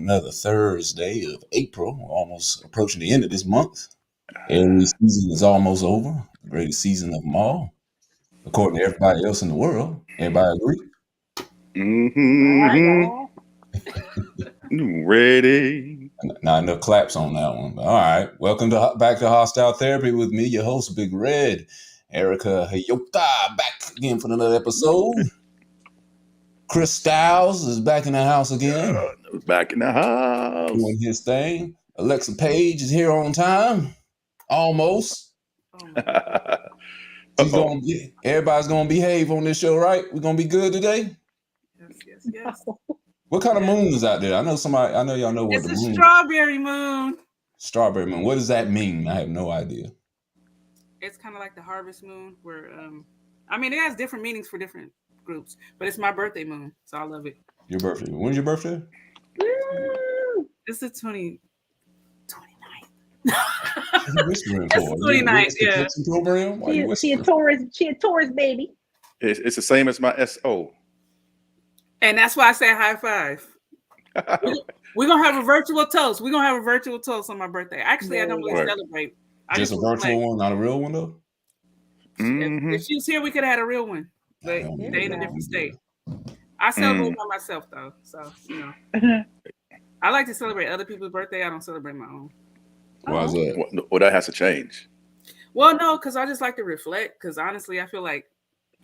another Thursday of April. We're almost approaching the end of this month. Aries season is almost over. The greatest season of them all, according to everybody else in the world. Everybody agree? Mm-hmm. Ready. Not enough claps on that one. All right. Welcome back to Hostile Therapy with me, your host, Big Red. Erica Hayota, back again for another episode. Chris Styles is back in the house again. Back in the house. Doing his thing. Alexa Page is here on time. Almost. Everybody's going to behave on this show, right? We're going to be good today? Yes. What kind of moon is out there? I know y'all know what it's the moon is. It's a strawberry moon. Strawberry moon. What does that mean? I have no idea. It's kind of like the harvest moon where, it has different meanings for different groups, but it's my birthday moon, so I love it. Your birthday. When's your birthday? It's the 29th. It's the 29th, yeah. Program? She a Taurus baby. It's the same as my SO. And that's why I say high five. We're going to have a virtual toast. We're going to have a virtual toast on my birthday. Actually, I don't really celebrate. Just a virtual one, not a real one, though? Mm-hmm. If she was here, we could have had a real one. But they in a different state. I celebrate by myself, though. So, I like to celebrate other people's birthday. I don't celebrate my own. Why is that? Well, that has to change. Well, no, because I just like to reflect. Because honestly, I feel like,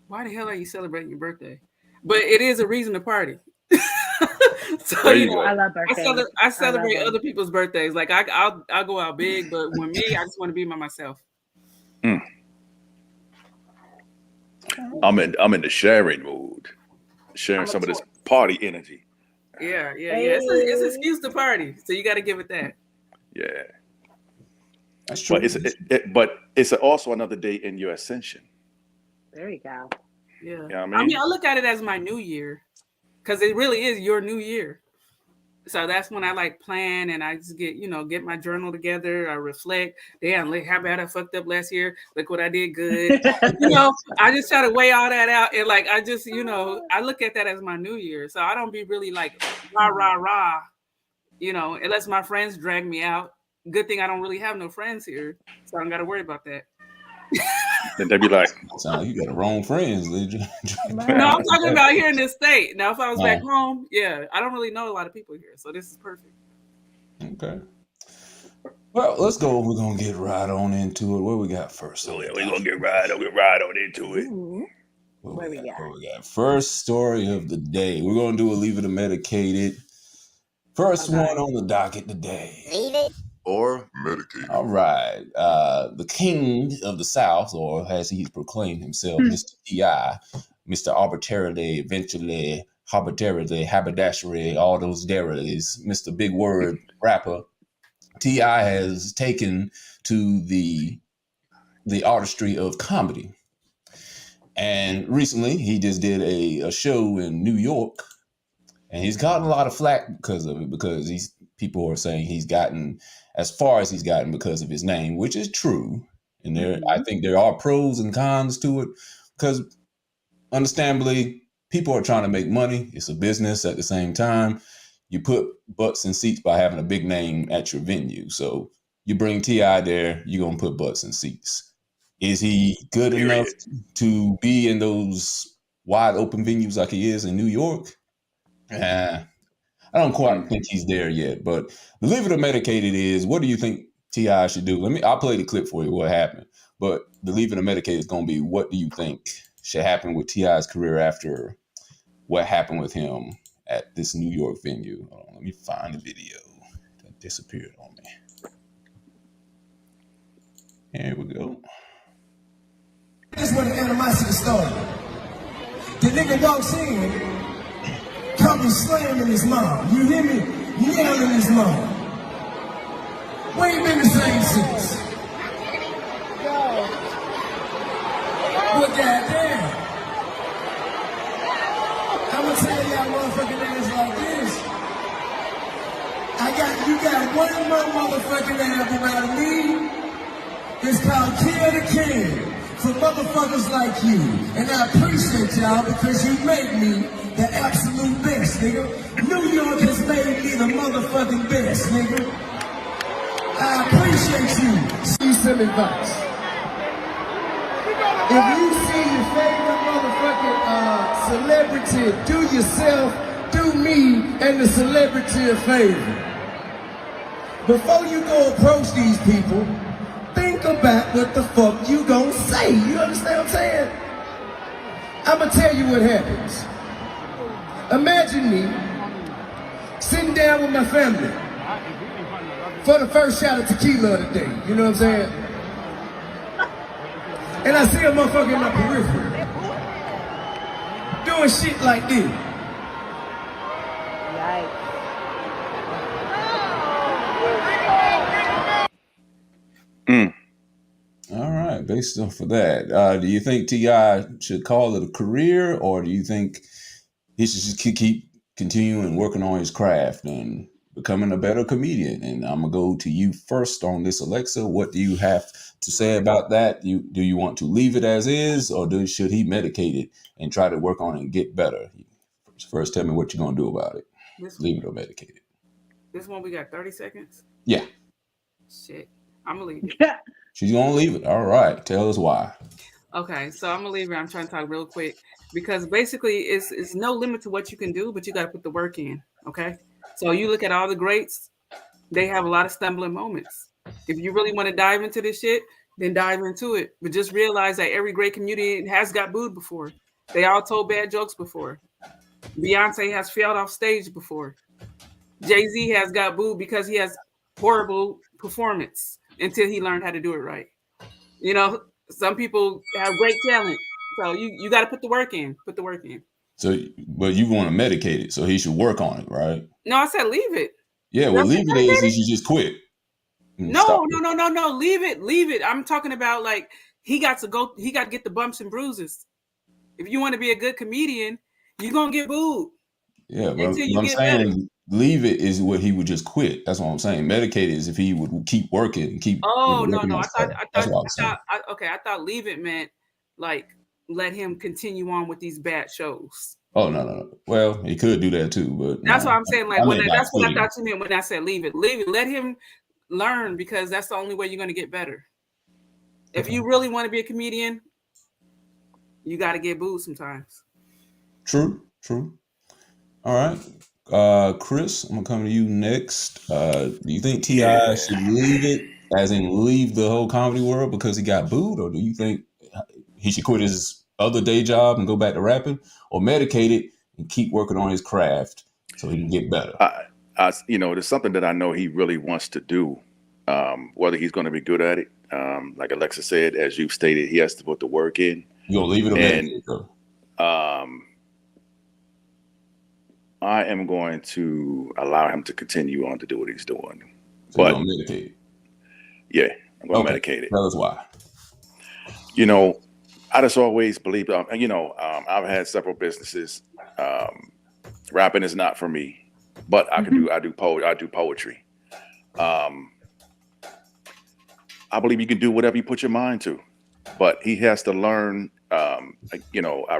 why the hell are you celebrating your birthday? But it is a reason to party. So I love birthdays. I celebrate other people's birthdays. Like I'll go out big, but when me, I just want to be by myself. I'm in the sharing mood, sharing some of this party energy. Yeah. It's an excuse to party, so you got to give it that. Yeah, that's true. But it's also another day in your ascension. There you go. Yeah, you know what I mean, I look at it as my new year. Because it really is your new year. So that's when I like plan and I just get my journal together. I reflect. Damn, how bad I fucked up last year. Look what I did good. I just try to weigh all that out. And like, I just, I look at that as my new year. So I don't be really like rah, unless my friends drag me out. Good thing I don't really have no friends here. So I don't got to worry about that. Then they'd be like, sound like you got the wrong friends. No, I'm talking about here in this state. Now, if I was back home, I don't really know a lot of people here, so this is perfect. Okay. Well, let's go. We're gonna get right on into it. What we got first? We're gonna get right on into it. What we got? First story of the day. We're gonna do a Leave It or Medicated. First one on the docket today. Leave it or medicate. All right. The king of the South, or as he's proclaimed himself, Mr. T.I., Mr. Arbitrarily, Eventually, Haberdashery, all those derrys, Mr. Big Word rapper, T.I. has taken to the artistry of comedy. And recently, he just did a show in New York, and he's gotten a lot of flack because of it, because people are saying he's gotten as far as he's gotten because of his name, which is true. And I think there are pros and cons to it, because understandably, people are trying to make money. It's a business at the same time. You put butts in seats by having a big name at your venue. So you bring T.I. there, you're going to put butts in seats. Is he good enough to be in those wide open venues like he is in New York? I don't quite think he's there yet, but the Leave It or Medicated is, what do you think T.I. should do? I'll play the clip for you, what happened. But the Leave It or Medicated is going to be, what do you think should happen with T.I.'s career after what happened with him at this New York venue? Hold on, let me find the video that disappeared on me. Here we go. This is where the animosity started. The nigga walks in, coming slamming his mom. You hear me? Yelling his mom. We ain't been the same since. Well, goddamn. I'ma tell y'all motherfucking ass like this. You got one more motherfucking album out of me. It's called Kill the King. For motherfuckers like you. And I appreciate y'all because you make me the absolute best, nigga. New York has made me the motherfucking best, nigga. I appreciate you. See some advice. If you see your favorite motherfucking celebrity do yourself, do me and the celebrity a favor. Before you go approach these people, think about what the fuck you gonna say. You understand what I'm saying? I'ma tell you what happens. Imagine me sitting down with my family for the first shot of tequila of the day. You know what I'm saying? And I see a motherfucker in my periphery doing shit like this. All right, based off of that, do you think T.I. should call it a career, or do you think he should just keep continuing working on his craft and becoming a better comedian? And I'm gonna go to you first on this, Alexa. What do you have to say about that? Do you want to leave it as is, or should he medicate it and try to work on it and get better? First, tell me what you're gonna do about it. Leave it or medicate it. This one we got 30 seconds. Yeah. Shit, I'm gonna leave it. She's gonna leave it. All right. Tell us why. Okay, so I'm gonna leave it. I'm trying to talk real quick because basically it's no limit to what you can do, but you got to put the work in. Okay, so you look at all the greats; they have a lot of stumbling moments. If you really want to dive into this shit, then dive into it. But just realize that every great comedian has got booed before. They all told bad jokes before. Beyonce has failed off stage before. Jay-Z has got booed because he has horrible performance until he learned how to do it right. You know, some people have great talent. So you got to put the work in. Put the work in. So, but you want to medicate it, so he should work on it, right? No, I said leave it. Yeah, well, leave it as he should just quit. No. Leave it. I'm talking about like he got to get the bumps and bruises. If you want to be a good comedian, you're gonna get booed. Yeah, but I'm saying better. Leave it is what he would just quit. That's what I'm saying. Medicate is if he would keep working and keep. Oh no! I thought leave it meant like let him continue on with these bad shows. Oh no. Well, he could do that too, but that's what I'm saying. Like that's what I thought you meant when I said leave it. Leave it. Let him learn because that's the only way you're going to get better. If you really want to be a comedian, you got to get booed sometimes. True. All right, Chris, I'm gonna come to you next. Do you think T.I. should leave it, as in leave the whole comedy world because he got booed, or do you think he should quit his other day job and go back to rapping, or medicate it and keep working on his craft so he can get better? There's something that I know he really wants to do. Whether he's going to be good at it, like Alexa said, as you've stated, he has to put the work in. You gonna leave it or medicate, though? I am going to allow him to continue on to do what he's doing. So you're gonna medicate it? Yeah, I'm going to medicate it. Tell us why. I just always believed, I've had several businesses. Rapping is not for me, but I do poetry. I believe you can do whatever you put your mind to, but he has to learn. I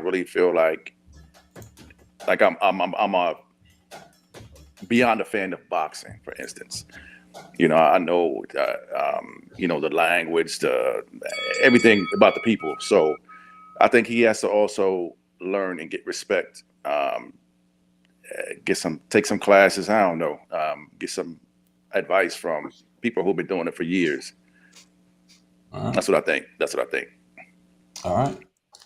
really feel like I'm a beyond a fan of boxing, for instance. I know, the language, everything about the people. So I think he has to also learn and get respect. Take some classes. I don't know. Get some advice from people who've been doing it for years. Right. That's what I think. All right.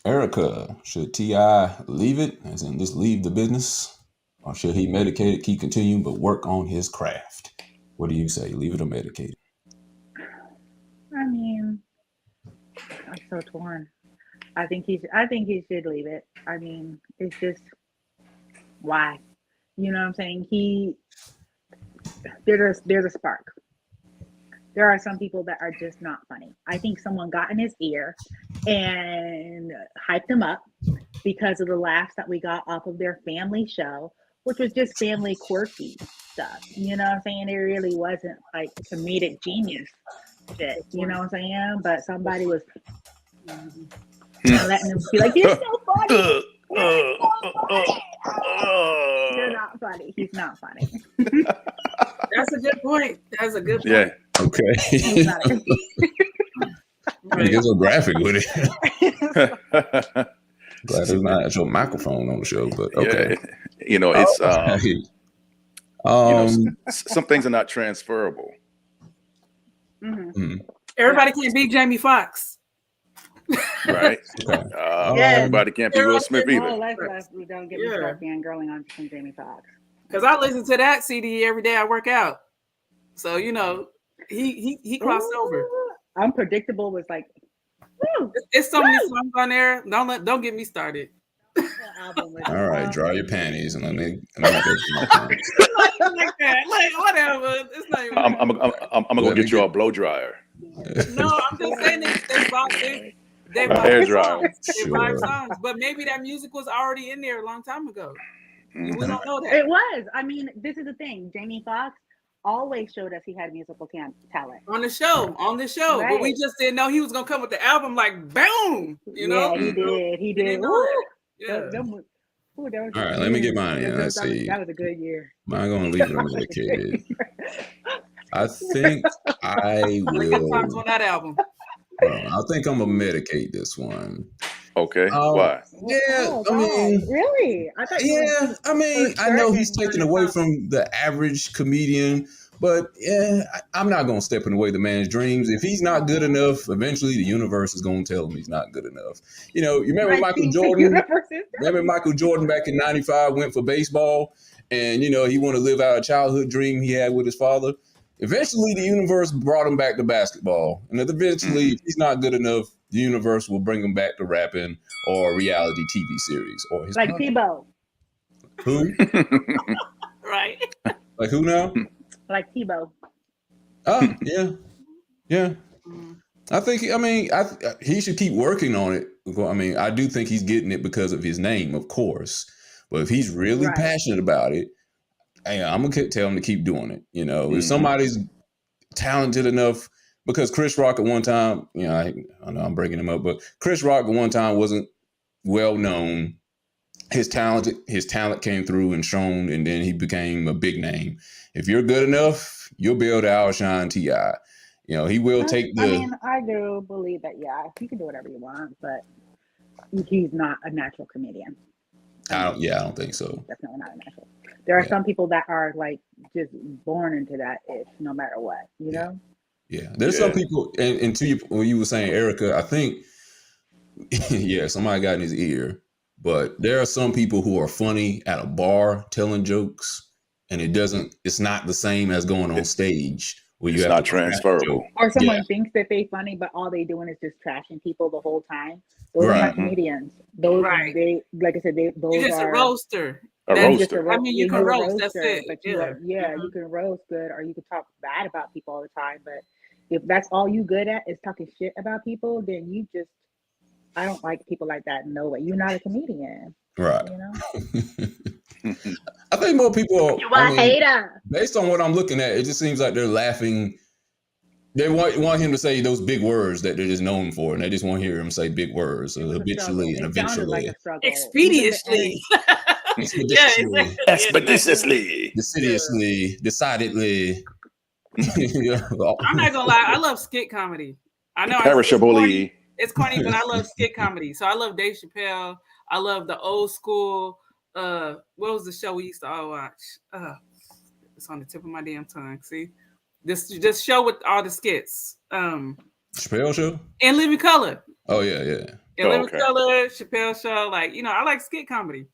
Erica, should T.I. leave it, as in just leave the business, or should he medicate it, keep continuing, but work on his craft? What do you say? Leave it or medicate it? I mean, I'm so torn. I think he should leave it. I mean, it's just why, you know what I'm saying? There's a spark. There are some people that are just not funny. I think someone got in his ear and hyped him up because of the laughs that we got off of their family show, which was just family quirky stuff. You know what I'm saying? It really wasn't like comedic genius shit. You know what I'm saying? But somebody was letting them be like, "You're so funny." You're not funny. He's not funny. That's a good point. That's a good point. Yeah. Okay. He's not a It gets so graphic with it. Glad there's not actual Yeah. microphone on the show, but okay. You know, it's Okay. you know, Um, some things are not transferable. Everybody can't beat Jamie Foxx. Right? okay. Everybody can't be Will Smith Oh, either. let's don't get me started fangirling on some Jamie Foxx. Because I listen to that CD every day I work out. So, you know, he crossed over. Unpredictable was like, woo, It's so many songs on there. Don't get me started. the album was All right, dry your amazing. panties and let me go through my panties. Like that. Like, whatever. It's not even I'm gonna go get you a blow dryer. No, I'm just saying they A hair vibe dryer. songs. They vibe Sure. songs. But maybe that music was already in there a long time ago. We don't know that. It was. I mean, this is the thing. Jamie Foxx always showed us he had musical talent. On the show. But we Right. just didn't know he was gonna come with the album like boom. You know? Yeah, he did. He We did. didn't know Woo! that. Yeah. That was All right, let me get mine in. Let's that was, see. that was a good year. I'm going to leave it unmedicated. I think I Like good times will. on that album. I think I'm going to medicate this one. Okay. Why? Yeah, Oh, I mean, God. Really? I thought you yeah, I mean, for I know he's certain taken you away thought- from the average comedian, but yeah, I'm not going to step in the way of the man's dreams. If he's not good enough, eventually the universe is going to tell him he's not good enough. You know, you remember Like, Michael the Jordan? universe is- Remember Michael Jordan back in '95 went for baseball, and you know he wanted to live out a childhood dream he had with his father. Eventually, the universe brought him back to basketball, and eventually, if he's not good enough, the universe will bring him back to rapping or a reality TV series or his like podcast. Tebow. Who? Right. Like who now? Like Tebow. Oh, yeah. I think. I mean, he should keep working on it. I mean, I do think he's getting it because of his name, of course. But if he's really Right. passionate about it, hey, I'm gonna tell him to keep doing it. You know, if somebody's talented enough, because Chris Rock at one time, you know, I know I'm breaking him up, but Chris Rock at one time wasn't well known. His talent came through and shown, and then he became a big name. If you're good enough, you'll be able to outshine T.I. You know, he will take the. I mean, I do believe that, yeah, you can do whatever you want, but he's not a natural comedian. I don't think so. Definitely not a natural. There are some people that are like just born into that ish, no matter what, you know? Yeah, there's some people, and to you, when you were saying Erica, I think, somebody got in his ear, but there are some people who are funny at a bar telling jokes, and it's not the same as going on stage where you It's have not to crack a transferable. joke. Or someone thinks that they're funny, but all they doing is just trashing people the whole time. Those are not comedians. Those, they, like I said, those You're just are a roaster. A roaster. I mean, you can you're a roast. That's it. But you can roast good, or you can talk bad about people all the time. But if that's all you good at is talking shit about people, then I don't like people like that. No way. You're not a comedian. Right. You know? I think more people You a hater. Based on what I'm looking at, it just seems like they're laughing. They want him to say those big words that they're just known for, and they just want to hear him say big words habitually and eventually. Expeditiously. Expeditiously. Decidedly. I'm not gonna lie, I love skit comedy. I know Perishably. it's corny, but I love skit comedy. So I love Dave Chappelle. I love the old school. What was the show we used to all watch? It's on the tip of my damn tongue. See, this show with all the skits. Chappelle show? In Living Color. Oh yeah. In Living Color, Chappelle show. Like, you know, I like skit comedy.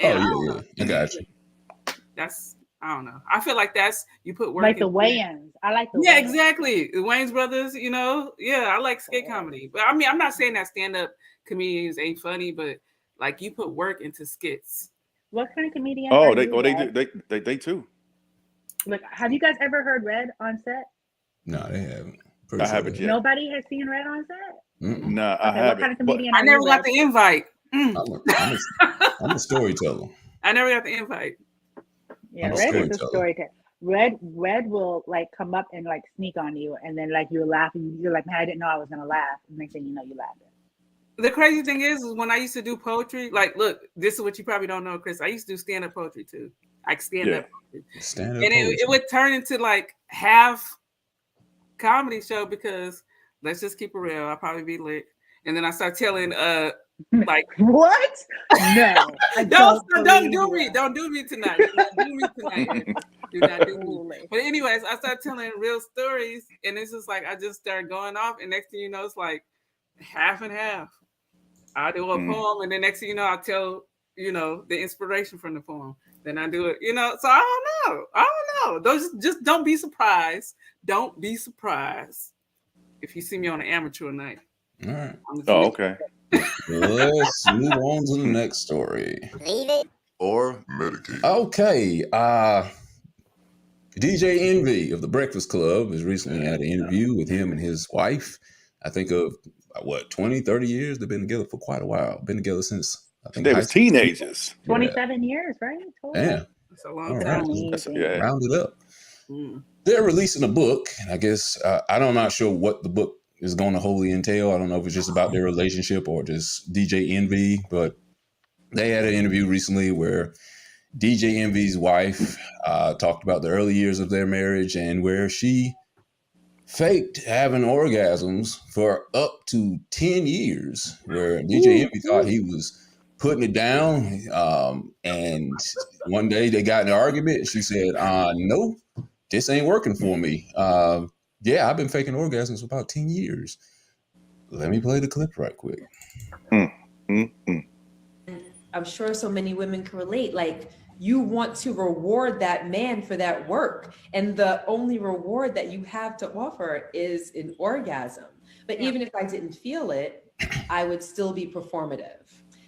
And I got you. That's, I don't know. I feel like you put work like the Wayans. I like the Wayans. exactly. The Wayans brothers, you know. Yeah, I like skit comedy. But I mean, I'm not saying that stand-up comedians ain't funny, but like you put work into skits. What kind of comedian? They too. Look, have you guys ever heard Red on set? No, they haven't. I haven't yet. Nobody has seen Red on set? No, I haven't. What kind of comedian I never got the invite. I'm a storyteller. I never got the invite. Yeah, Red is a storyteller. Red will like come up and like sneak on you, and then like you're laughing. You're like, man, I didn't know I was gonna laugh. And next thing you know, you laughed. The crazy thing is when I used to do poetry, like, look, this is what you probably don't know, Chris. I used to do stand-up poetry too. Like stand-up poetry. Stand up And it would turn into like half comedy show because let's just keep it real. I'll probably be lit. And then I start telling like What? No. don't do me. Don't do me tonight. Do not do me tonight. Do not do me. But anyways, I start telling real stories and it's just like I just start going off and next thing you know, it's like half and half. I do a poem and the next thing you know, I'll tell, you know, the inspiration from the poem. Then I do it, you know. So I don't know. Those just don't be surprised. Don't be surprised if you see me on an amateur night. All right. Oh, okay. Let's move on to the next story. Leave it or medicate. Okay. DJ Envy of the Breakfast Club has recently had an interview with him and his wife. I think of 20, 30 years. They've been together for quite a while. Been together since I think They was teenagers. 27 years, right? Yeah. That's a long time. Yeah. Round it up. They're releasing a book, and I guess I'm not sure what the book is going to wholly entail. I don't know if it's just about their relationship or just DJ Envy, but they had an interview recently where DJ Envy's wife talked about the early years of their marriage and where she faked having orgasms for up to 10 years, where DJ Envy thought he was putting it down. And one day they got in an argument. She said, no, this ain't working for me. Yeah, I've been faking orgasms for about 10 years. Let me play the clip right quick. I'm sure so many women can relate. Like, you want to reward that man for that work. And the only reward that you have to offer is an orgasm. But even if I didn't feel it, I would still be performative.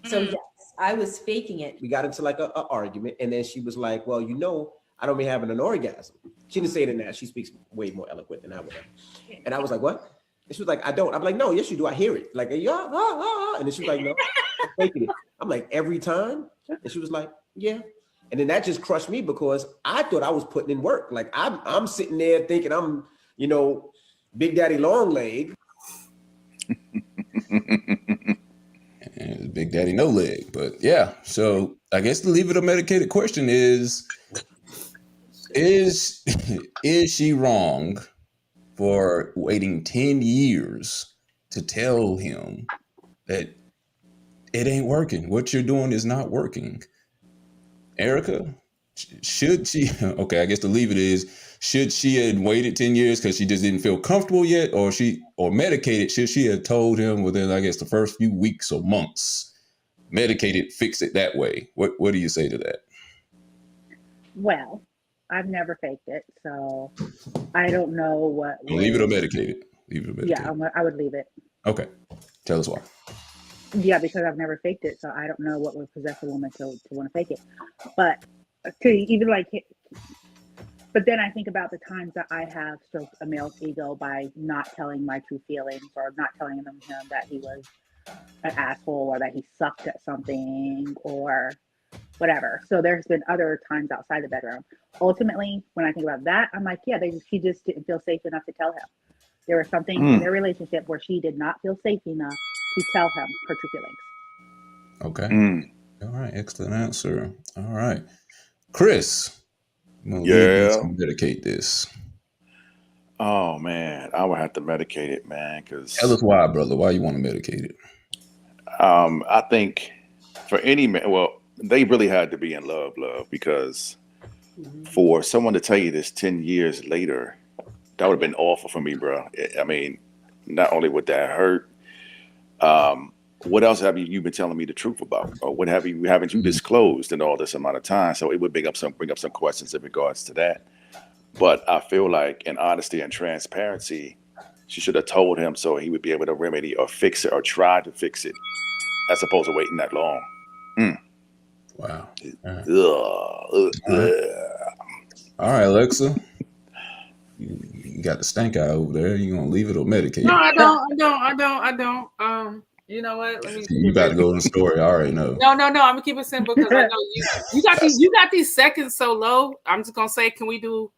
So yes, I was faking it. We got into like a argument, and then she was like, well, you know, I don't be having an orgasm. She didn't say it in that. She speaks way more eloquent than I would. And I was like, what? And she was like, I don't. I'm like, no, yes, you do. I hear it. Like, yeah, and then she was like, no, I'm faking it. I'm like, every time? And she was like, yeah. And then that just crushed me because I thought I was putting in work. Like I'm sitting there thinking I'm, you know, Big Daddy Long Leg. And Big Daddy No Leg. But yeah, so I guess the leave it or medicated question is she wrong for waiting 10 years to tell him that it ain't working? What you're doing is not working. Erica, should she, okay, I guess the leave it is, should she have waited 10 years because she just didn't feel comfortable yet, or medicated, should she have told him within, I guess, the first few weeks or months, medicated, fix it that way? What do you say to that? Well, I've never faked it, so I don't know what. Leave it or medicated? Leave it or medicated? Yeah, I would leave it. Okay. Tell us why. Yeah, because I've never faked it, so I don't know what would possess a woman to want to fake it. But to even like, but then I think about the times that I have stroked a male's ego by not telling my true feelings or not telling him that he was an asshole or that he sucked at something or whatever. So there's been other times outside the bedroom. Ultimately, when I think about that, I'm like, yeah, she just didn't feel safe enough to tell him. There was something in their relationship where she did not feel safe enough to tell him her true feelings. Okay. All right. Excellent answer. All right. Chris, medicate this. Oh man, I would have to medicate it, man. Because tell us why, brother. Why you want to medicate it? I think for any man, well, they really had to be in love, because for someone to tell you this 10 years later, that would have been awful for me, bro. I mean, not only would that hurt, what else have you been telling me the truth about, or what haven't you disclosed in all this amount of time? So it would bring up some questions in regards to that. But I feel like in honesty and transparency, she should have told him so he would be able to remedy or fix it or try to fix it, as opposed to waiting that long. Wow. All right, Alexa. You got the stank eye over there. You gonna leave it or medicate? No, I don't. You know what? You about to go in the story. I already know. No. I'm gonna keep it simple because I know you got these seconds so low. I'm just gonna say, can we do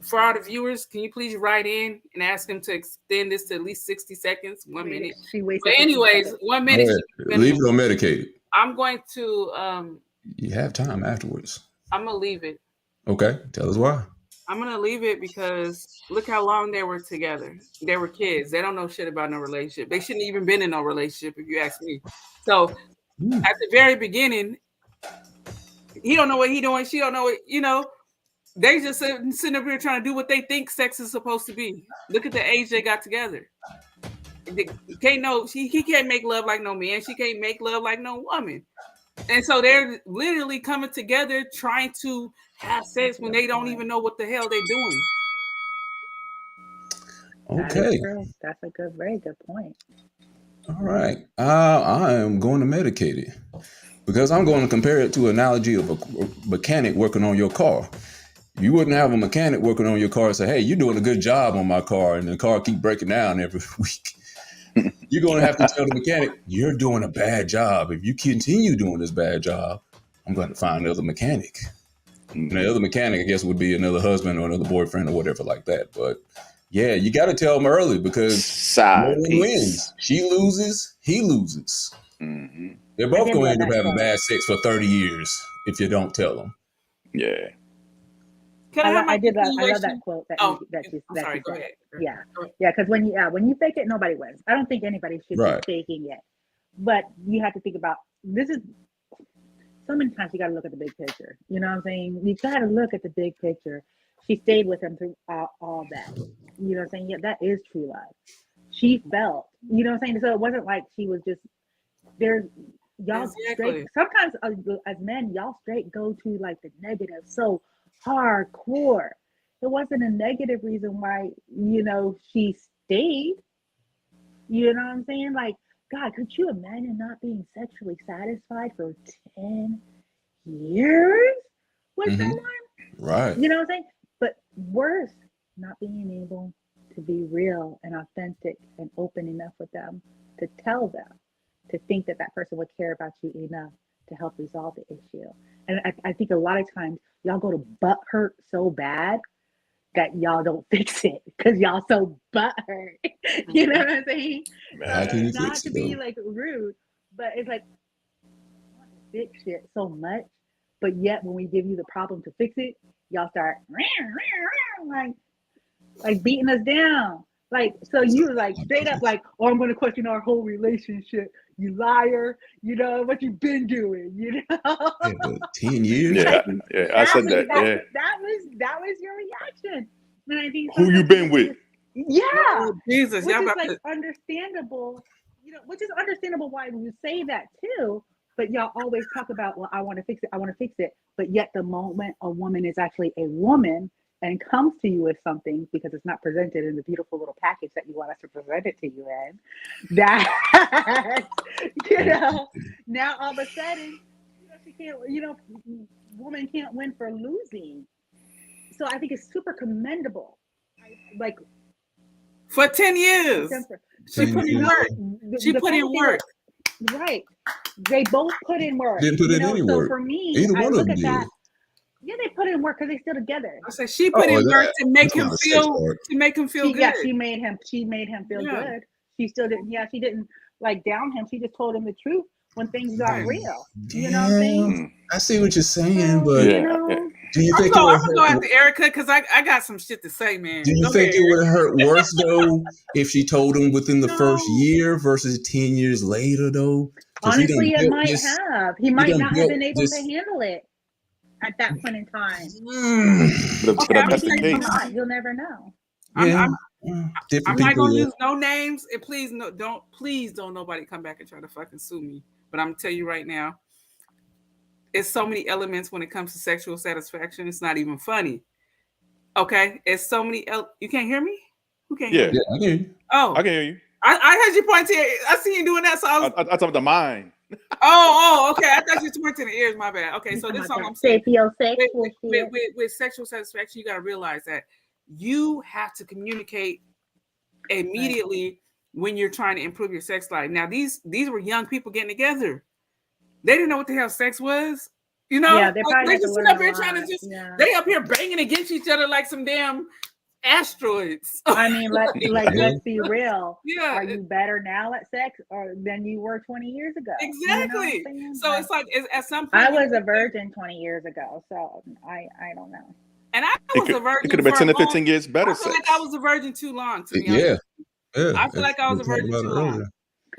for all the viewers, can you please write in and ask them to extend this to at least 60 seconds, 1 minute? She wasted. But anyways, 1 minute. Leave it on medicated. I'm going to You have time afterwards. I'm gonna leave it. Okay, tell us why. I'm gonna leave it because look how long they were together. They were kids. They don't know shit about no relationship. They shouldn't even been in no relationship, if you ask me. So at the very beginning, he don't know what he doing. She don't know what, you know. They just sitting up here trying to do what they think sex is supposed to be. Look at the age they got together. He can't make love like no man. She can't make love like no woman. And so they're literally coming together trying to have sex when they don't even know what the hell they're doing. Okay. That's a very good point. All right. I am going to medicate it because I'm going to compare it to an analogy of a mechanic working on your car. You wouldn't have a mechanic working on your car and say, hey, you're doing a good job on my car, and the car keep breaking down every week. You're going to have to tell the mechanic, you're doing a bad job. If you continue doing this bad job, I'm going to find another mechanic. And the other mechanic, I guess, would be another husband or another boyfriend or whatever like that. But yeah, you got to tell them early because no one wins. She loses, he loses. Mm-hmm. They're both going to end up having bad sex for 30 years if you don't tell them. Yeah. I love that quote that you sorry, said. go ahead. Yeah, because when you fake it, nobody wins. I don't think anybody should be faking it, but you have to think about this. Is so many times you got to look at the big picture. You know what I'm saying? You got to look at the big picture. She stayed with him through all that. You know what I'm saying? Yeah, that is true love. She felt. You know what I'm saying? So it wasn't like she was just there. Y'all straight. Sometimes as men, y'all straight go to like the negative. So hardcore. It wasn't a negative reason why, you know, she stayed. You know what I'm saying? Like, God, could you imagine not being sexually satisfied for 10 years with someone? Right. You know what I'm saying? But worse, not being able to be real and authentic and open enough with them to tell them, to think that that person would care about you enough to help resolve the issue. And I think a lot of times y'all go to butt hurt so bad that y'all don't fix it because y'all so butt hurt. You know what I'm saying? So not to be like rude, but it's like I want to fix shit so much, but yet when we give you the problem to fix it, y'all start like beating us down. Like, so you like straight up like, oh, I'm going to question our whole relationship. You liar. You know what you've been doing, you know? 10 years? Yeah, I said that. That was your reaction. And I think who you been with? Yeah. Oh, Jesus. Which is like understandable, you know, which is understandable why you say that too. But y'all always talk about, well, I want to fix it. But yet the moment a woman is actually a woman and comes to you with something because it's not presented in the beautiful little package that you want us to present it to you in, that, you know, now all of a sudden, you know, she can't, you know, woman can't win for losing. So I think it's super commendable. Like for 10 years, she put in work. She put in work. Right. They both put in work. Didn't put in any work. So for me, either one I of look them at did. that. Yeah, they put in work because they're still together. I said she put in work to make him feel good. Yeah, she made him feel good. She still didn't. Yeah, she didn't like down him. She just told him the truth when things got real. You know what I'm saying? I see what you're saying, but you know, do you think I'm gonna go after Erica because I got some shit to say, man. Do you think it would have hurt worse though if she told him within the first year versus 10 years later though? Honestly, it might have. He might not have been able to handle it at that point in time. But that's the case. You'll never know. I'm not gonna use no names, and please don't nobody come back and try to fucking sue me. But I'm gonna tell you right now, it's so many elements when it comes to sexual satisfaction. It's not even funny. Okay, it's so many. You can't hear me? Who can't hear me? Yeah, I can hear you. Oh, I can hear you. I heard you point to it. I see you doing that, so I thought of the mind. Oh, okay. I thought you were pointing to the ears. My bad. Okay, so this is all I'm saying. With sexual satisfaction, you got to realize that you have to communicate immediately when you're trying to improve your sex life. Now, these were young people getting together. They didn't know what the hell sex was. You know, Yeah, they probably they had to just sit learn up a here trying to lot. just Yeah. they up here banging against each other like some damn asteroids. I mean, let's be real. Yeah. Are you better now at sex or than you were 20 years ago? Exactly. You know what I'm saying? So it's like at some point I was a virgin 20 years ago, so I don't know. and I It was a virgin. could have been for 10 a to 15 long- years better I feel sex. like I was a virgin too long, to be Yeah. honest. Yeah. I feel like I was We a talked virgin about too it long. earlier.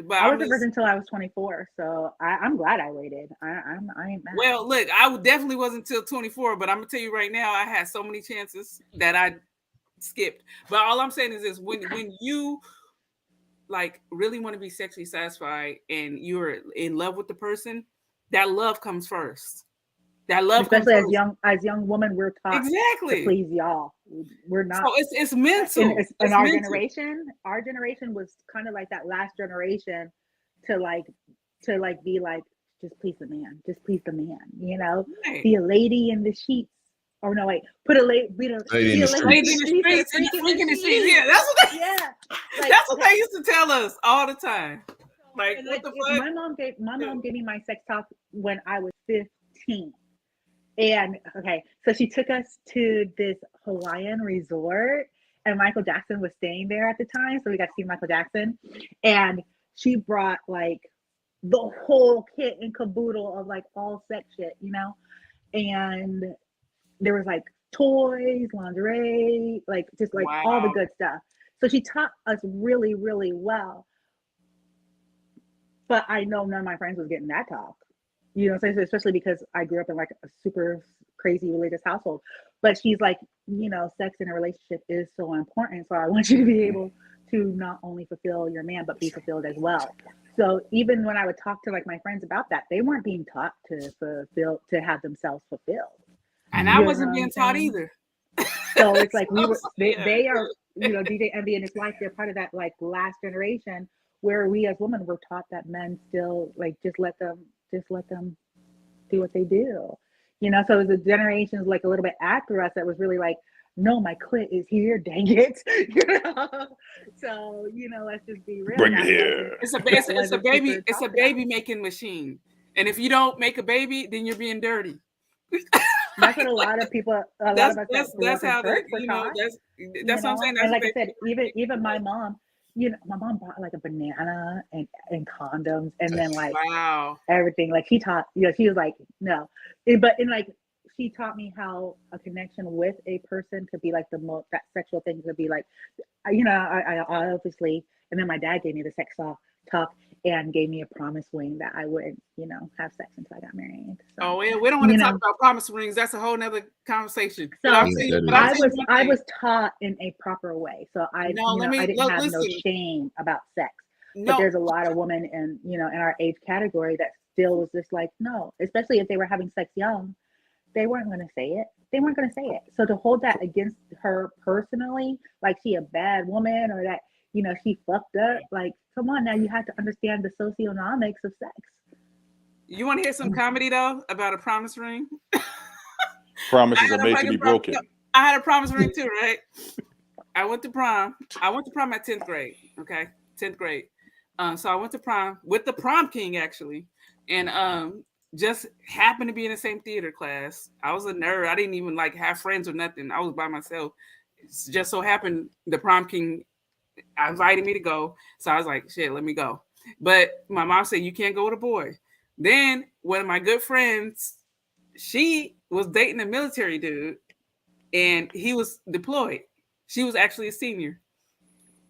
But I was a virgin until I was 24, so I'm glad I waited. I ain't mad. Well, look, I definitely wasn't until 24, but I'm gonna tell you right now, I had so many chances that I skipped. But all I'm saying is this: when you like really want to be sexually satisfied and you're in love with the person, that love comes first. That love especially comes first. as young women, we're taught Exactly to please y'all. We're not. So it's mental. In our generation, our generation was kind of like that last generation to be like, just please the man, you know, Right. be a lady in the sheets. Or no, wait, put a lady, be a Lady in the Lady in the streets and the freak in the streets. Yeah, that's what they, like, that's what they used to tell us all the time. Like, and what the fuck? my mom gave me my sex talk when I was 15. And okay, so she took us to this Hawaiian resort, and Michael Jackson was staying there at the time, so we got to see Michael Jackson. And she brought like the whole kit and caboodle of like all sex shit, you know. And there was like toys, lingerie, like just like all the good stuff. So she taught us really, really well. But I know none of my friends was getting that talk. You know what I'm saying? Especially because I grew up in like a super crazy religious household. But she's like, you know, sex in a relationship is so important. So I want you to be able to not only fulfill your man, but be fulfilled as well. So even when I would talk to like my friends about that, they weren't being taught to have themselves fulfilled. And I wasn't being taught either. So it's like they are, you know, DJ Envy and his wife, they're part of that like last generation where we as women were taught that men still like just let them do what they do, you know. So it was the generations like a little bit after us that was really like, no, my clit is here, dang it, you know. So you know, let's just be real. Bring it here. It's a baby making machine, and if you don't make a baby, then you're being dirty. That's what a lot of people. That's how the, you know. That's what I'm saying. And like I said, even my mom. You know, my mom bought like a banana and condoms and then like everything. Like she taught, you know, she was like, no. She taught me how a connection with a person could be like that sexual thing could be like, you know, I obviously, and then my dad gave me the sex talk and gave me a promise ring that I wouldn't, you know, have sex until I got married. So, we don't want to talk about promise rings. That's a whole nother conversation. So I was taught in a proper way. So I didn't have no shame about sex. But there's a lot of women in our age category that still was just like, no, especially if they were having sex young, they weren't going to say it. So to hold that against her personally, like she a bad woman or that, you know, she fucked up. Like, come on now, you have to understand the socioeconomics of sex. You want to hear some comedy though about a promise ring? Promises are made to be broken. I had a promise ring too, right? I went to prom. I went to prom at 10th grade. Okay, 10th grade. So I went to prom with the prom king actually, and just happened to be in the same theater class. I was a nerd. I didn't even like have friends or nothing. I was by myself. It's just so happened the prom king invited me to go. So I was like, shit, let me go. But my mom said, you can't go with a boy. Then one of my good friends, she was dating a military dude and he was deployed. She was actually a senior.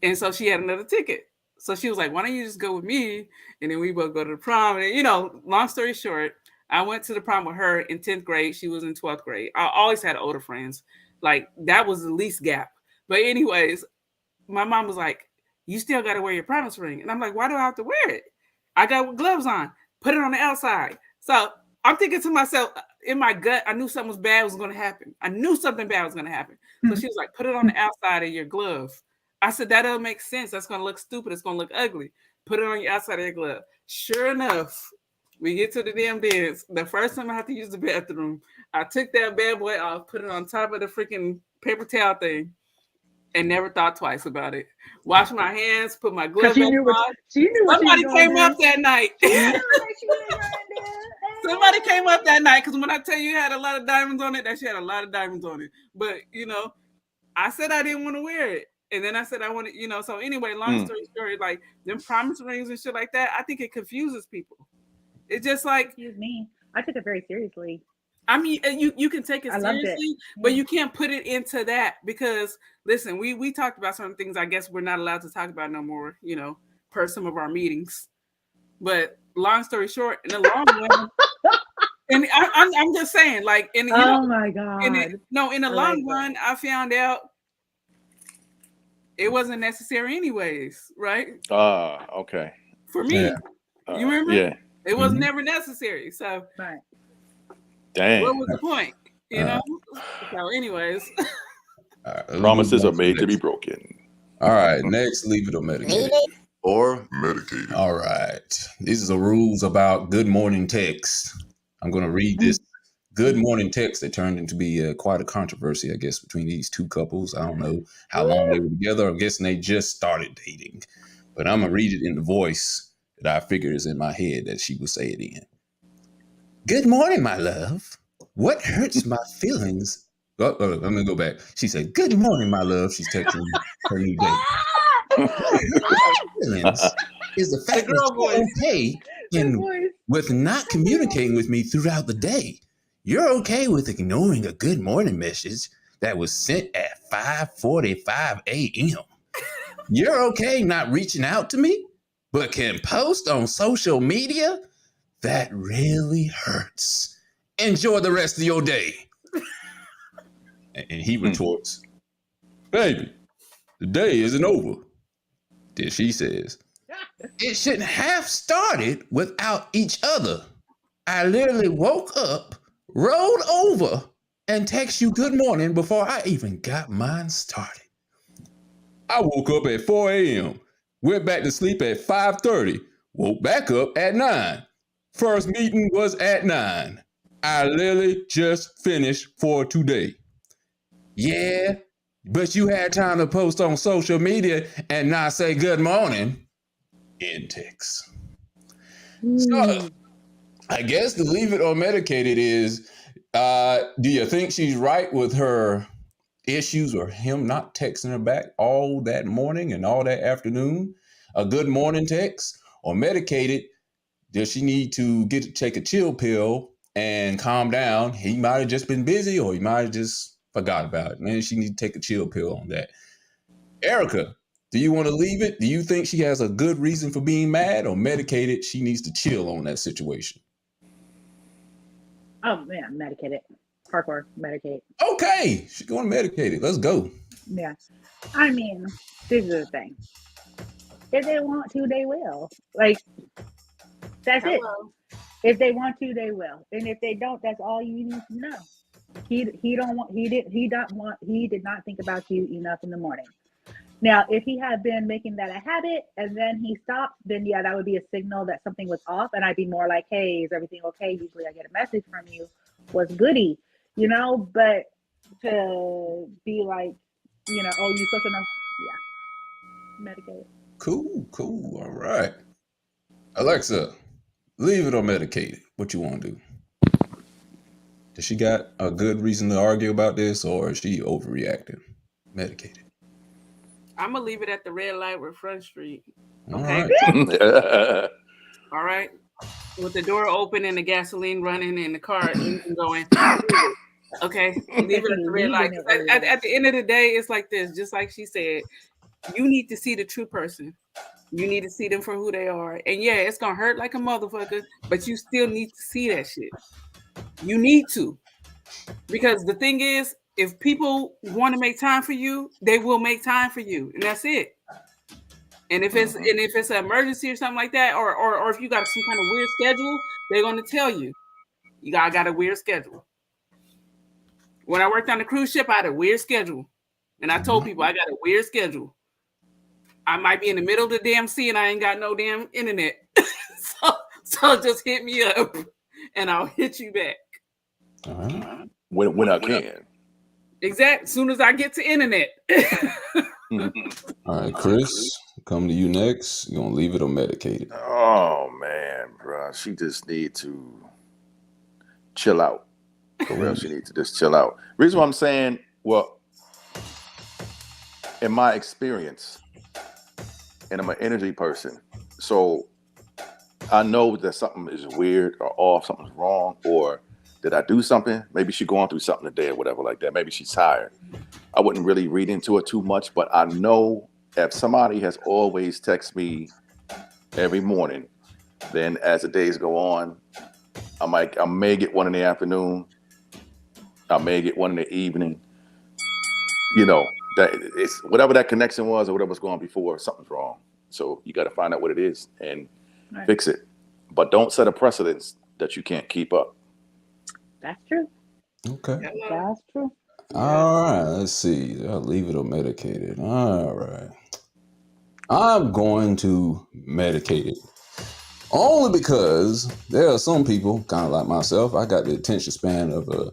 And so she had another ticket. So she was like, why don't you just go with me? And then we both go to the prom. And, you know, long story short, I went to the prom with her in 10th grade. She was in 12th grade. I always had older friends. Like that was the least gap. But anyways, my mom was like, you still got to wear your promise ring. And I'm like, why do I have to wear it? I got gloves on, put it on the outside. So I'm thinking to myself, in my gut, I knew something was bad was going to happen. I knew something bad was going to happen. So she was like, put it on the outside of your glove. I said, that doesn't make sense. That's going to look stupid. It's going to look ugly. Put it on your outside of your glove. Sure enough, we get to the damn dance. The first time I have to use the bathroom, I took that bad boy off, put it on top of the freaking paper towel thing, and never thought twice about it. Washed my hands, put my gloves on. She knew Somebody came up that night. So somebody came up that night, because when I tell you it had a lot of diamonds on it, that shit had a lot of diamonds on it. But, you know, I said I didn't want to wear it. And then I said I wanted, you know, so anyway, long story short, like them promise rings and shit like that, I think it confuses people. It's just like, excuse me, I took it very seriously. I mean, you can take it seriously, but you can't put it into that because, listen, we talked about some things I guess we're not allowed to talk about no more, you know, per some of our meetings. But long story short, in the long run, and I'm just saying, like, in my God, in the long run, I found out it wasn't necessary anyways, right? Okay. For me, you remember? Yeah. It was never necessary. So, right. Dang. What was the point? You know? So, anyways. Promises are made to be broken. All right. Next, leave it or medicate it. Or medicate it. All right. These are the rules about good morning text. I'm going to read this good morning text that turned into be quite a controversy, I guess, between these two couples. I don't know how long they were together. I'm guessing they just started dating. But I'm going to read it in the voice that I figure is in my head that she would say it in. Good morning, my love. What hurts my feelings? Let me go back. She said, good morning, my love. She's texting her new date. Feelings is the fact that you're okay with not communicating with me throughout the day. You're okay with ignoring a good morning message that was sent at 5:45 a.m. You're okay not reaching out to me, but can post on social media? That really hurts. Enjoy the rest of your day. And he retorts, baby, the day isn't over. Then she says, it shouldn't have started without each other. I literally woke up, rolled over, and text you good morning before I even got mine started. I woke up at 4 a.m., went back to sleep at 5:30, woke back up at 9. First meeting was at 9. I literally just finished for today. Yeah, but you had time to post on social media and not say good morning in text. So, I guess to leave it or medicate it is, do you think she's right with her issues or him not texting her back all that morning and all that afternoon? A good morning text? Or medicated, does she need to take a chill pill and calm down? He might have just been busy or he might have just forgot about it. Man, she needs to take a chill pill on that. Erica, do you want to leave it? Do you think she has a good reason for being mad or medicated? She needs to chill on that situation. Oh, yeah, medicate it. Hardcore, medicate. Okay, she's going to medicate it. Let's go. Yeah. I mean, this is the thing. If they want to, they will. Like, that's it. If they want to, they will. And if they don't, that's all you need to know. He did not think about you enough in the morning. Now, if he had been making that a habit and then he stopped, then yeah, that would be a signal that something was off. And I'd be more like, hey, is everything okay? Usually I get a message from you. What's goody? You know, but to be like, you know, oh, you supposed to know. Yeah. Medicate. Cool. All right. Alexa, leave it or medicate it. What you want to do? Does she got a good reason to argue about this or is she overreacting? Medicate it. I'm going to leave it at the red light with Front Street. Okay. All right. With the door open and the gasoline running and the car engine going. Okay. Leave it at the red light. At the end of the day, it's like this. Just like she said, you need to see the true person. You need to see them for who they are. And yeah, it's going to hurt like a motherfucker, but you still need to see that shit. You need to. Because the thing is, if people want to make time for you, they will make time for you. And that's it. And if it's an emergency or something like that, or if you got some kind of weird schedule, they're going to tell you, I got a weird schedule. When I worked on the cruise ship, I had a weird schedule. And I told people I got a weird schedule. I might be in the middle of the damn sea and I ain't got no damn internet. so just hit me up and I'll hit you back. When I can. Exactly. As soon as I get to internet. All right, Chris, come to you next. You gonna leave it or medicate it? Oh man, bro, she just need to chill out. For real, she needs to just chill out. Reason why I'm saying, well, in my experience, and I'm an energy person, so I know that something is weird or off, something's wrong, or did I do something? Maybe she's going through something today or whatever like that. Maybe she's tired. I wouldn't really read into it too much, but I know if somebody has always texted me every morning, then as the days go on, I may get one in the afternoon, I may get one in the evening. You know, that it's whatever that connection was or whatever was going on before, something's wrong. So you got to find out what it is and fix it. But don't set a precedence that you can't keep up. That's true. Okay. That's true. All right. Let's see. I'll leave it or medicate it. All right. I'm going to medicate it. Only because there are some people, kind of like myself, I got the attention span of a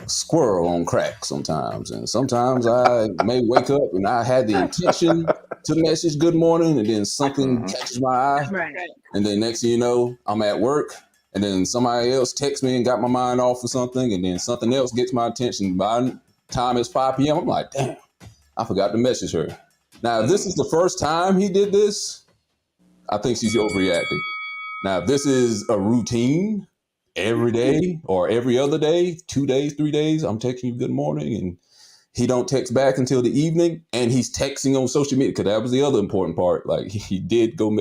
squirrel on crack sometimes. And sometimes I may wake up and I had the intention to message good morning, and then something catches my eye. Right. And then next thing you know, I'm at work, and then somebody else texts me and got my mind off of something, and then something else gets my attention. By the time it's 5 p.m., I'm like, damn, I forgot to message her. Now, if this is the first time he did this, I think she's overreacting. Now, if this is a routine every day or every other day, 2 days, 3 days, I'm texting you good morning, and he don't text back until the evening, and he's texting on social media, because that was the other important part. Like, he did go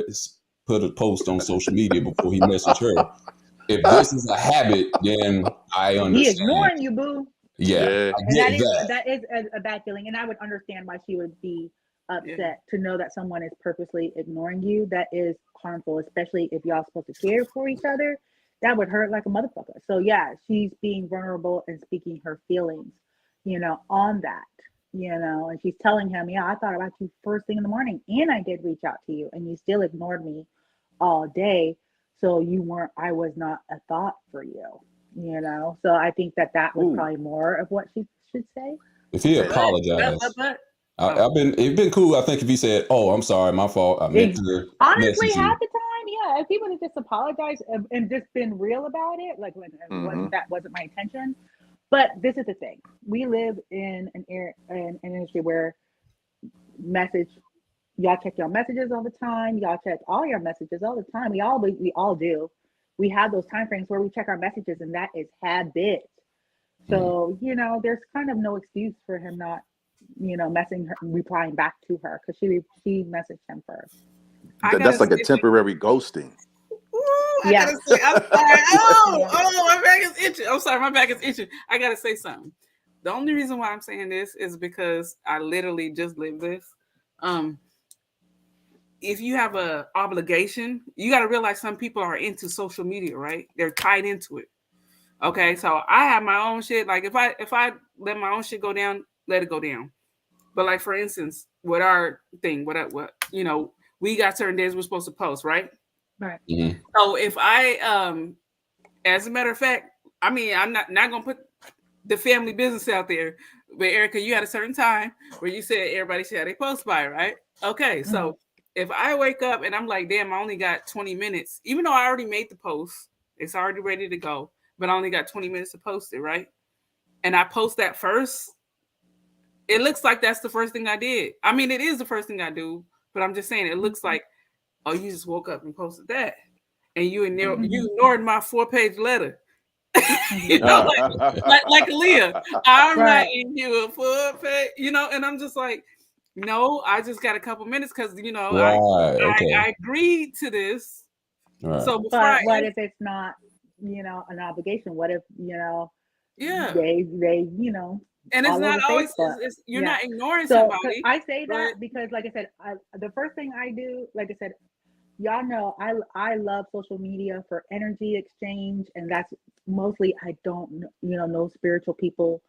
put a post on social media before he messaged her. If this is a habit, then I understand. He ignoring you, boo. Yeah. And that is a bad feeling. And I would understand why she would be upset to know that someone is purposely ignoring you. That is harmful, especially if y'all supposed to care for each other. That would hurt like a motherfucker. So yeah, she's being vulnerable and speaking her feelings, on that, and she's telling him, yeah, I thought about you first thing in the morning, and I did reach out to you, and you still ignored me all day. So I was not a thought for you, So I think that was probably more of what she should say. If he apologized, it'd been cool. I think if he said, "Oh, I'm sorry, my fault. I meant to." Honestly, half the time, yeah. If he would have just apologized and just been real about it, like that wasn't my intention. But this is the thing: we live in an industry where y'all check your messages all the time. Y'all check all your messages all the time. We all do. We have those time frames where we check our messages, and that is habit. So there's kind of no excuse for him not, replying back to her, because she messaged him first. That's like a temporary ghosting. I'm sorry. Oh, my back is itching. I'm sorry, my back is itching. I gotta say something. The only reason why I'm saying this is because I literally just lived this. If you have an obligation, you got to realize some people are into social media, right? They're tied into it. Okay, so I have my own shit. Like if I let my own shit go down, let it go down. But like for instance, with our thing, what we got certain days we're supposed to post, right? Right. Mm-hmm. So if I as a matter of fact, I mean, I'm not gonna put the family business out there, but Erica, you had a certain time where you said everybody should have their post by, right? Okay, so if I wake up and I'm like, damn, I only got 20 minutes, even though I already made the post, it's already ready to go, but I only got 20 minutes to post it, right? And I post that first, it looks like that's the first thing I did. I mean, it is the first thing I do, but I'm just saying it looks like, oh, you just woke up and posted that, and you ignored my 4-page letter. Like Aaliyah, I'm writing you a 4-page, and I'm just like, no, I just got a couple minutes because I agreed to this. Right. So what if it's not, an obligation? What if they and it's not always you're not ignoring somebody. I say that because, like I said, the first thing I do, like I said, y'all know I love social media for energy exchange, and that's mostly I don't know spiritual people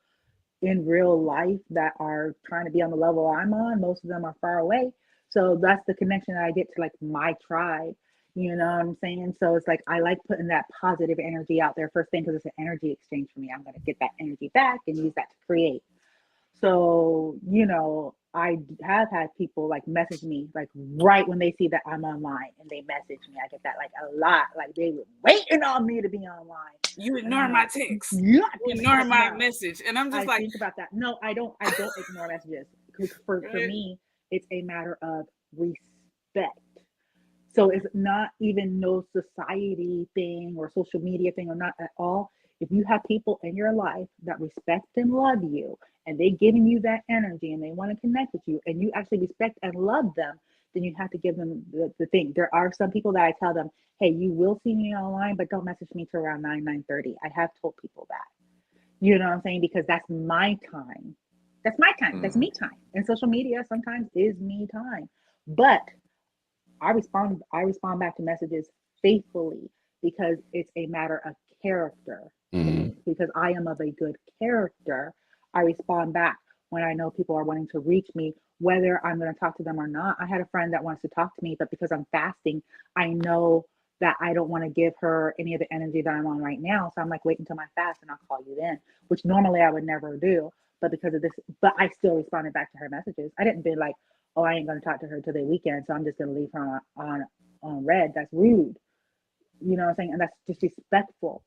in real life that are trying to be on the level I'm on. Most of them are far away, so that's the connection that I get to, like, my tribe. You know what I'm saying? So it's like I like putting that positive energy out there first thing, because it's an energy exchange for me. I'm going to get that energy back and use that to create. So I have had people like message me like right when they see that I'm online and they message me. I get that like a lot. Like they were waiting on me to be online. You ignore my text. You ignore my message, and I'm just like, think about that. No, I don't ignore messages. For me, it's a matter of respect. So it's not even no society thing or social media thing or not at all. If you have people in your life that respect and love you and they giving you that energy and they want to connect with you and you actually respect and love them, then you have to give them the thing. There are some people that I tell them, hey, you will see me online, but don't message me till around 9:30. I have told people that. You know what I'm saying? Because that's my time. That's my time. That's me time. And social media sometimes is me time. But I respond back to messages faithfully because it's a matter of character to me. Because I am of a good character, I respond back when I know people are wanting to reach me, whether I'm going to talk to them or not. I had a friend that wants to talk to me, but because I'm fasting, I know that I don't want to give her any of the energy that I'm on right now. So I'm like, wait until my fast and I'll call you then, which normally I would never do. But because of this, but I still responded back to her messages. I didn't be like, oh, I ain't going to talk to her till the weekend, so I'm just going to leave her on red. That's rude. You know what I'm saying? And that's disrespectful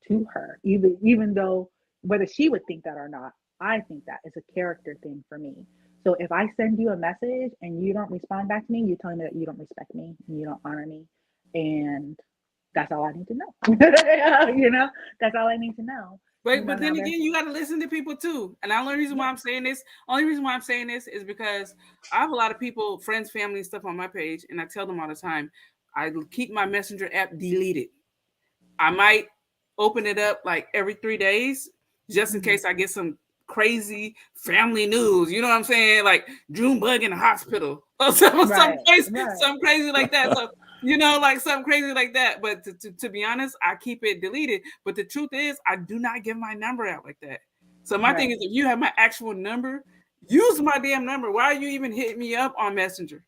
to her, even though whether she would think that or not, I think that is a character thing for me. So if I send you a message and you don't respond back to me, you're telling me that you don't respect me and you don't honor me. And that's all I need to know. You know, that's all I need to know. But then again, you got to listen to people too. And the only reason why I'm saying this is because I have a lot of people, friends, family, and stuff on my page, and I tell them all the time, I keep my Messenger app deleted. I might open it up like every 3 days, just in case I get some crazy family news. You know what I'm saying? Like Junebug in the hospital or something crazy like that. So you know, like something crazy like that. But to be honest, I keep it deleted. But the truth is, I do not give my number out like that. So my thing is, if you have my actual number, use my damn number. Why are you even hitting me up on Messenger?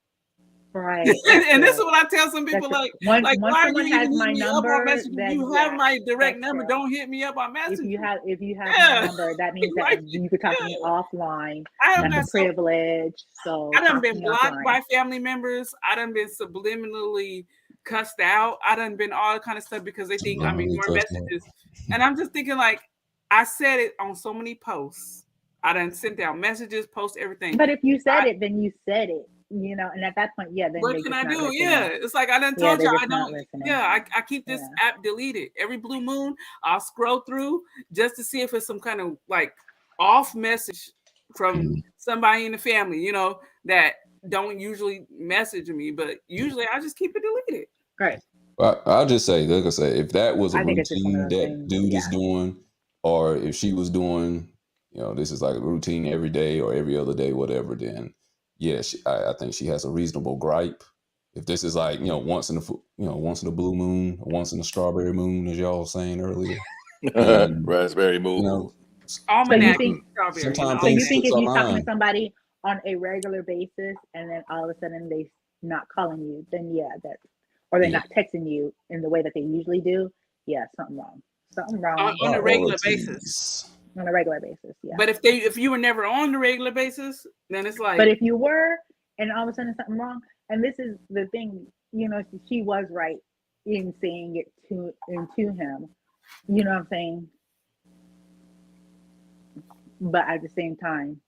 Right. And this is what I tell some people, like why are you even hitting me up on Messenger? You have my direct number. True. Don't hit me up on Messenger. If you have my number, that means that you could talk to me offline. That's a privilege. So I done been blocked by family members. I done been subliminally cussed out. I done been all kind of stuff because they think I'm ignoring messages. And I'm just thinking, like, I said it on so many posts. I done sent out messages, post everything. But if you said it, then you said it. You know, and at that point, then what can I do? Listening. Yeah, it's like I done told you I don't. Yeah, I keep this app deleted every blue moon. I'll scroll through just to see if it's some kind of like off message from somebody in the family, you know, that don't usually message me, but usually I just keep it deleted. Right. Well, I'll just say, like I said, if that was a routine that dude is doing, or if she was doing, you know, this is like a routine every day or every other day, whatever, then. Yeah, I think she has a reasonable gripe. If this is like, you know, once in the blue moon, once in the strawberry moon, as y'all was saying earlier, raspberry moon. You know, almanac. So you think if you're talking to somebody on a regular basis and then all of a sudden they not calling you, then or they're not texting you in the way that they usually do, something wrong. Something wrong on a regular basis. On a regular basis, But if you were never on the regular basis, then it's like. But if you were, and all of a sudden something wrong, and this is the thing, you know, she was right in saying it to him. You know what I'm saying? But at the same time,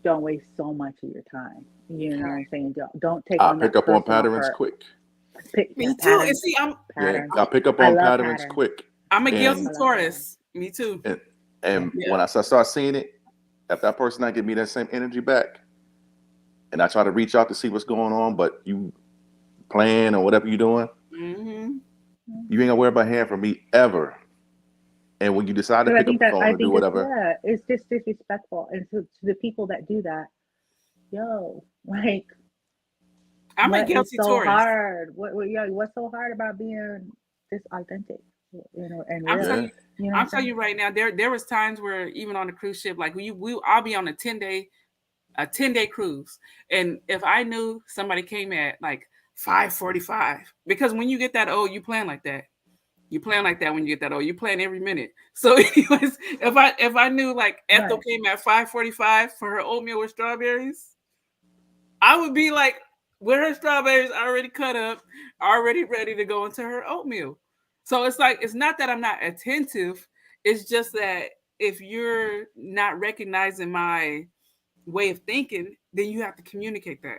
don't waste so much of your time. You know what I'm saying? Don't take. I pick up on patterns quick. Me too. And see, I pick up on patterns quick. I'm a guilty Taurus. Me too. And when I start seeing it, if that person not give me that same energy back, and I try to reach out to see what's going on, but you playing or whatever you're doing, you ain't gonna worry about hearing from me ever. And when you decide to pick up the phone and do whatever, it's just disrespectful. And to the people that do that, like, I'm a guilty Taurus. Hard? What's so hard about being this authentic? You know, and I'm telling you right now, there was times where even on the cruise ship, like I'll be on a 10-day cruise, and if I knew somebody came at like 5:45, because when you get that old, you plan like that. You plan like that when you get that old. You plan every minute. So anyways, if I knew like Ethel Right. came at 5:45 for her oatmeal with strawberries, I would be like with her strawberries already cut up, already ready to go into her oatmeal. So it's like, it's not that I'm not attentive. It's just that if you're not recognizing my way of thinking, then you have to communicate that.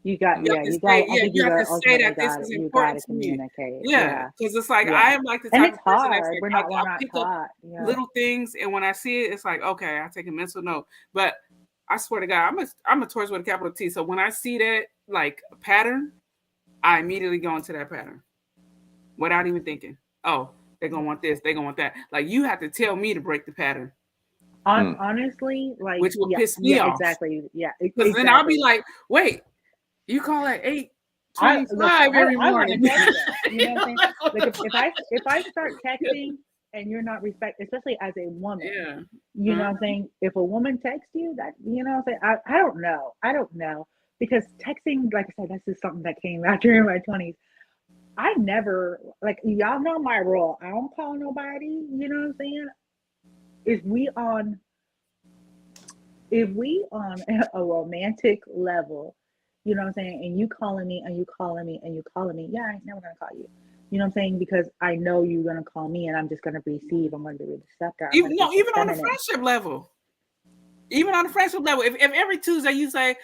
You got, You yeah, have to you say, got. I yeah, think you you have got to say ultimately that this got is it. You got important to to me. communicate. Yeah, because it's like Yeah. I am like the And type it's of person that's hard. like, We're not I'll pick up taught. Yeah. little things, and when I see it, it's like, okay, I take a mental note. But I swear to God, I'm a Taurus with a capital T. So when I see that like pattern, I immediately go into that pattern without even thinking. Oh, they're gonna want this, they're gonna want that. Like you have to tell me to break the pattern, Honestly, like, which will yeah, piss me off. exactly. Yeah, Because then I'll be exactly. like, wait, you call at 8:25 I every want morning. to touch that. You know what I'm saying? Like if I start texting and you're not especially as a woman, Yeah. you know what I'm saying? If a woman texts you, that, you know what I'm saying? I don't know. I don't know. Because texting, like I said, that's just something that came out during my 20s. I never, like, y'all know my role. I don't call nobody, you know what I'm saying? If we on a romantic level, you know what I'm saying, and you calling me and you calling me and you calling me, yeah, I ain't never gonna call you. You know what I'm saying? Because I know you're gonna call me and I'm just gonna receive. I'm gonna be receptive. Even on the friendship level. Even on the friendship level, if every Tuesday you say,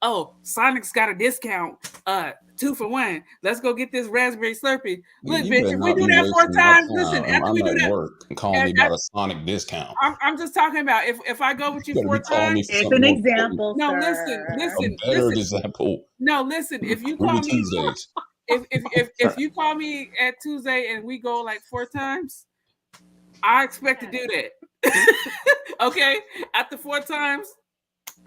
"Oh, Sonic's got a discount, 2 for 1. Let's go get this raspberry Slurpee." Look, You bitch, better if we not do be that 4 wasting my times, time. listen. After I'm we do at that, work and calling me about a Sonic discount. I'm just talking about if I go with you You better 4 be calling me times. for It's something an more important. example, No, sir. A better example. No, listen. If you Ruby call me, Tuesdays. if you call me at Tuesday and we go like 4 times, I expect to do that. Okay, after 4 times.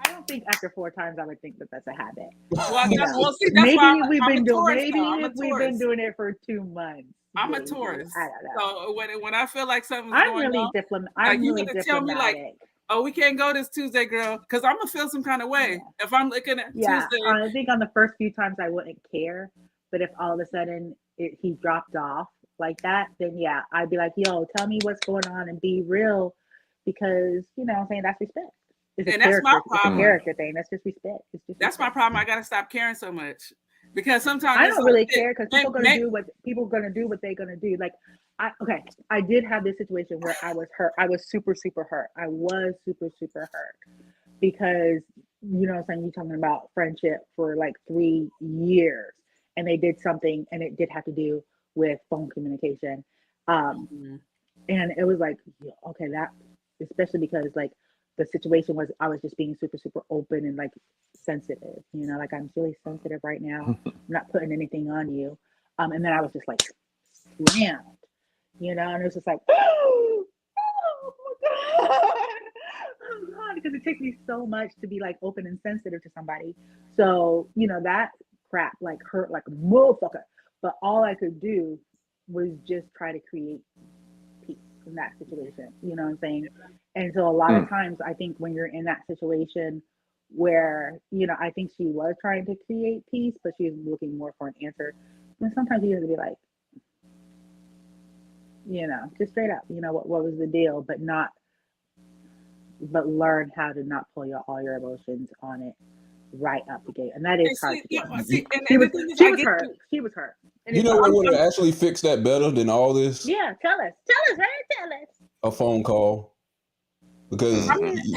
I don't think after 4 times I would think that that's a habit. Well, You that's, know, well, see, that's why maybe we've I'm a been doing. Taurus. Maybe Now. I'm a if we've been Taurus. doing it for 2 months. I'm a maybe. Taurus. I don't know. So when I feel like something's I'm going really on, diplomatic. like I'm you really gotta tell me like, diplomatic. oh, we can't go this Tuesday, girl, because I'm gonna feel some kind of way if I'm looking at Yeah, Tuesday. I think on the first few times I wouldn't care, but if all of a sudden he dropped off like that, then yeah, I'd be like, "Yo, tell me what's going on and be real," because you know what I'm saying, that's respect. It's a And that's my character. It's a problem. character thing. That's just respect. It's just That's my respect. problem. I gotta stop caring so much because sometimes I it's don't like, really care because people may- do what they're gonna do. Like, I did have this situation where I was hurt. I was super hurt. I was super hurt because you know what I'm saying, you're talking about friendship for like 3 years, and they did something, and it did have to do with phone communication, and it was like, okay, that, especially because like the situation was, I was just being super open and like sensitive, you know, like I'm really sensitive right now. I'm not putting anything on you. And then I was just like slammed, you know, and it was just like, oh my God. Oh God, because it takes me so much to be like open and sensitive to somebody. So, you know, that crap like hurt like a motherfucker. But all I could do was just try to create peace in that situation. You know what I'm saying? And so a lot of times I think when you're in that situation where, you know, I think she was trying to create peace, but she was looking more for an answer. And sometimes you have to be like, you know, just straight up, you know, what was the deal, but learn how to not pull all your emotions on it right out the gate. And that is hard to do. She was hurt. And You know what would have actually fixed that better than all this? Yeah, tell us, right? Tell us. A phone call. Because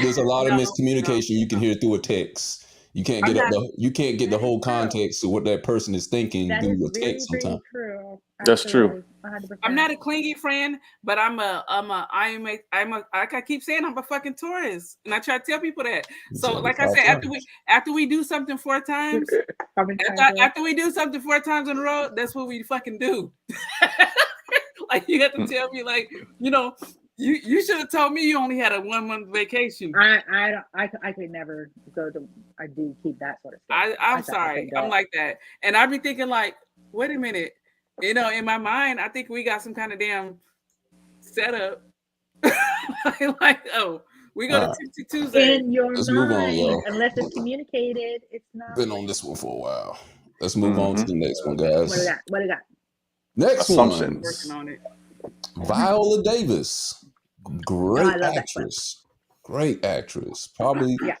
there's a lot of miscommunication you can hear through a text. You can't get the whole context of what that person is thinking through a text sometimes. True. That's true. 100%. I'm not a clingy friend, but I keep saying I'm a fucking Taurus, and I try to tell people that. So, like I said, after we do something 4 times, after we do something 4 times in a row, that's what we fucking do. Like you have to tell me, like, you know, you should have told me you only had a 1 month vacation. I could never go to. I do keep that sort of stuff. I'm sorry, I'm like that, and I be thinking like, wait a minute. You know, in my mind, I think we got some kind of damn setup. like, oh, we go to Tipsy Tuesday. In your mind, unless it's communicated, it's not. Been on this one for a while. Let's move on to the next one, guys. What do we got? Next assumptions. one, Working on it. Viola Davis, Oh, great I love that clip. actress, great actress. Probably, Yeah.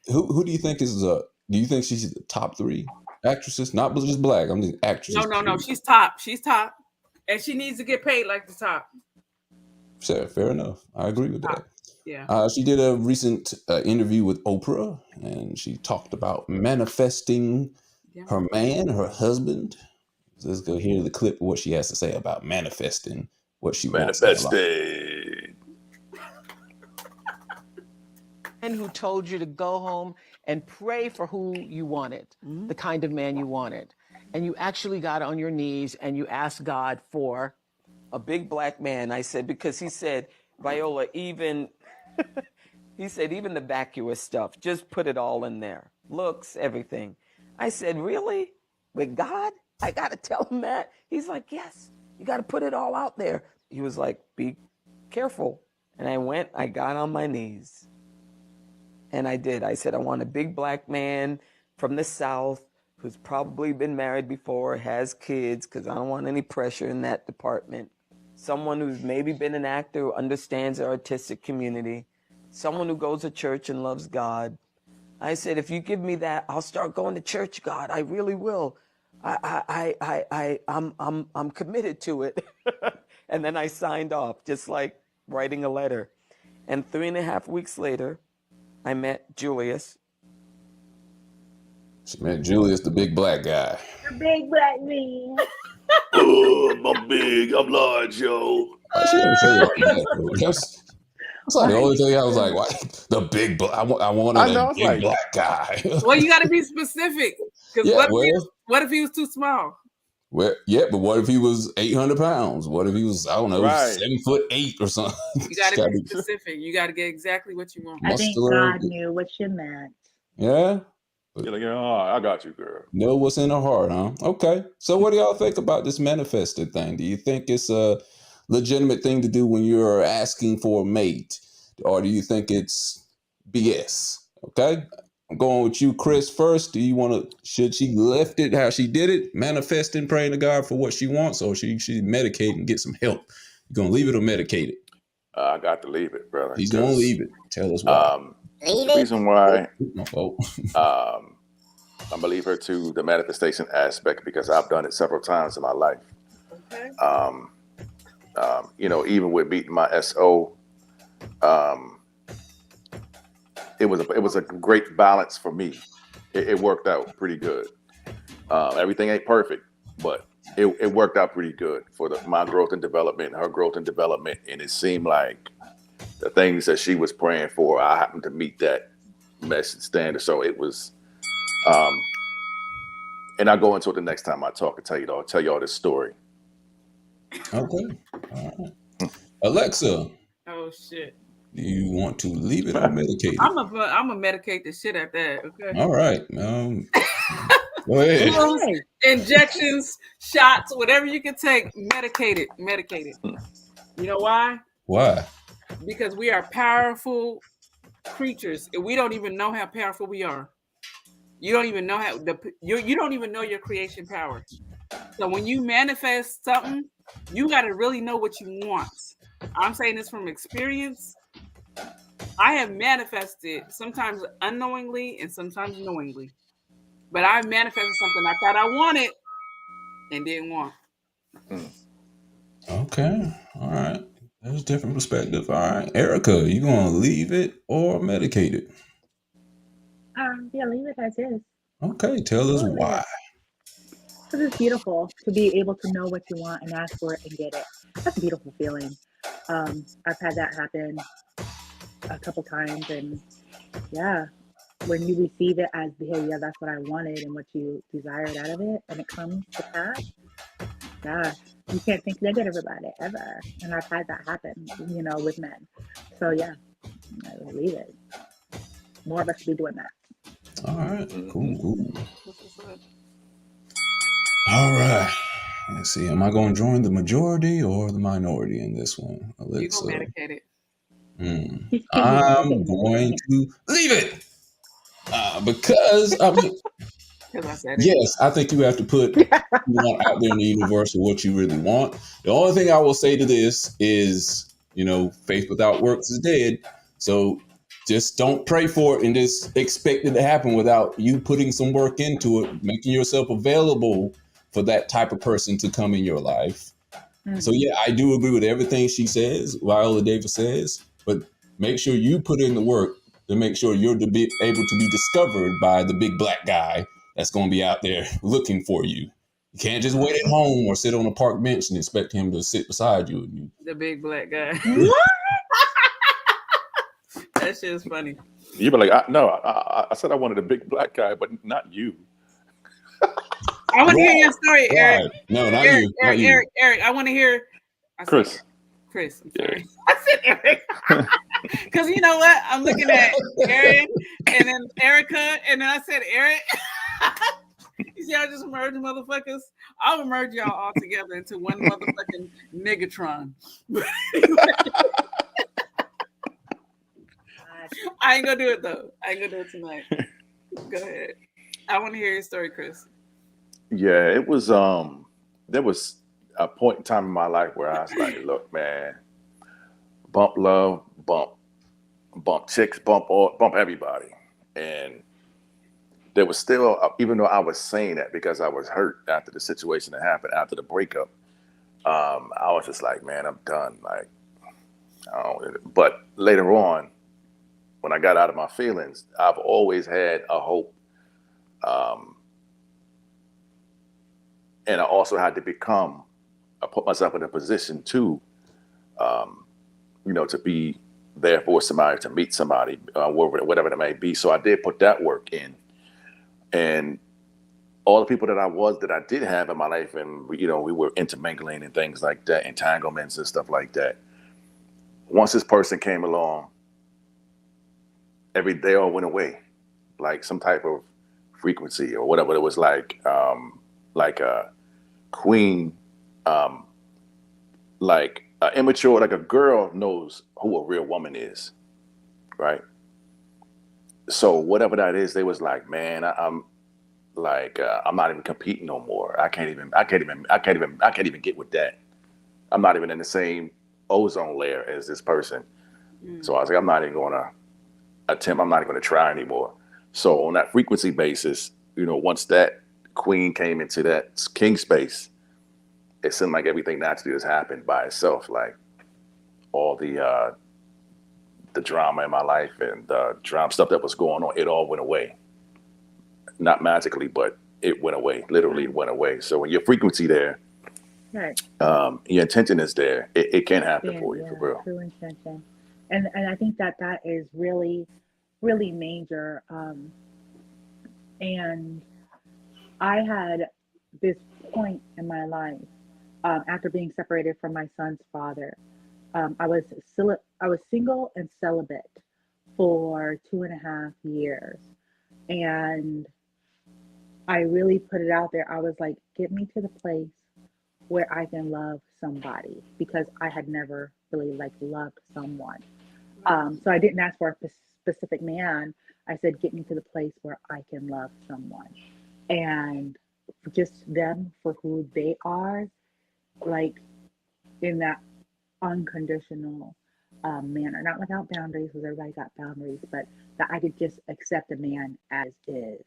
who do you think is do you think she's the top 3 actresses? Not just black. I'm just actresses. No. She's top. She's top, and she needs to get paid like the top. Fair enough. I agree with that. Yeah. She did a recent interview with Oprah, and she talked about manifesting her man, her husband. So let's go hear the clip of what she has to say about manifesting what she wants. Manifested. And who told you to go home and pray for who you wanted, the kind of man you wanted. And you actually got on your knees and you asked God for a big black man. I said, because he said, Viola, even, he said, even the vacuous stuff, just put it all in there. Looks, everything. I said, really? With God? I got to tell him that? He's like, yes, you got to put it all out there. He was like, be careful. And I got on my knees. And I did. I said, I want a big black man from the South who's probably been married before, has kids, because I don't want any pressure in that department. Someone who's maybe been an actor, who understands the artistic community. Someone who goes to church and loves God. I said, if you give me that, I'll start going to church, God. I really will. I'm committed to it. And then I signed off, just like writing a letter. And 3.5 weeks later, I met Julius. She met Julius, the big black guy. The big black man. Oh, I'm large, yo. She didn't say it like that. That's like the only thing I was like, why? The big black. I wanted a big black guy. Well, you got to be specific. Because what if he was too small? Well, yeah, but what if he was 800 pounds? What if he was, I don't know, 7'8" or something? You got to be specific. You got to get exactly what you want. I think God knew what you meant. Yeah. You're like, oh, I got you, girl. Know what's in her heart, huh? Okay. So what do y'all think about this manifested thing? Do you think it's a legitimate thing to do when you're asking for a mate? Or do you think it's BS? Okay. I'm going with you, Chris, first. Do you want to, should she left it how she did it, manifesting, praying to God for what she wants, or should she medicate and get some help? You going to leave it or medicate it? I got to leave it, brother. He's going to leave it. Tell us why. The reason why I believe her to the manifestation aspect, because I've done it several times in my life. Okay. Even with meeting my SO, it was a great balance for me. It worked out pretty good. Everything ain't perfect, but it worked out pretty good for my growth and development, her growth and development. And it seemed like the things that she was praying for, I happened to meet that message standard. So it was, and I'll go into it the next time I talk and tell y'all this story. Okay. All right. Alexa. Oh, shit. Do you want to leave it or medicate it? I'm gonna medicate the shit at that. Okay. All right. Go ahead. Pills, injections, shots, whatever you can take, medicate it. You know why? Why? Because we are powerful creatures, and we don't even know how powerful we are. You don't even know you don't even know your creation power. So when you manifest something, you got to really know what you want. I'm saying this from experience. I have manifested sometimes unknowingly and sometimes knowingly, but I manifested something I thought I wanted and didn't want. Okay. All right. There's a different perspective. All right. Erica, you going to leave it or medicate it? Yeah, leave it as is. Okay. Tell us why. Because it's beautiful to be able to know what you want and ask for it and get it. That's a beautiful feeling. I've had that happen a couple times, and yeah, when you receive it as, hey, yeah, that's what I wanted and what you desired out of it, and it comes to pass, gosh, you can't think negative about it ever. And I've had that happen, with men. So yeah, I will leave it. More of us should be doing that. All right. Cool. All right. Let's see. Am I going to join the majority or the minority in this one? Alexa. You're going to medicate it. I'm going to leave it because Because I said it. Yes, I think you have to put you want out there in the universe of what you really want. The only thing I will say to this is, faith without works is dead. So just don't pray for it and just expect it to happen without you putting some work into it, making yourself available for that type of person to come in your life. So yeah, I do agree with everything she says, Viola Davis says, but make sure you put in the work to make sure you're able to be discovered by the big black guy that's going to be out there looking for you. You can't just wait at home or sit on a park bench and expect him to sit beside you. The big black guy. What? That shit's funny. You be like, I said I wanted a big black guy, but not you. I want to hear your story, Eric. Right. No, not Eric, you. Eric, Not you. Eric, Eric. I want to hear. Chris. Chris, I'm sorry. I said Eric. Because you know what? I'm looking at Eric and then Erica, and then I said Eric. You see, I just merged motherfuckers. I'll merge y'all all together into one motherfucking Negatron. I ain't gonna do it though. I ain't gonna do it tonight. Go ahead. I want to hear your story, Chris. Yeah, it was there was a point in time in my life where I was like, look, man, bump love, bump chicks, bump everybody. And there was still, even though I was saying that because I was hurt after the situation that happened, after the breakup, I was just like, man, I'm done. Like, but later on, when I got out of my feelings, I've always had a hope. And I also had to put myself in a position to, to be there for somebody, to meet somebody, whatever it may be. So I did put that work in. And all the people that I did have in my life, and we were intermingling and things like that, entanglements and stuff like that. Once this person came along, they all went away, like some type of frequency or whatever. It was like a queen, like immature, like a girl knows who a real woman is, right? So whatever that is, they was like, man, I'm not even competing no more. I can't even get with that. I'm not even in the same ozone layer as this person. So I was like, I'm not even going to attempt. I'm not even going to try anymore. So on that frequency basis, once that queen came into that king space, it seemed like everything naturally just happened by itself. Like all the drama in my life and the drama stuff that was going on, it all went away. Not magically, but it went away. Literally, it went away. So when your frequency there, Right. Your intention is there, it can happen for you, for real. True intention. And I think that is really, really major. And I had this point in my life after being separated from my son's father. I was single and celibate for 2.5 years. And I really put it out there. I was like, get me to the place where I can love somebody, because I had never really loved someone. So I didn't ask for a specific man. I said, get me to the place where I can love someone, and just them for who they are, like in that unconditional manner, not without boundaries, because everybody got boundaries, but that I could just accept a man as is,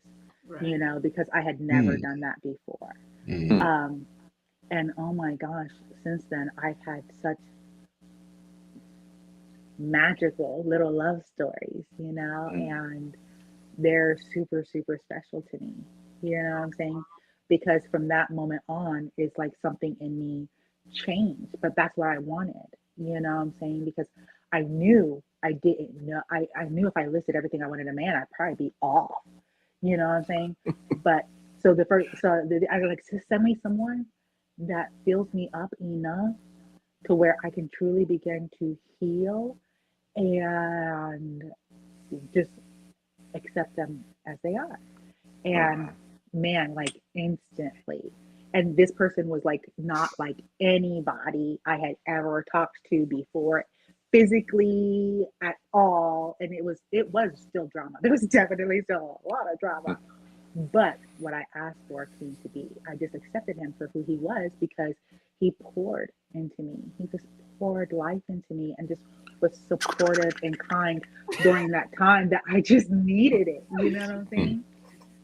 right. Because I had never done that before. Mm-hmm. And oh my gosh, since then I've had such magical little love stories, and they're super, super special to me. You know what I'm saying? Because from that moment on, it's like something in me changed, but that's what I wanted. You know what I'm saying? Because I knew I didn't know. I knew if I listed everything I wanted in a man, I'd probably be off. You know what I'm saying? But I was like, send me someone that fills me up enough to where I can truly begin to heal and just accept them as they are. And man, like instantly. And this person was like not like anybody I had ever talked to before, physically at all. And it was still drama. There was definitely still a lot of drama. But what I asked for came to be. I just accepted him for who he was because he poured into me. He just poured life into me and just was supportive and kind during that time that I just needed it. You know what I'm saying?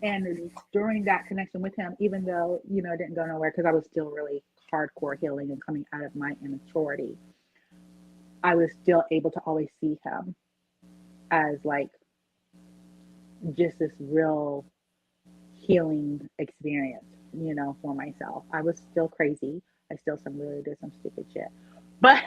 And during that connection with him, even though, it didn't go nowhere because I was still really hardcore healing and coming out of my immaturity, I was still able to always see him as like just this real healing experience, for myself. I was still crazy. I still really did some stupid shit. But,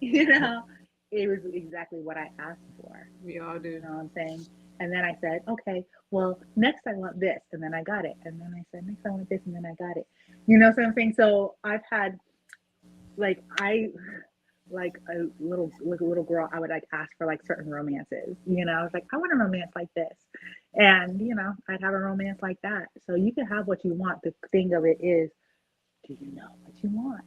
it was exactly what I asked for. We all do. You know what I'm saying? And then I said, okay, well, next I want this. And then I got it. And then I said, next I want this. And then I got it. You know what I'm saying? So I've had, like a little girl, I would like ask for like certain romances. I was like, I want a romance like this. And, I'd have a romance like that. So you can have what you want. The thing of it is, do you know what you want?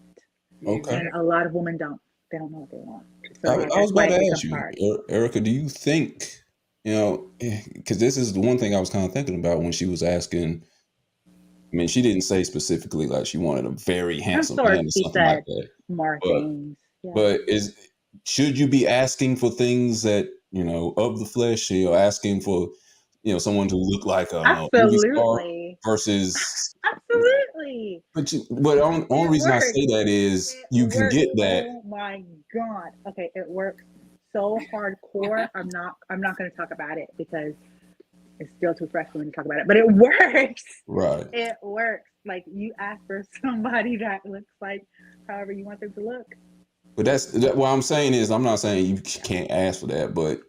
Okay. And a lot of women don't. They don't know what they want. So I was that's why about it to becomes ask you, hard. Erica, do you think, because this is the one thing I was kind of thinking about when she was asking. I mean, she didn't say specifically like she wanted a very Of handsome course, man or she something like said that. more But things. Yeah. but should you be asking for things that, of the flesh, asking for, someone to look like a movie star Absolutely. versus, Absolutely. but the only It reason I works. say that is It you can works. get that. Oh my God. Okay, it works so hardcore. I'm not gonna talk about it because it's still too fresh for me to talk about it. But it works. Right. It works. Like you ask for somebody that looks like however you want them to look. But what I'm saying is, I'm not saying you can't ask for that, but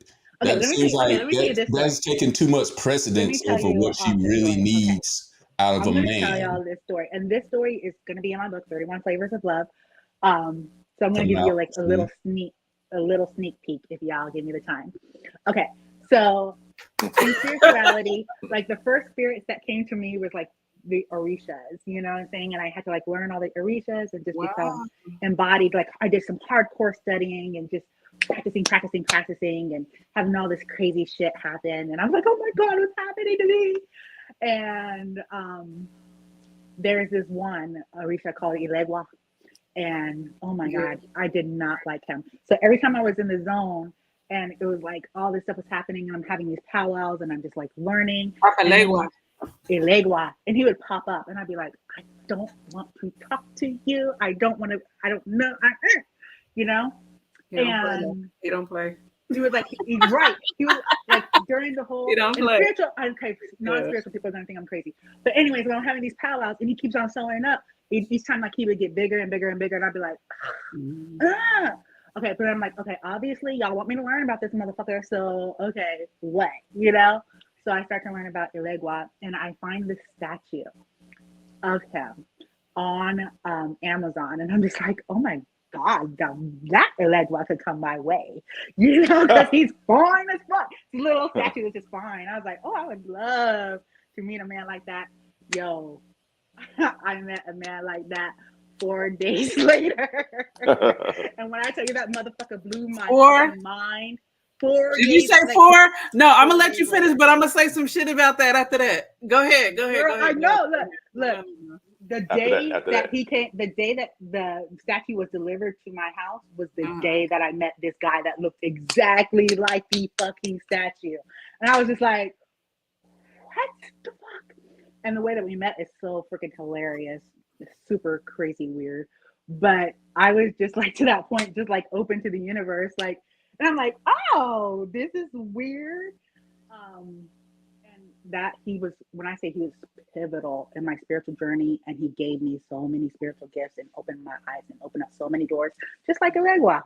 Okay, that seems like let me tell you this story. that's taking too much Let me precedence tell over you what she the really story. Okay. needs out of I'm a going to tell man y'all this story. And this story is going to be in my book, 31 Flavors of Love. So I'm going to coming give you out like a soon. little sneak peek if y'all give me the time. Okay. So in spirituality, like the first spirits that came to me was like the Orishas, you know what I'm saying? And I had to like learn all the Orishas and just become embodied. Like I did some hardcore studying and just practicing and having all this crazy shit happen. And I was like, oh my God, what's happening to me? And there's this one Orisha called Ilegua. And oh my God, I did not like him. So every time I was in the zone and it was like all this stuff was happening and I'm having these powwows and I'm just like learning. Ilegua. And he would pop up and I'd be like, I don't want to talk to you. I don't know. He don't play. He was like, right. He was like during the whole spiritual. Okay, non-spiritual people are gonna think I'm crazy. But anyways, when I'm having these powwows and he keeps on showing up, each time like he would get bigger and bigger and bigger, and I'd be like, okay. But I'm like, okay, obviously y'all want me to learn about this motherfucker, so okay, what, So I start to learn about Ilegua, and I find this statue of him on Amazon, and I'm just like, oh my God, that Ilegua could come my way, because he's fine as fuck. His little statue is just fine. I was like, oh, I would love to meet a man like that. Yo, I met a man like that 4 days later. And when I tell you that motherfucker blew my fucking mind. 4 days. Did you say 4? No, I'm gonna let you finish, but I'm gonna say some shit about that after that. Go ahead. Girl, I know. Look. The day that he came, the day that the statue was delivered to my house was the day that I met this guy that looked exactly like the fucking statue. And I was just like, what the fuck? And the way that we met is so freaking hilarious. It's super crazy weird. But I was just like to that point, just like open to the universe. Like, and I'm like, oh, this is weird. That he was, when I say he was pivotal in my spiritual journey, and he gave me so many spiritual gifts and opened my eyes and opened up so many doors, just like a Regua.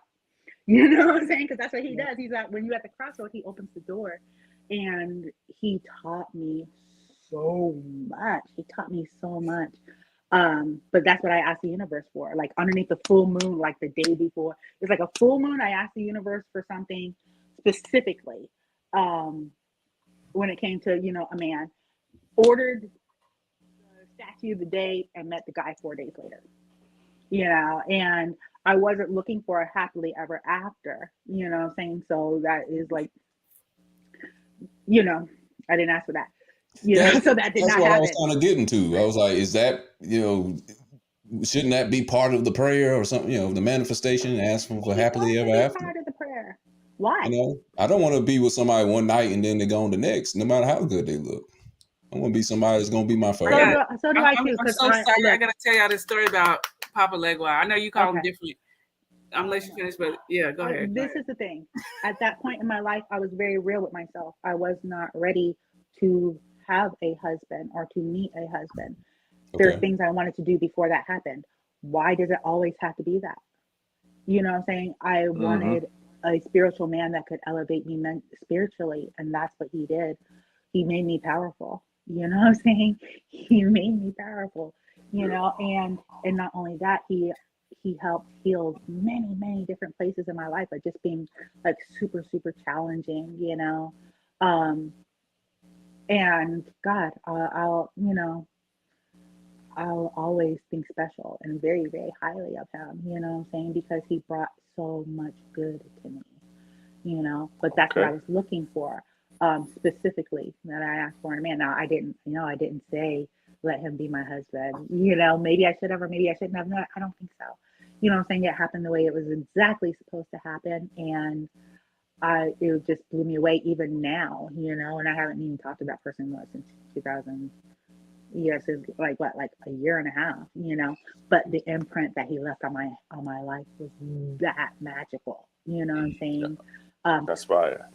You know what I'm saying? Because that's what he does. He's at, when you're at the crossroad, he opens the door, and he taught me so much. But that's what I asked the universe for. Like underneath the full moon, like the day before, it's like a full moon. I asked the universe for something specifically. When it came to, a man, ordered the statue the day and met the guy 4 days later, and I wasn't looking for a happily ever after, what I'm saying? So that is like, I didn't ask for that. You know, so that did That's not what I was happen. kind of getting to. I was like, is that, shouldn't that be part of the prayer or something, the manifestation, asking for It happily has ever to be after? part of the prayer. Why? I don't want to be with somebody one night and then they go on the next, no matter how good they look. I want to be somebody that's going to be my forever. So do I too. I'm Because so sorry. I look, got to tell y'all this story about Papa Legua. I know you call him okay. different. I'm gonna let you finish, but yeah, go ahead. This is the thing. At that point in my life, I was very real with myself. I was not ready to have a husband or to meet a husband. There's Okay. things I wanted to do before that happened. Why does it always have to be that? You know what I'm saying? I wanted a spiritual man that could elevate me spiritually, and that's what he did. He made me powerful. You know what I'm saying? He made me powerful. And not only that, he helped heal many different places in my life, but just being like super challenging. And God, I'll always think special and very highly of him. You know what I'm saying? Because he brought so much good to me. But that's what I was looking for, specifically that I asked for in a man. Now I didn't say let him be my husband. Maybe I should have, or maybe I shouldn't have. No, I don't think so. You know what I'm saying? It happened the way it was exactly supposed to happen, and it just blew me away. Even now, and I haven't even talked to that person since 2000. Yes, it's like a year and a half. But the imprint that he left on my life was that magical. You know what I'm saying? That's fire.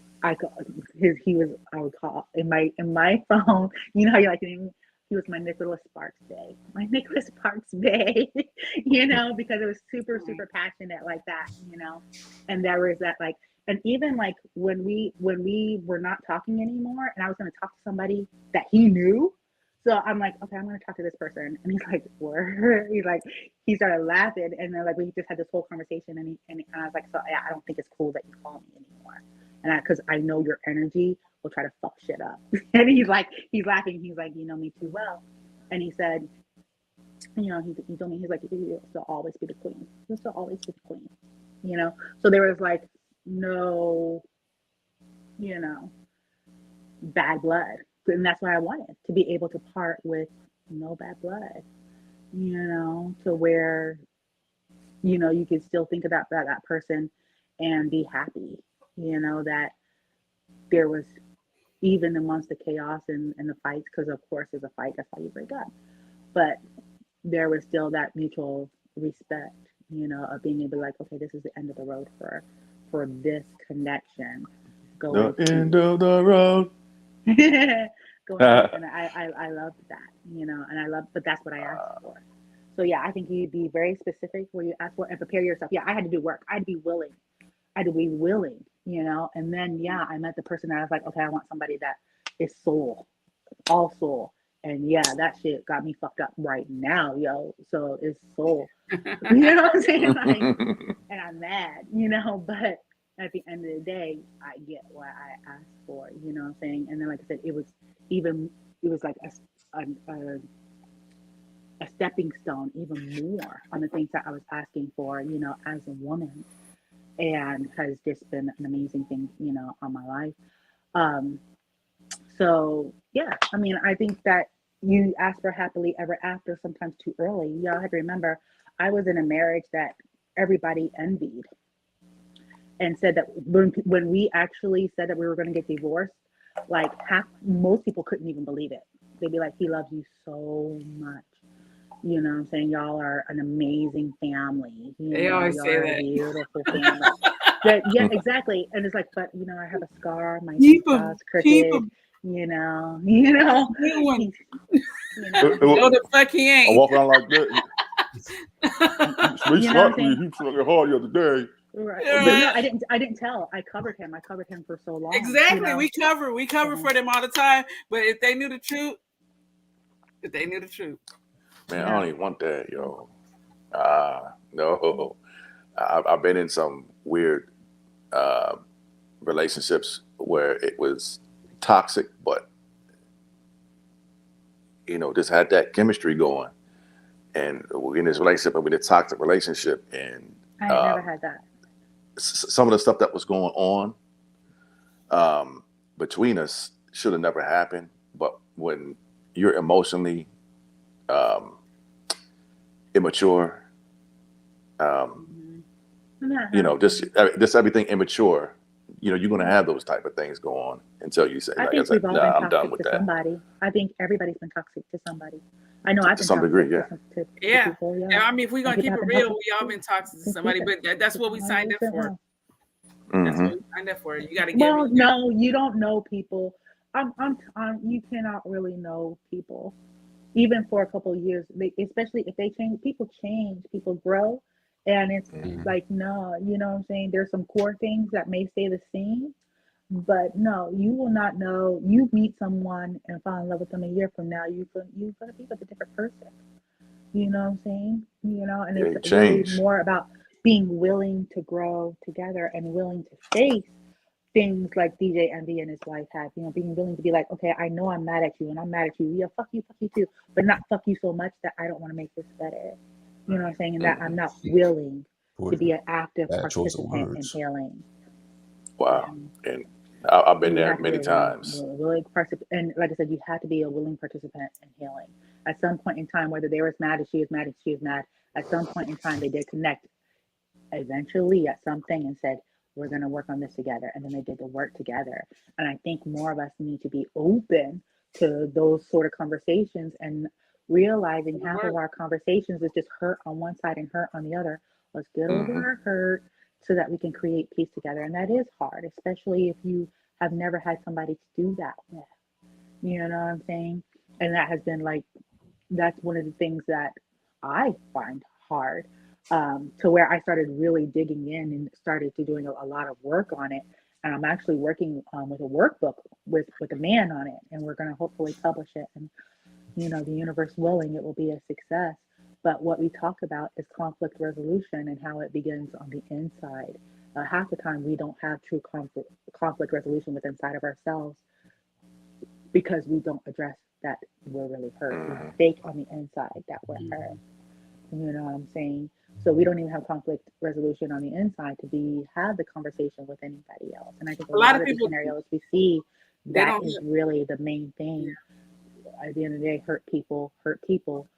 He was, I would call in my phone. You know how you like to name him? He was my Nicholas Sparks Bay. My Nicholas Sparks Bay. Because it was super passionate like that. And there was that and even like when we were not talking anymore, and I was going to talk to somebody that he knew. So I'm like, okay, I'm going to talk to this person. And he's like, where? He started laughing. And then we just had this whole conversation. And I was like, so I don't think it's cool that you call me anymore. And because I know your energy will try to fuck shit up. And he's laughing. He's like, you know me too well. And he said, he told me, he's like, you'll still always be the queen. You'll still always be the queen. So there was no, bad blood. And that's what I wanted, to be able to part with no bad blood, to where, you can still think about that person and be happy, that there was, even amongst the chaos and the fights, because of course there's a fight, that's how you break up. But there was still that mutual respect, of being able to okay, this is the end of the road for this connection. The end of the road. And I loved that, and but that's what I asked for. So yeah, I think you'd be very specific where you ask for and prepare yourself. Yeah, I had to do work. I had to be willing, and then I met the person that I was like, okay, I want somebody that is soul, all soul. And yeah, that shit got me fucked up right now, yo. So it's soul. You know what I'm saying? And I'm mad, but at the end of the day, I get what I asked for, you know what I'm saying? And then, like I said, it was like a stepping stone, even more on the things that I was asking for, as a woman, and has just been an amazing thing, on my life. So yeah, I mean, I think that you ask for happily ever after sometimes too early. Y'all have to remember, I was in a marriage that everybody envied, and said that when we actually said that we were going to get divorced, most people couldn't even believe it. They'd be like, he loves you so much. You know what I'm saying? Y'all are an amazing family. They always say that. A beautiful family. Yeah, exactly. And it's like, but I have a scar. My jaw's crooked. You know. Good one. No, the fuck he ain't. I walk around like that. He struck me. He struck me hard the other day. Right. But no, I didn't tell. I covered him for so long. Exactly. We cover for them all the time. But if they knew the truth. Man, I don't even want that, yo. No. I've been in some weird relationships where it was toxic, but just had that chemistry going. And we're in this relationship, and we're in a toxic relationship, and I never had that. Some of the stuff that was going on between us should have never happened, but when you're emotionally immature, you know, just everything immature, you know, you're going to have those type of things go on until you say, I like I think said, we've all nah, been I'm done toxic with to that. somebody. I think everybody's been toxic to somebody. I know I've To been some toxic degree, to Yeah. people. Yeah, Yeah. I mean, if we're And gonna keep people it have been real, toxic we all to been toxic to since somebody, we've but that's what we been signed up 100% for. wrong. That's what we signed up for. You got to get Well, me. no, you don't know people. You cannot really know people, even for a couple of years. Especially if they change, people grow, and it's like no, you know what I'm saying. There's some core things that may stay the same, but no, you will not know. You meet someone and fall in love with them a year from now, you're gonna be with a different person. You know what I'm saying? You know, and Yeah, it's you really change. more about being willing to grow together and willing to face things like DJ Envy and his wife had, you know, being willing to be like, okay, I know I'm mad at you and I'm mad at you. Yeah, fuck you too. But not fuck you so much that I don't want to make this better. You know what I'm saying? And that I'm not willing to be an active Bad choice of participant in words. healing. Wow. And I've been You there have to be many a times. willing participant. And like I said, you have to be a willing participant in healing. At some point in time, whether they were as mad as she is mad as she is mad, at some point in time, they did connect eventually at something and said, we're going to work on this together. And then they did the work together. And I think more of us need to be open to those sort of conversations and realizing half of our conversations is just hurt on one side and hurt on the other. Let's get over our hurt so that we can create peace together. And that is hard, especially if you have never had somebody to do that with. You know what I'm saying? And that has been like, that's one of the things that I find hard, to where I started really digging in and started to doing a lot of work on it. And I'm actually working with a workbook with a man on it, and we're going to hopefully publish it. And you know, the universe willing, it will be a success. But what we talk about is conflict resolution and how it begins on the inside. Half the time, we don't have true conflict resolution within inside of ourselves because we don't address that we're really hurt. We fake on the inside that we're hurt. You know what I'm saying? So we don't even have conflict resolution on the inside to have the conversation with anybody else. And I think a A lot lot of of the people, scenarios we see, they that don't is have. really the main thing. At the end of the day, hurt people hurt people.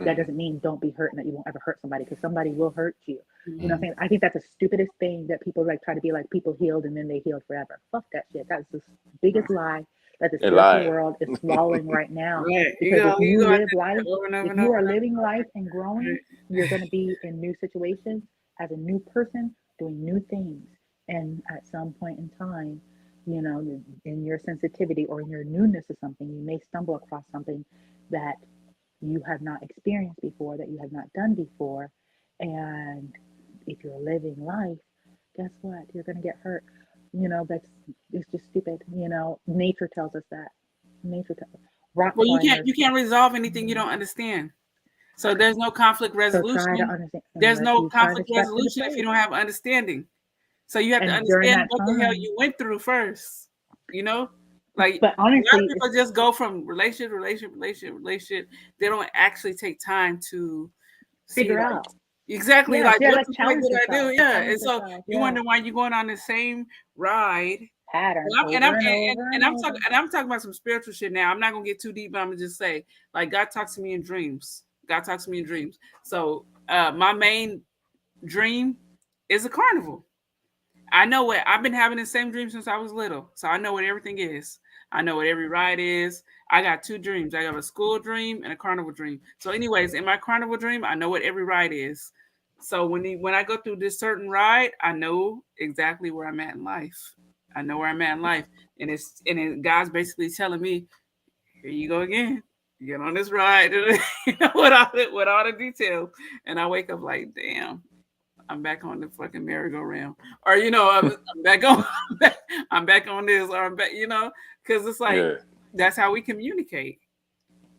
That doesn't mean don't be hurt and that you won't ever hurt somebody, because somebody will hurt you. You know what I'm saying? I think that's the stupidest thing that people like try to be like people healed and then they healed forever. Fuck that shit. That's the biggest lie that the They spiritual lying. world is swallowing right now. Right. Because if You you go out live life, there over and over if and you over are and over. living life and growing, Right. you're going to be in new situations as a new person doing new things. And at some point in time, you know, in your sensitivity or in your newness of something, you may stumble across something that you have not experienced before, that you have not done before. And if you're living life, guess what? You're going to get hurt. You know, it's just stupid. You know, nature tells us that. Nature tells us. Rock Well, climbers. you can't resolve anything you don't understand. So there's no conflict So try to resolution. understand. There's Unless no you try to conflict step to the resolution if you plate. don't have understanding. So you have to And during understand that what the hell time, you went through first. You know, like but a lot of honestly, people just go from relationship. They don't actually take time to see figure like out. exactly Yes, like yeah, what like the fuck challenge did I do? yourself. To Yeah, challenge and so yourself. you Yeah. wonder why you're going on the same ride. Pattern And over and over and over. I'm talking about some spiritual shit now. I'm not gonna get too deep, but I'm gonna just say, like, God talks to me in dreams. God talks to me in dreams. So my main dream is a carnival. I know what I've been having the same dream since I was little. So I know what everything is. I know what every ride is. I got two dreams. I got a school dream and a carnival dream. So, anyways, in my carnival dream, I know what every ride is. So when I go through this certain ride, I know exactly where I'm at in life. I know where I'm at in life, and God's basically telling me, "Here you go again. Get on this ride," with all the details. And I wake up like, "Damn, I'm back on the fucking merry-go-round," or I'm back on, I'm back on this, or I'm back, because it's like that's how we communicate.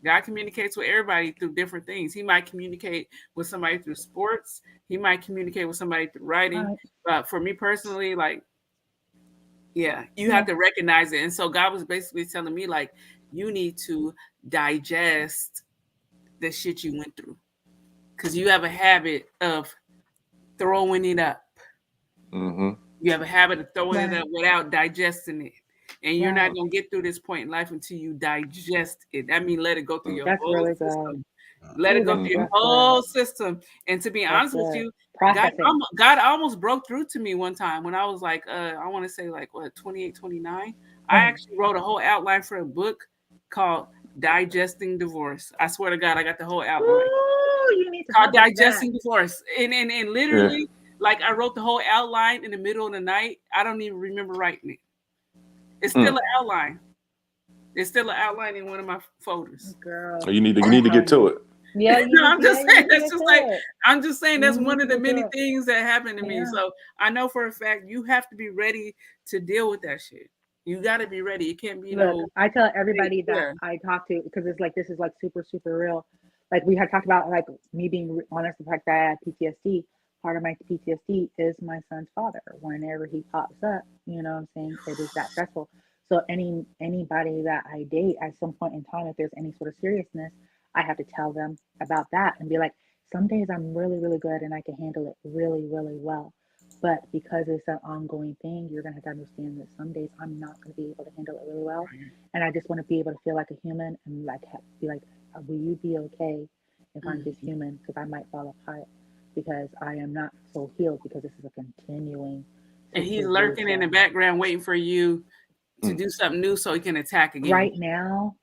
God communicates with everybody through different things. He might communicate with somebody through sports. He might communicate with somebody through writing. Right. But for me personally, like, yeah, you have to recognize it. And so God was basically telling me, like, you need to digest the shit you went through, because you have a habit of throwing it up. You have a habit of throwing it up without digesting it. and you're not gonna get through this point in life until you digest it. I mean, let it go through your That's whole really system. good. Let it Ooh, go through your that's whole system. And to be honest with good. you, Processing. God almost broke through to me one time when I was like, I want to say like what, 28, 29. I actually wrote a whole outline for a book called Digesting Divorce. I swear to God, I got the whole outline. Ooh, you need to Called publish Digesting that. Divorce. And literally, like I wrote the whole outline in the middle of the night. I don't even remember writing it. It's still an outline. It's still an outline in one of my folders. Girl. So you need to get to it. Yeah, No, I'm just saying that's just like it. I'm just saying that's You one need of the to many do it. things that happened to me. Yeah. So I know for a fact you have to be ready to deal with that shit. You got to be ready. It can't be Look, I tell everybody that I talk to, because it's like, this is like super, super real. Like we had talked about, like me being honest, the fact that I had PTSD. Part of my PTSD is my son's father. Whenever he pops up, you know what I'm saying? It is that stressful. So anybody that I date at some point in time, if there's any sort of seriousness, I have to tell them about that and be like, some days I'm really, really good and I can handle it really, really well. But because it's an ongoing thing, you're going to have to understand that some days I'm not going to be able to handle it really well. And I just want to be able to feel like a human and like be like, will you be okay if I'm just human? Because I might fall apart because I am not so healed, because this is a continuing. And he's lurking in the background waiting for you to do something new so he can attack again. Right now,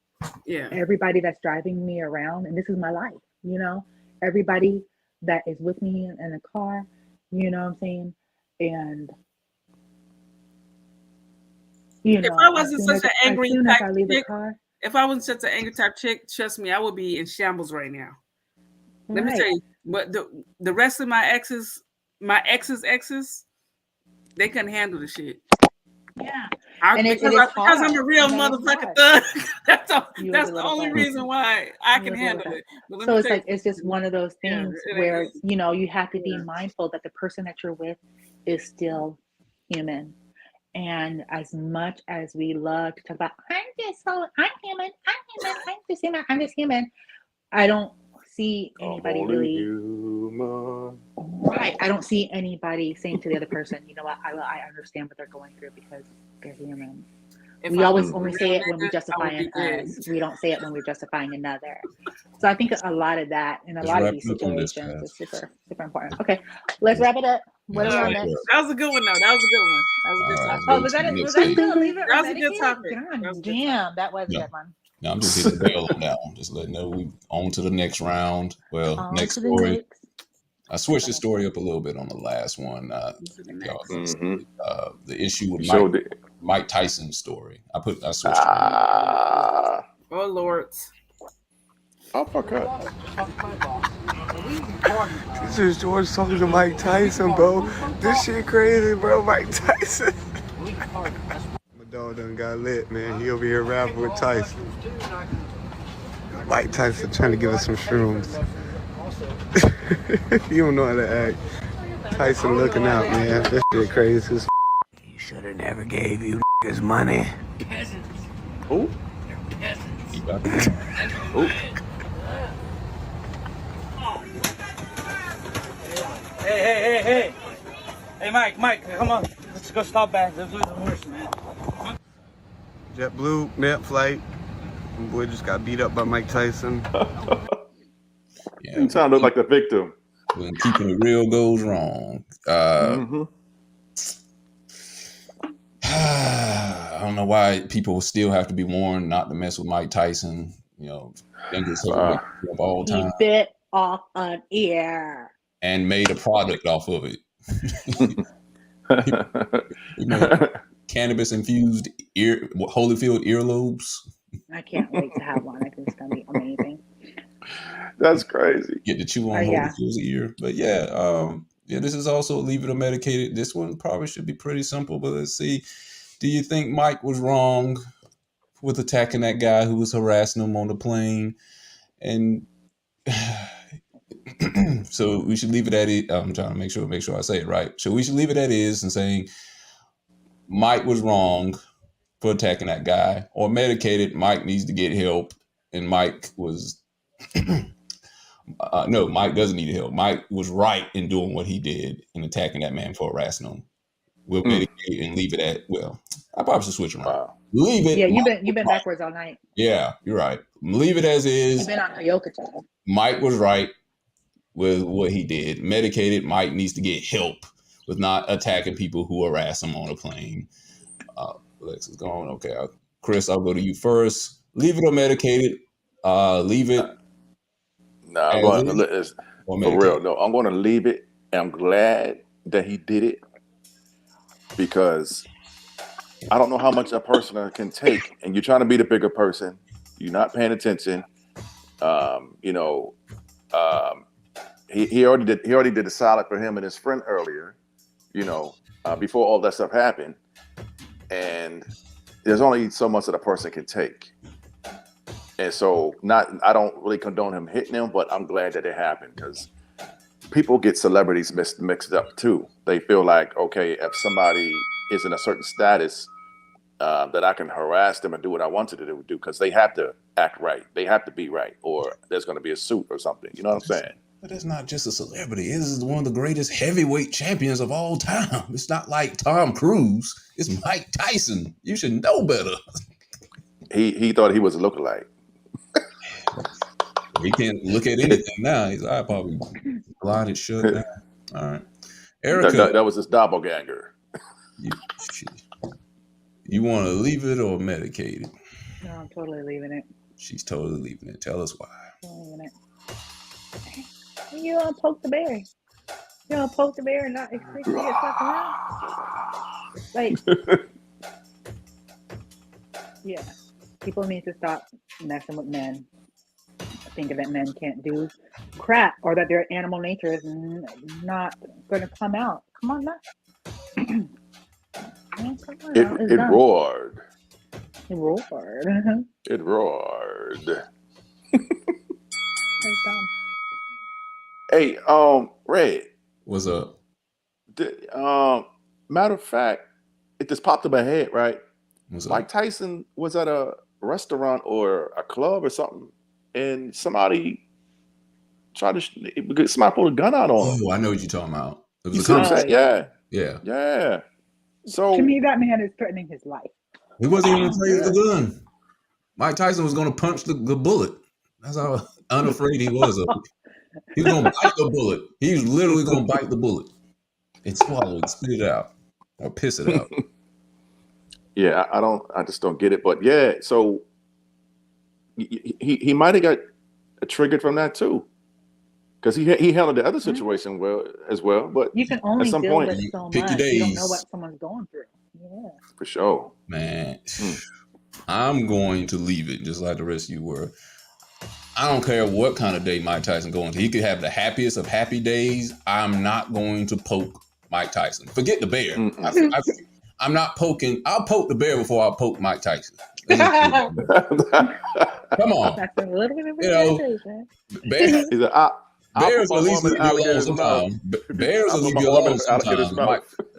everybody that's driving me around, and this is my life, you know, everybody that is with me in the car, you know what I'm saying? And you know, if I wasn't such an angry type chick, car, if I wasn't such an angry type chick, trust me, I would be in shambles right now. Let me tell you, but the rest of my exes, they couldn't handle the shit. Yeah. Because I'm a real motherfucking thug. That's the only reason why I can handle it. So it's like, it's just one of those things where, you know, you have to be mindful that the person that you're with is still human. And as much as we love to talk about, I'm human, I'm just human. I don't see anybody really human. Right. I don't see anybody saying to the other person, you know what, I understand what they're going through because they're human. We always only say it when we're justifying us. We don't say it when we're justifying another. So I think a lot of that in a lot of these situations is super, super important. Okay, let's wrap it up. What are we on next? That was a good one, though. That was a good one. That was a good topic. Oh, was that it? Was that good? Leave it. That was a good topic. God damn, that was a good one. No, I'm just hitting the bell on that one. Just letting know we on to the next round. Well, next story. I switched the story up a little bit on the last one. The issue with Mike Tyson's story. I switched. Oh Lord. Uppercut. This is George talking to Mike Tyson, bro. This shit crazy, bro. Mike Tyson. My dog done got lit, man. He over here rapping with Tyson. Mike Tyson trying to give us some shrooms. You don't know how to act. Tyson looking out, man. This shit crazy as He should have never gave you niggas money. Who? Who? Hey. Hey, Mike, come on. Let's go stop back. Let's lose the horse, man. JetBlue, mid flight. Boy just got beat up by Mike Tyson. You sound like the victim. When keeping it real goes wrong. I don't know why people still have to be warned not to mess with Mike Tyson. You know, of all time. He bit off an ear and made a product off of it. You know, cannabis infused Holyfield earlobes. I can't wait to have one. I think it's gonna be amazing. That's crazy. Get to chew on Holyfield's ear. But this is also Leave It Unmedicated. This one probably should be pretty simple, but let's see. Do you think Mike was wrong with attacking that guy who was harassing him on the plane? And so we should leave it at it. I'm trying to make sure I say it right. So we should leave it at is and saying Mike was wrong for attacking that guy, or medicated. Mike needs to get help, and Mike was no, Mike doesn't need help. Mike was right in doing what he did in attacking that man for harassing him. We'll medicate and leave it at, well, I probably should switch around. Wow. Leave it. Yeah, you've been backwards all night. Yeah, you're right. Leave it as is. You've been on Toyota child. Mike was right with what he did. Medicated. Mike needs to get help with not attacking people who harass him on a plane. Lex is gone. Okay, Chris, I'll go to you first. Leave it or medicated. Leave it. No, I'm going to for real. No, I'm going to leave it. And I'm glad that he did it because I don't know how much a person can take. And you're trying to be the bigger person. You're not paying attention. He already did the solid for him and his friend earlier. Before all that stuff happened. And there's only so much that a person can take. And so I don't really condone him hitting him, but I'm glad that it happened because people get celebrities mixed up too. They feel like, okay, if somebody is in a certain status, that I can harass them and do what I wanted to do because they have to act right. They have to be right or there's going to be a suit or something. You know what I'm saying? But it's not just a celebrity. This is one of the greatest heavyweight champions of all time. It's not like Tom Cruise. It's Mike Tyson. You should know better. He thought he was a lookalike. He can't look at anything now. His eye probably blinded shut down. All right. Erica. That was his doppelganger. You want to leave it or medicate it? No, I'm totally leaving it. She's totally leaving it. Tell us why. I'm leaving it. You don't poke the bear. You don't poke the bear and not expect to get fucked around. Like, yeah. People need to stop messing with men. Thinking that men can't do crap or that their animal nature is not going to come out. Come on now. It roared. It roared. It roared. Hey, Red. What's up? Matter of fact, it just popped in my head, right? What's Mike up? Tyson was at a restaurant or a club or something, and somebody somebody pulled a gun out on him. Oh, I know what you're talking about. It was You see what I'm saying? Yeah. Yeah. Yeah. So to me, that man is threatening his life. He wasn't even afraid of the gun. Mike Tyson was going to punch the bullet. That's how unafraid he was of it. He was going to bite the bullet. He was literally going to bite the bullet and swallow it, spit it out, or piss it out. Yeah, I just don't get it. But yeah, so he might have got triggered from that too, because he handled the other situation well. But you can only at some deal point, with so pick your much. You don't days. know what someone's going through. Yeah, for sure, man. I'm going to leave it just like the rest of you were. I don't care what kind of day Mike Tyson going to. He could have the happiest of happy days. I'm not going to poke Mike Tyson. Forget the bear. I'm not poking. I'll poke the bear before I poke Mike Tyson. Come on. That's a little bit of a Bears will at least leave you alone sometimes. sometimes. Bears will leave you alone sometimes.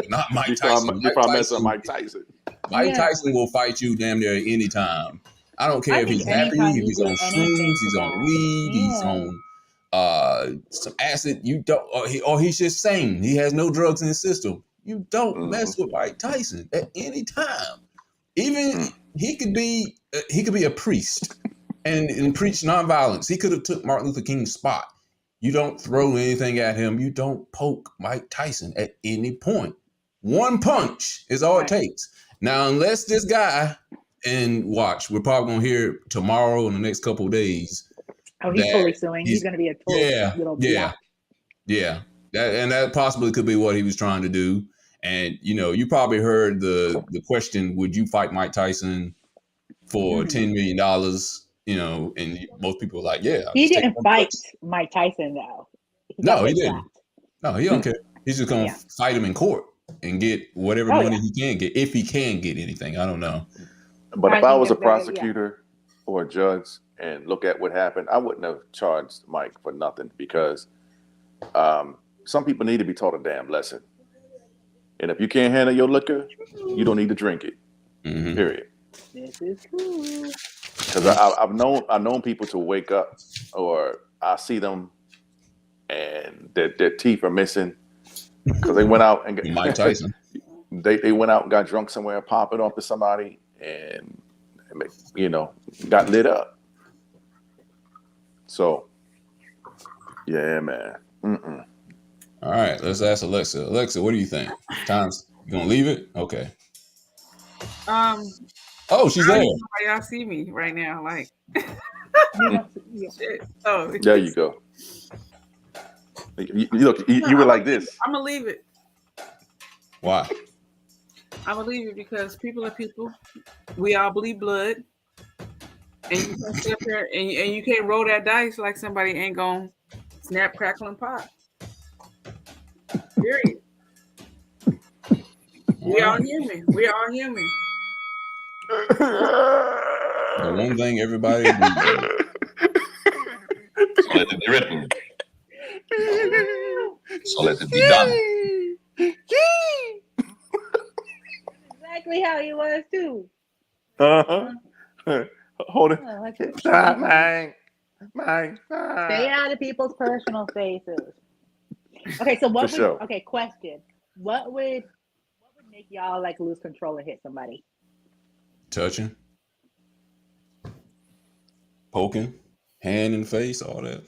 Not Mike Tyson. If I mess up Mike Tyson. Mike Tyson will fight you damn near any time. I don't care if he's happy, if he's on shrooms, he's on weed, he's on some acid. You don't, or he's just sane. He has no drugs in his system. You don't mess with Mike Tyson at any time. Even he could be a priest and preach nonviolence. He could have took Martin Luther King's spot. You don't throw anything at him. You don't poke Mike Tyson at any point. One punch is all it takes. Now, unless this guy, and watch, we're probably gonna hear tomorrow in the next couple of days. Oh, he's totally suing. He's gonna be a total that possibly could be what he was trying to do. And you probably heard the question: would you fight Mike Tyson for $10 million? And most people are like, yeah. He didn't fight Mike Tyson though. No, he didn't. No, he don't care. He's just gonna fight him in court and get whatever money he can get, if he can get anything. I don't know. But if I was a prosecutor or a judge and look at what happened, I wouldn't have charged Mike for nothing because some people need to be taught a damn lesson. And if you can't handle your liquor, you don't need to drink it. Period. This is true. Because I've known people to wake up, or I see them and their teeth are missing because they went out and Mike Tyson. they went out and got drunk somewhere, pop it off to somebody, and got lit up. So, yeah, man. Mm-mm. All right, let's ask Alexa. Alexa, what do you think? You gonna leave it? Okay. Oh, she's I there. don't know how y'all see me right now. Like, shit. Oh, There you go. You were like this. I'm gonna leave it. Why? I'm gonna leave it because people are people. We all bleed blood, and you can sit there and you can't roll that dice like somebody ain't gonna snap, crackle, and pop. Period. We all human. We all human. The one thing everybody agrees. So let it be written. So let it be done. Exactly how he was too. Hold it. Stay out of people's personal spaces. Okay, so what would sure. Okay, question. What would make y'all like lose control and hit somebody? Touching, poking, hand in the face, all that.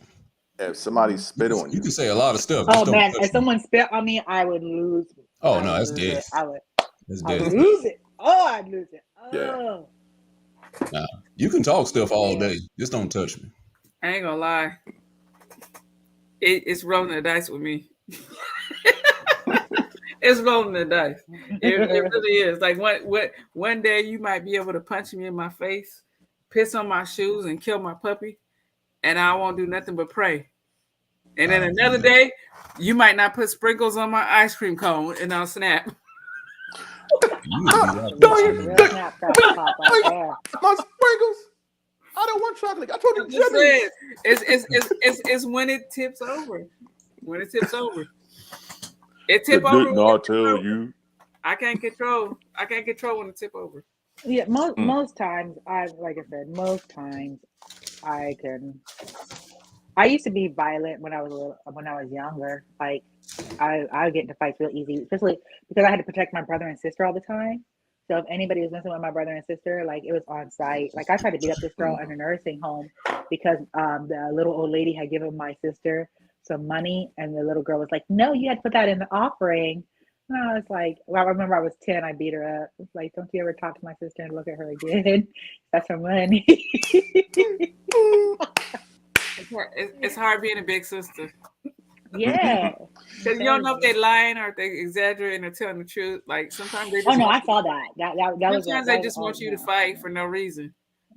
If somebody spit on You can say a lot of stuff. Oh man, if someone spit on me, I would lose. Oh no, that's dead. I would dead. lose it. Oh, I'd lose it. Oh. Yeah. Nah, you can talk stuff all day. Just don't touch me. I ain't gonna lie. It's rolling the dice with me. It's rolling the dice. It really is. Like one day you might be able to punch me in my face, piss on my shoes, and kill my puppy, and I won't do nothing but pray. And then another day, you might not put sprinkles on my ice cream cone, and I'll snap. My sprinkles. I don't want chocolate. I told you jelly. It's when it tips over. When it tips over. It tip over. Didn't I tell you? I can't control when it tip over. Yeah, most times most times I can. I used to be violent when I was younger. Like I get into fights real easy, especially because I had to protect my brother and sister all the time. So if anybody was messing with my brother and sister, like it was on site. Like I tried to beat up this girl in a nursing home because the little old lady had given my sister some money, and the little girl was like, "No, you had to put that in the offering." And I was like, well, I remember I was 10. I beat her up. It's like, don't you ever talk to my sister and look at her again? That's her money. It's hard being a big sister. Yeah. Because you don't know if they're lying or if they're exaggerating or telling the truth. Like sometimes they just I saw that. Sometimes they just want you to fight for no reason.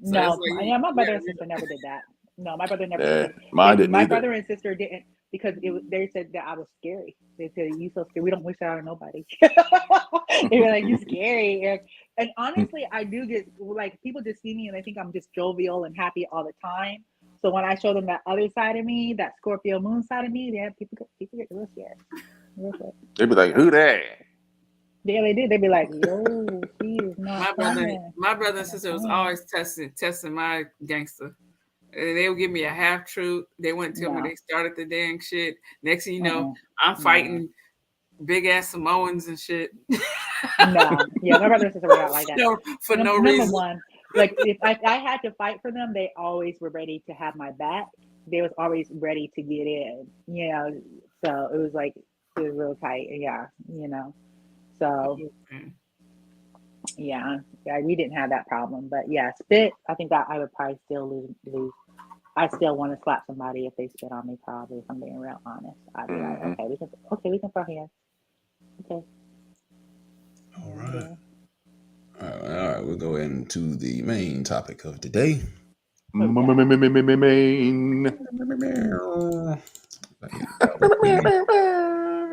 So no, my brother and sister never did that. No, my brother never did. Mine didn't my either. brother and sister didn't because they said that I was scary. They said, "You so scary. We don't wish that on nobody." They were like, "You scary." And honestly, I do get like people just see me and they think I'm just jovial and happy all the time. So when I show them that other side of me, that Scorpio moon side of me, people get real scared. They'd be like, "Who that?" Yeah, they did. They'd be like, "Yo, she is not." My brother and sister was always testing my gangster. And they would give me a half truth. They wouldn't tell me they started the dang shit. Next thing you know, I'm fighting big ass Samoans and shit. No, yeah, my brother and sister were not like that. No reason. Number one, like if I had to fight for them, they always were ready to have my back. They was always ready to get in, So it was like it was real tight, So yeah, we didn't have that problem, but yeah, spit. I think that I would probably still lose. I still want to slap somebody if they spit on me. Probably, if I'm being real honest, I'd be like, we can throw hands. Okay. All right. All right. We'll go into the main topic of today. I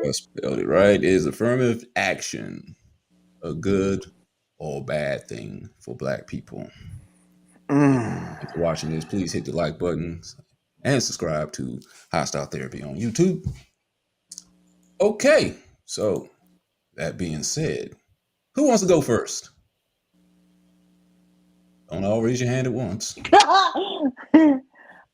spelled it right. Is affirmative action a good or bad thing for Black people? If you're watching this, please hit the like button and subscribe to Hostile Therapy on YouTube. Okay, so that being said, who wants to go first? Don't all raise your hand at once.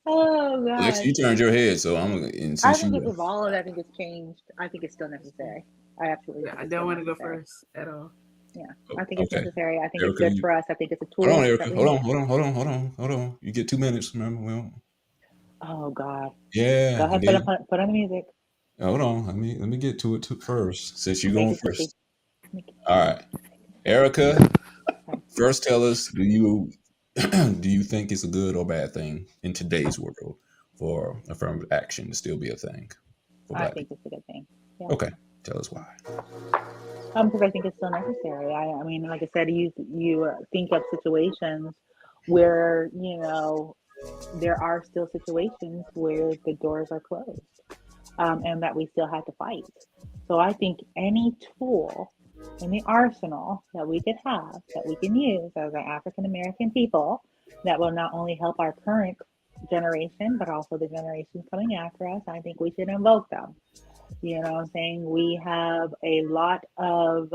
Oh God! Alex, you turned your head, so I'm gonna. I think it's evolved. I think it's changed. I think it's still necessary. I absolutely think I it's don't still want to go necessary. first at all. Yeah, I think it's Okay. necessary. I think it's Erica, good you, for us. I think it's a hold tool on, that Erica. we Hold need. on, hold on, hold on, hold on, hold on. You get 2 minutes, remember? Well, Oh God. Go yeah, and ahead, then put on the music. hold on. Let me get to it first. Since you're Make going it first. sissy. Make it All right. Erica, first tell us, do you do you think it's a good or bad thing in today's world for affirmative action to still be a thing for I Black think people? it's a good thing. Yeah. Okay. Tell us why. Because I think it's still necessary. I mean, like I said, you think of situations where there are still situations where the doors are closed, and that we still have to fight. So I think any tool in the arsenal that we could have, that we can use as an African American people, that will not only help our current generation, but also the generations coming after us, I think we should invoke them. You know what I'm saying? We have a lot of,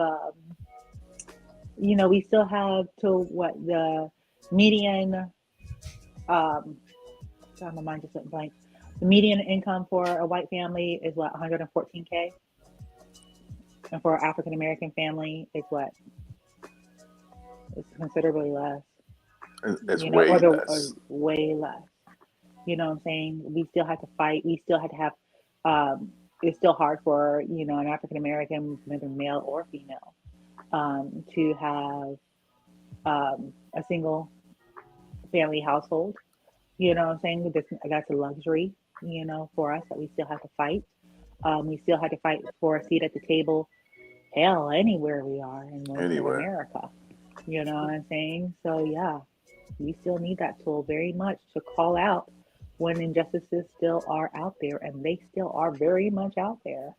we still have to what the median, God, my mind just went blank. The median income for a white family is what, 114K? And for an African American family, it's what? It's considerably less, It's way or less. way less. You know what I'm saying? We still have to fight. We still have to have, it's still hard for, an African American, whether male or female, to have a single family household. You know what I'm saying? That's a luxury, for us that we still have to fight. We still have to fight for a seat at the table, hell, anywhere we are in most of Anywhere. America. You know what I'm saying? So, yeah, we still need that tool very much to call out when injustices still are out there, and they still are very much out there.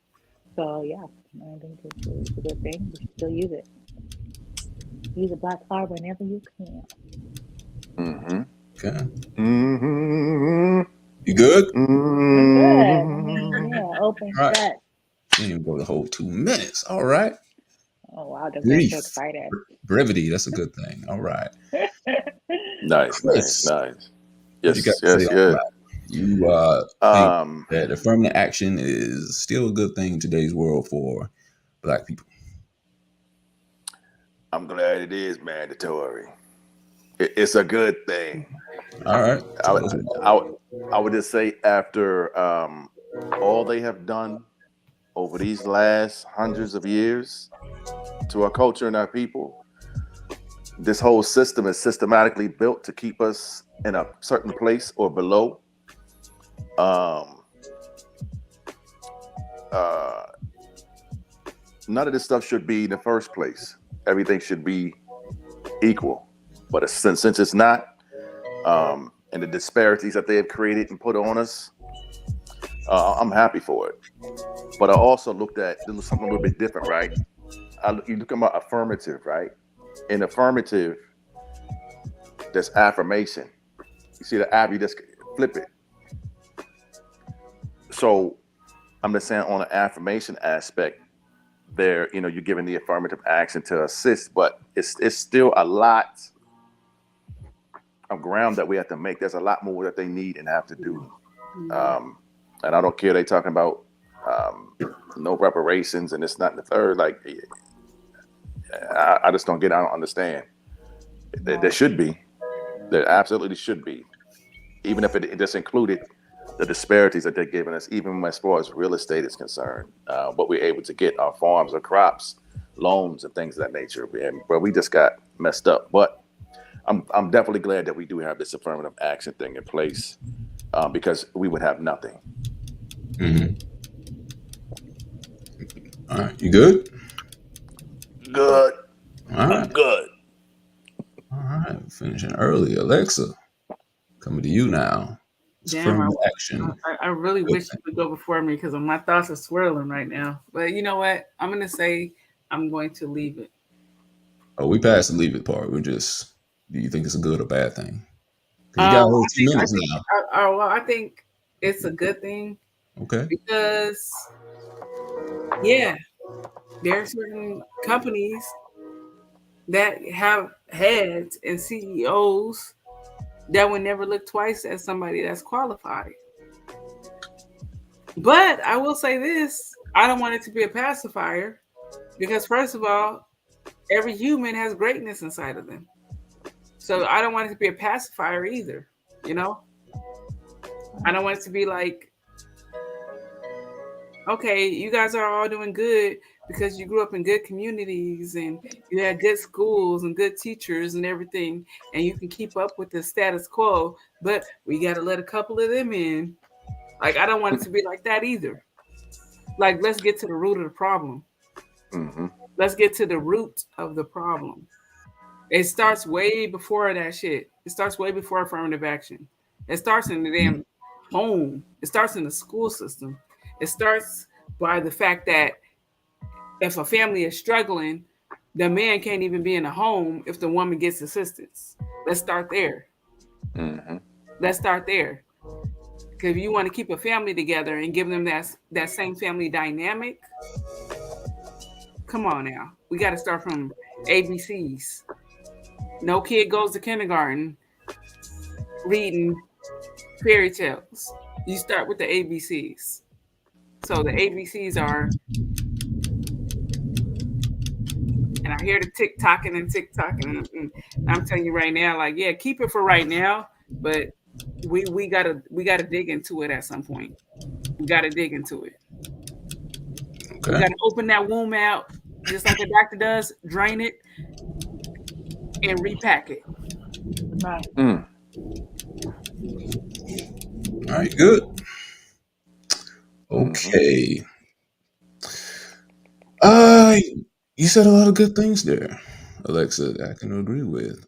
So, yeah, I think it's a good thing. We should still use it. Use a black card whenever you can. Mm-hmm. Okay. Mm-hmm. You good? I'm good. I Mm-hmm. mean, yeah, open All right. shut. You didn't even go the whole 2 minutes. All right. Oh, wow, just got Brief. so excited. Brevity. That's a good thing. All right. Nice, nice, Chris, nice. what you got Yes, to say yes, on yes. that? You think Um, that affirmative action is still a good thing in today's world for Black people? I'm glad it is mandatory. It's a good thing. All right. I, Tell us I, why. I would just say after all they have done over these last hundreds of years to our culture and our people, this whole system is systematically built to keep us in a certain place or below. Um, uh, None of this stuff should be in the first place. Everything should be equal. But since it's not, and the disparities that they have created and put on us, I'm happy for it. But I also looked at something a little bit different, right? You look about affirmative, right? In affirmative, there's affirmation. You see the app, you just flip it. So I'm just saying on the affirmation aspect, there, you're giving the affirmative action to assist, but it's still a lot of ground that we have to make. There's a lot more that they need and have to do. And I don't care they talking about no reparations and it's not the third. Like, I just don't get. I don't understand. There should be. There absolutely should be. Even if it just included the disparities that they're giving us, even as far as real estate is concerned, what we're able to get our farms or crops, loans and things of that nature. But we just got messed up. But I'm definitely glad that we do have this affirmative action thing in place, because we would have nothing. Mm-hmm. All right. You good? Good. All right. I'm good. All right. Finishing early. Alexa, coming to you now. It's Damn, affirmative action. I really Good wish you would go before me because my thoughts are swirling right now. But you know what? I'm going to say I'm going to leave it. Oh, we passed the leave it part. We're just, do you think it's a good or bad thing? Because you got a whole 2 minutes now. Well, I think it's a good thing Okay. because, yeah, there are certain companies that have heads and CEOs that would never look twice at somebody that's qualified. But I will say this, I don't want it to be a pacifier because, first of all, every human has greatness inside of them. So I don't want it to be a pacifier either. You know, I don't want it to be like, okay, you guys are all doing good because you grew up in good communities and you had good schools and good teachers and everything, and you can keep up with the status quo, but we got to let a couple of them in. Like, I don't want it to be like that either. Like, let's get to the root of the problem. Mm-hmm. Let's get to the root of the problem. It starts way before that shit. It starts way before affirmative action. It starts in the damn home. It starts in the school system. It starts by the fact that if a family is struggling, the man can't even be in a home if the woman gets assistance. Let's start there. Mm-hmm. Let's start there. Because if you want to keep a family together and give them that same family dynamic, come on now. We got to start from ABCs. No kid goes to kindergarten reading fairy tales. You start with the ABCs. So the ABCs are, and I hear the tick-tocking and tick-tocking. And I'm telling you right now, like, yeah, keep it for right now, but we gotta dig into it at some point. We gotta dig into it. Okay. We gotta open that womb out, just like a doctor does, drain it, and repack it. Right. Mm. All right, good. Mm-hmm. Okay. You said a lot of good things there, Alexa, that I can agree with.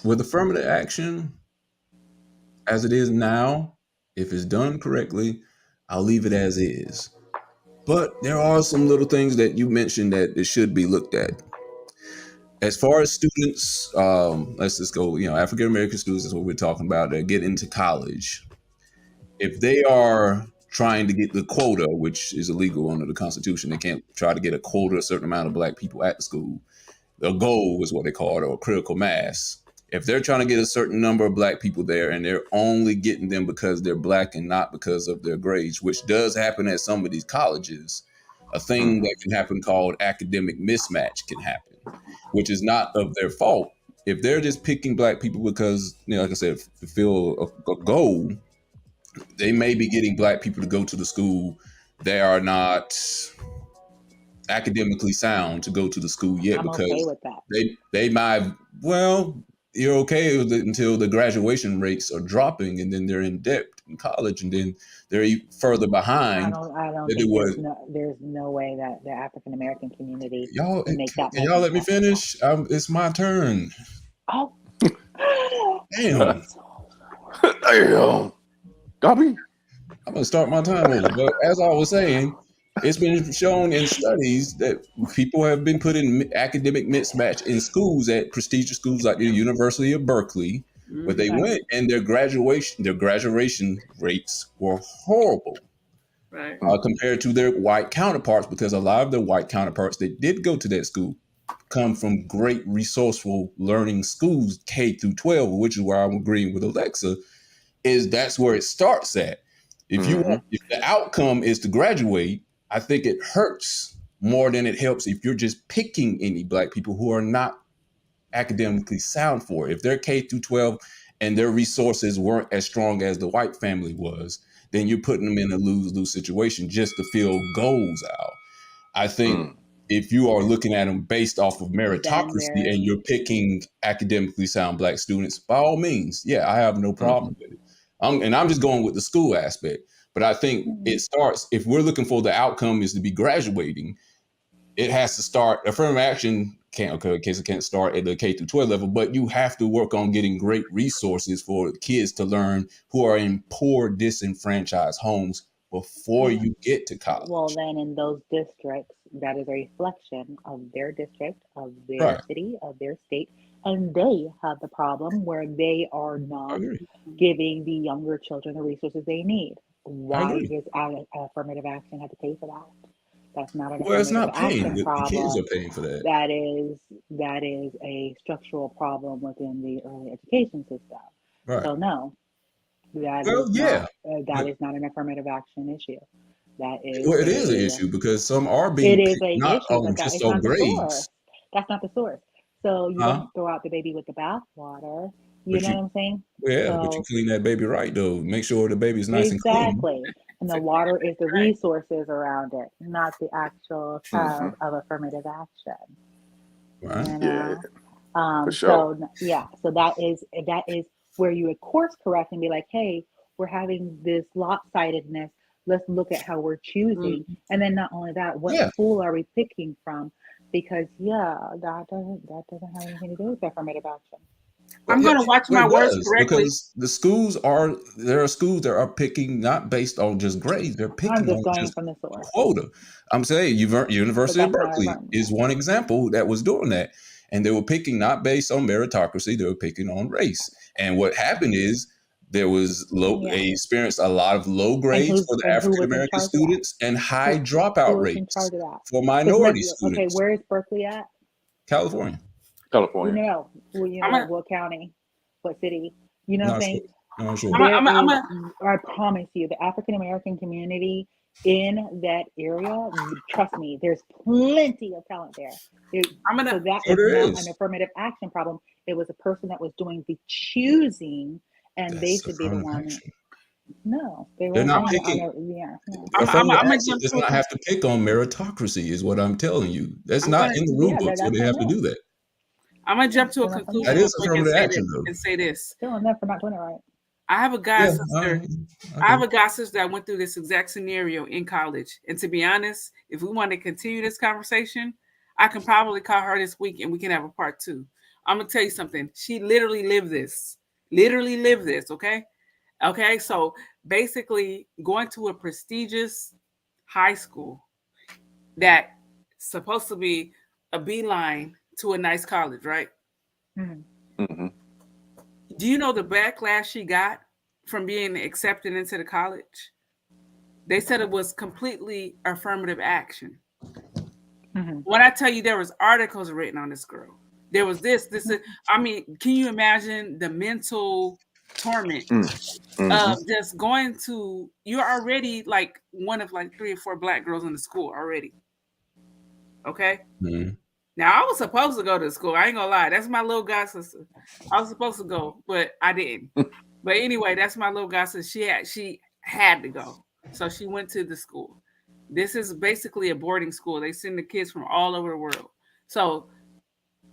With affirmative action, as it is now, if it's done correctly, I'll leave it as is. But there are some little things that you mentioned that it should be looked at. As far as students, let's just go, African American students is what we're talking about, that get into college. If they are trying to get the quota, which is illegal under the Constitution, they can't try to get a quota, a certain amount of black people at the school. The goal is what they call it, or critical mass. If they're trying to get a certain number of black people there and they're only getting them because they're black and not because of their grades, which does happen at some of these colleges, a thing that can happen called academic mismatch can happen, which is not of their fault. If they're just picking black people because, like I said, fulfill a goal, they may be getting black people to go to the school. They are not academically sound to go to the school yet I'm okay because with that. they might, well, you're okay with it until the graduation rates are dropping and then they're in debt in college and then they're further behind I don't than it think was. there's no way that the African American community Y'all, can make that can much y'all let me impact. finish? It's my turn. Oh, Damn. Damn. Gobby. I'm gonna start my time over. But as I was saying, it's been shown in studies that people have been put in academic mismatch in schools at prestigious schools like the University of Berkeley, where they Mhm. went and their graduation rates were horrible Right. compared to their white counterparts, because a lot of their white counterparts that did go to that school come from great resourceful learning schools, K through 12, which is where I'm agreeing with Alexa, is that's where it starts at. If Mm-hmm. if the outcome is to graduate, I think it hurts more than it helps if you're just picking any black people who are not academically sound for it. If they're K through 12 and their resources weren't as strong as the white family was, then you're putting them in a lose-lose situation just to fill goals out. I think Mm. if you are looking at them based off of then meritocracy and you're picking academically sound black students, by all means, yeah, I have no problem with it. I'm just going with the school aspect. But I think it starts, if we're looking for the outcome is to be graduating, it has to start. Affirmative action can't start at the K through 12 level, but you have to work on getting great resources for kids to learn who are in poor, disenfranchised homes before you get to college. Well, then in those districts, that is a reflection of their district, of their Right. city, of their state, and they have the problem where they are I not agree. giving the younger children the resources they need. I Why agree. does affirmative action have to pay for that? That's not an Well, it's affirmative not paying. action The kids are problem. paying for that. That is a structural problem within the early education system. Right. So no, Well, yeah. that But is not an affirmative action issue. That is Well, it is an issue because some are it being is picked a not issue, but on just it's on not the source. grades, That's not the source. So you huh? don't throw out the baby with the bathwater. You But know you, what I'm saying? yeah, but you So clean that baby right though. Make sure the baby's nice and clean. exactly. And the water is the resources around it, not the actual child of affirmative action. Right. You Yeah, know? for sure. So yeah, so that is where you would course correct and be like, hey, we're having this lopsidedness. Let's look at how we're choosing. And then not only that, what Yeah. school are we picking from? Because yeah, that doesn't have anything to do with affirmative action. I'm Well, going to watch well, my it words does correctly. because there are schools that are picking not based on just grades. They're I'm picking just on going just from the source. quota. I'm saying But University of that's not Berkeley affirmative is one example that was doing that, and they were picking not based on meritocracy. They were picking on race. And what happened is there was Yeah. they experienced a lot of low grades for the Who African was in American charge of that? students and high Who dropout was in rates charge of that? for Because minority okay, students. where is Berkeley at? California. California. No, well, you I'm know gonna, what county, what city? You know what I'm Not sure. saying? Not sure. There I'm is, gonna, I promise you, the African American community in that area, trust me, there's plenty of talent there. I'm So gonna, that Oh, is there not an is. affirmative action problem. It was a person that was doing the choosing, and they That's should be the affirmative one. action. No, they They're weren't not doing it on picking. their, yeah, no. Affirmative I'm gonna action jump does to a, not have to pick on meritocracy, is what I'm telling you. That's I'm not gonna, in the rule Yeah, books where that's they on have to them. do that. I'm gonna Yeah, jump to a still on them. That conclusion real is quick and affirmative say action, this. though. And say this. Still on them for not doing it right. I have a god Yeah. sister. I have a god sister that went through this exact scenario in college. And to be honest, if we want to continue this conversation, I can probably call her this week and we can have a part 2. I'm gonna tell you something. She literally lived this. Literally lived this. Okay. Okay. So basically, going to a prestigious high school that supposed to be a beeline to a nice college, right? Mm-hmm. Do you know the backlash she got from being accepted into the college? They said it was completely affirmative action. When I tell you there was articles written on this girl, there was this. I mean, can you imagine the mental torment of just going to? You're already like one of like 3 or 4 black girls in the school already. Okay. Mhm. Now I was supposed to go to school. I ain't gonna lie. That's my little god sister. I was supposed to go, but I didn't. But anyway, that's my little god sister. She had to go, so she went to the school. This is basically a boarding school. They send the kids from all over the world. So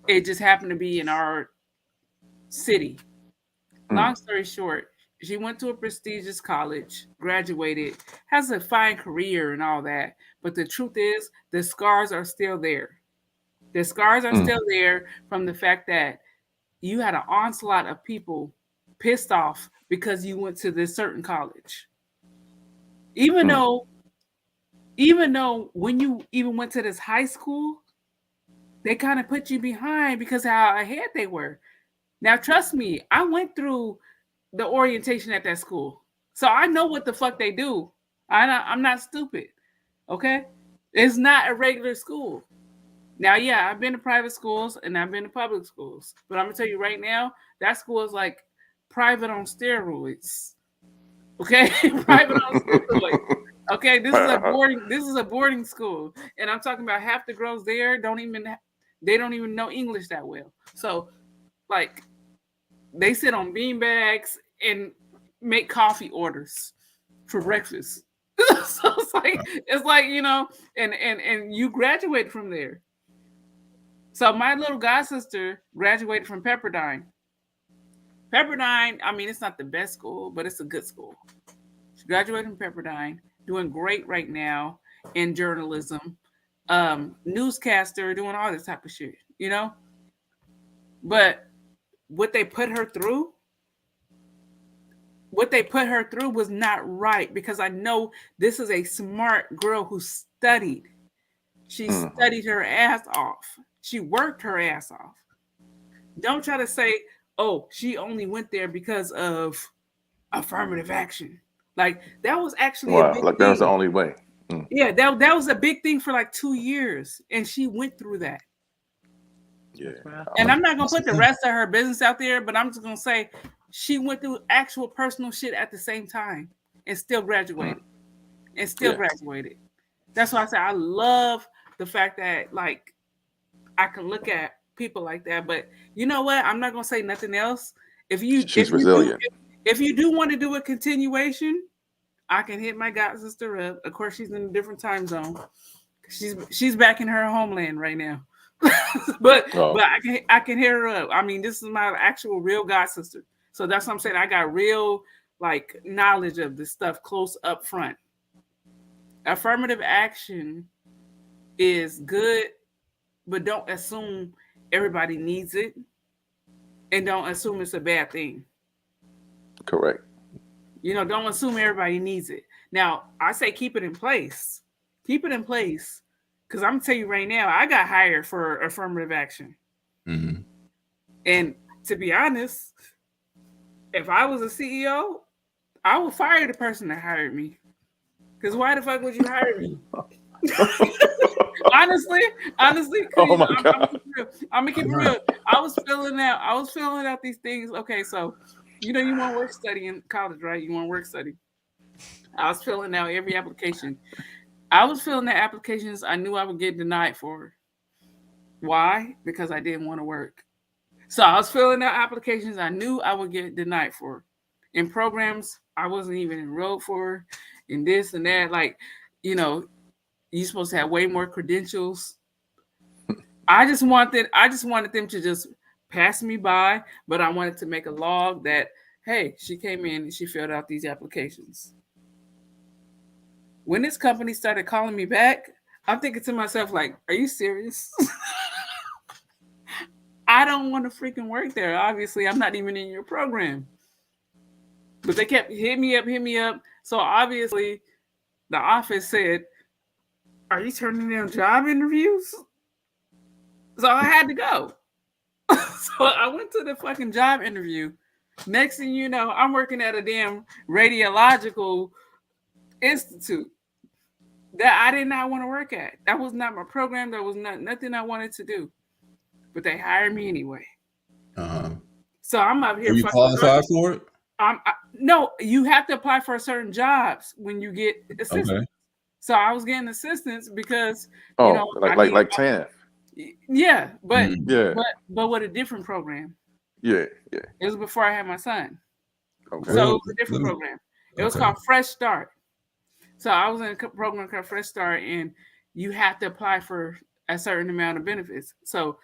it just happened to be in our city. Long story short, she went to a prestigious college, graduated, has a fine career and all that. But the truth is, the scars are still there. The scars are still there from the fact that you had an onslaught of people pissed off because you went to this certain college. Even though when you even went to this high school, they kind of put you behind because of how ahead they were. Now, trust me, I went through the orientation at that school. So I know what the fuck they do. I'm not stupid. Okay? It's not a regular school. Now, yeah, I've been to private schools and I've been to public schools. But I'm going to tell you right now, that school is like private on steroids. Okay? Private on steroids. Okay, this is a boarding school. And I'm talking about half the girls there don't even know English that well. So, like, they sit on beanbags and make coffee orders for breakfast. So it's like, you know, and you graduate from there. So my little god sister graduated from Pepperdine. Pepperdine, I mean, it's not the best school, but it's a good school. She graduated from Pepperdine, doing great right now in journalism, newscaster, doing all this type of shit, you know? But what they put her through was not right, because I know this is a smart girl who studied. She studied her ass off. She worked her ass off. Don't try to say, oh, she only went there because of affirmative action. Like, that was actually a big like thing. that was the only way. Yeah, that was a big thing for like 2 years, and she went through that. Yeah. And I'm not gonna put the rest of her business out there, but I'm just gonna say she went through actual personal shit at the same time and still graduated. and still Yeah. graduated. That's why I say I love the fact that like I can look at people like that. But you know what? I'm not gonna say nothing else. She's resilient. If you do want to do a continuation, I can hit my god sister up. Of course, she's in a different time zone. She's back in her homeland right now. but I can hear her up. I mean, this is my actual real god sister. So that's what I'm saying. I got real like knowledge of this stuff close up front. Affirmative action is good, but don't assume everybody needs it, and don't assume it's a bad thing. Correct. You know, don't assume everybody needs it. Now, I say keep it in place. Keep it in place. Because I'm going to tell you right now, I got hired for affirmative action. Mm-hmm. And to be honest, if I was a CEO, I would fire the person that hired me. Because why the fuck would you hire me? honestly, Oh my God. I'm gonna keep it real. I was filling out these things. Okay, so you know you want work study in college, right? You want work study. I was filling out every application. I was filling out applications I knew I would get denied for. Why? Because I didn't want to work. So I was filling out applications I knew I would get denied for. In programs I wasn't even enrolled for, and this and that. Like, you know, you're supposed to have way more credentials. I just wanted them to just pass me by, but I wanted to make a log that, hey, she came in and she filled out these applications. When this company started calling me back, I'm thinking to myself, like, are you serious? I don't want to freaking work there. Obviously, I'm not even in your program. But they kept hit me up. So obviously, the office said, are you turning down job interviews? So I had to go. So I went to the fucking job interview. Next thing you know, I'm working at a damn radiological institute that I did not want to work at. That was not my program. That was nothing I wanted to do. But they hired me anyway. Uh-huh. So I'm up here. Are you qualified for it? No, you have to apply for certain jobs when you get assistance. Okay. So I was getting assistance because you know, like TANF. Yeah, but with a different program. Yeah. It was before I had my son. Okay. So it was a different program. It was called Fresh Start. So I was in a program called Fresh Start, and you have to apply for a certain amount of benefits. So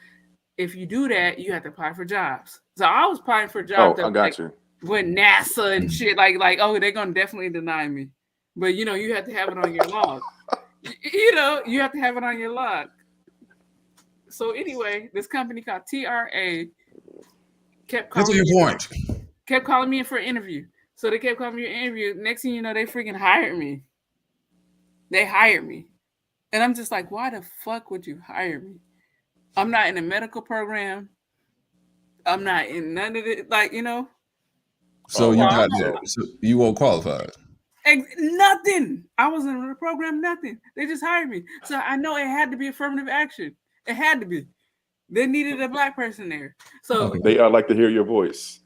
if you do that, you have to apply for jobs. So I was applying for jobs. I got you. With NASA and shit, like, oh, they're gonna definitely deny me. But you know, you have to have it on your log. You have to have it on your log. So anyway, this company called TRA kept calling me in for an interview. So they kept calling me for an interview. Next thing you know, they freaking hired me. They hired me. And I'm just like, why the fuck would you hire me? I'm not in a medical program. I'm not in none of it. Like, you know. So you got that. So you weren't qualified. Nothing. I wasn't in the program, nothing. They just hired me. So I know it had to be affirmative action. It had to be. They needed a black person there. So they like to hear your voice.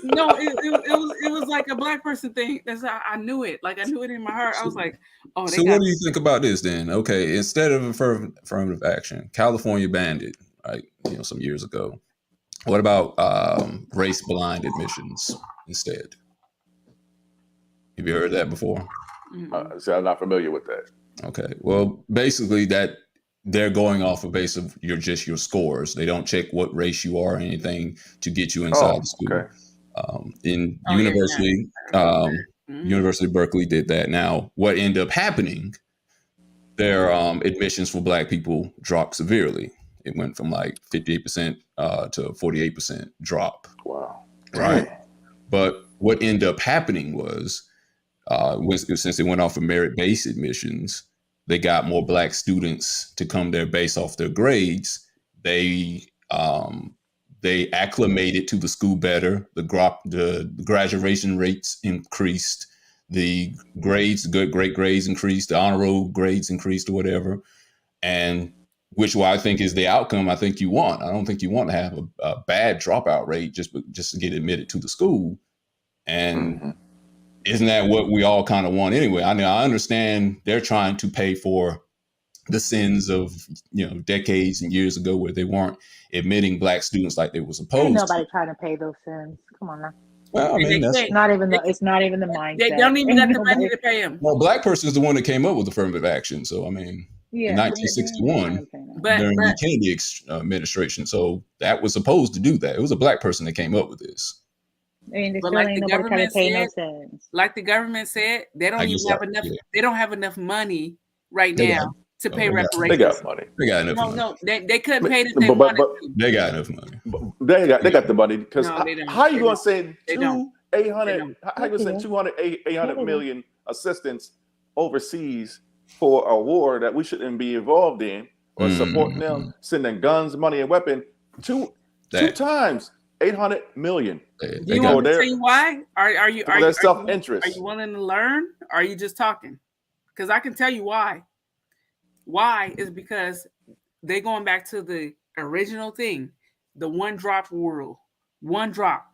No, it was like a black person thing. That's how I knew it. Like I knew it in my heart. I was like, oh. So what do you think about this then? Okay, instead of affirmative action, California banned it, right? You know, some years ago. What about race blind admissions instead? Have you heard that before? So I'm not familiar with that. Okay, well, basically that they're going off of base of your scores. They don't check what race you are or anything to get you inside the school. Okay. University of Berkeley did that. Now, what ended up happening? Their admissions for Black people dropped severely. It went from like 58% to 48% drop. Wow. Right. But what ended up happening was, since they went off of merit-based admissions, they got more Black students to come there based off their grades. They acclimated to the school better. The graduation rates increased. The grades, great grades increased. The honor roll grades increased or whatever. And which I think is the outcome I think you want. I don't think you want to have a bad dropout rate just to get admitted to the school. And isn't that what we all kind of want anyway? I mean, I understand they're trying to pay for the sins of, decades and years ago where they weren't admitting black students like they were Ain't supposed nobody to. trying to pay those sins. Come on now. Well, I And mean, they that's can't. Not even They, the. It's not even the they mindset. don't even got Ain't the money nobody. to pay them. well, black person is the one that came up with affirmative action. So, I mean, in Yeah, ain't 1961 nobody paying them. during the But Kennedy administration. So that was supposed to do that. It was a black person that came up with this. And there but still like ain't the nobody trying to government pay no said, sins. like the government said, they don't I even guess have enough. yeah, They don't have enough money right they got now to pay they got They reparations. got money. they got enough No, money. no, they couldn't pay it if they But wanted but to. They got enough money. they got the money because No, they don't. how you They gonna don't. send They don't. two They 800? don't. How you gonna send Yes, 200 Yes, 800 it is. million assistance overseas for a war that we shouldn't be involved in or supporting them, sending guns, money, and weapon two That times 800 million Do they you got want for me to their tell you why? Are you for their self interest. are you willing to learn? Or are you just talking? Because I can tell you why. Why is because they going back to the original thing, the one drop rule. One drop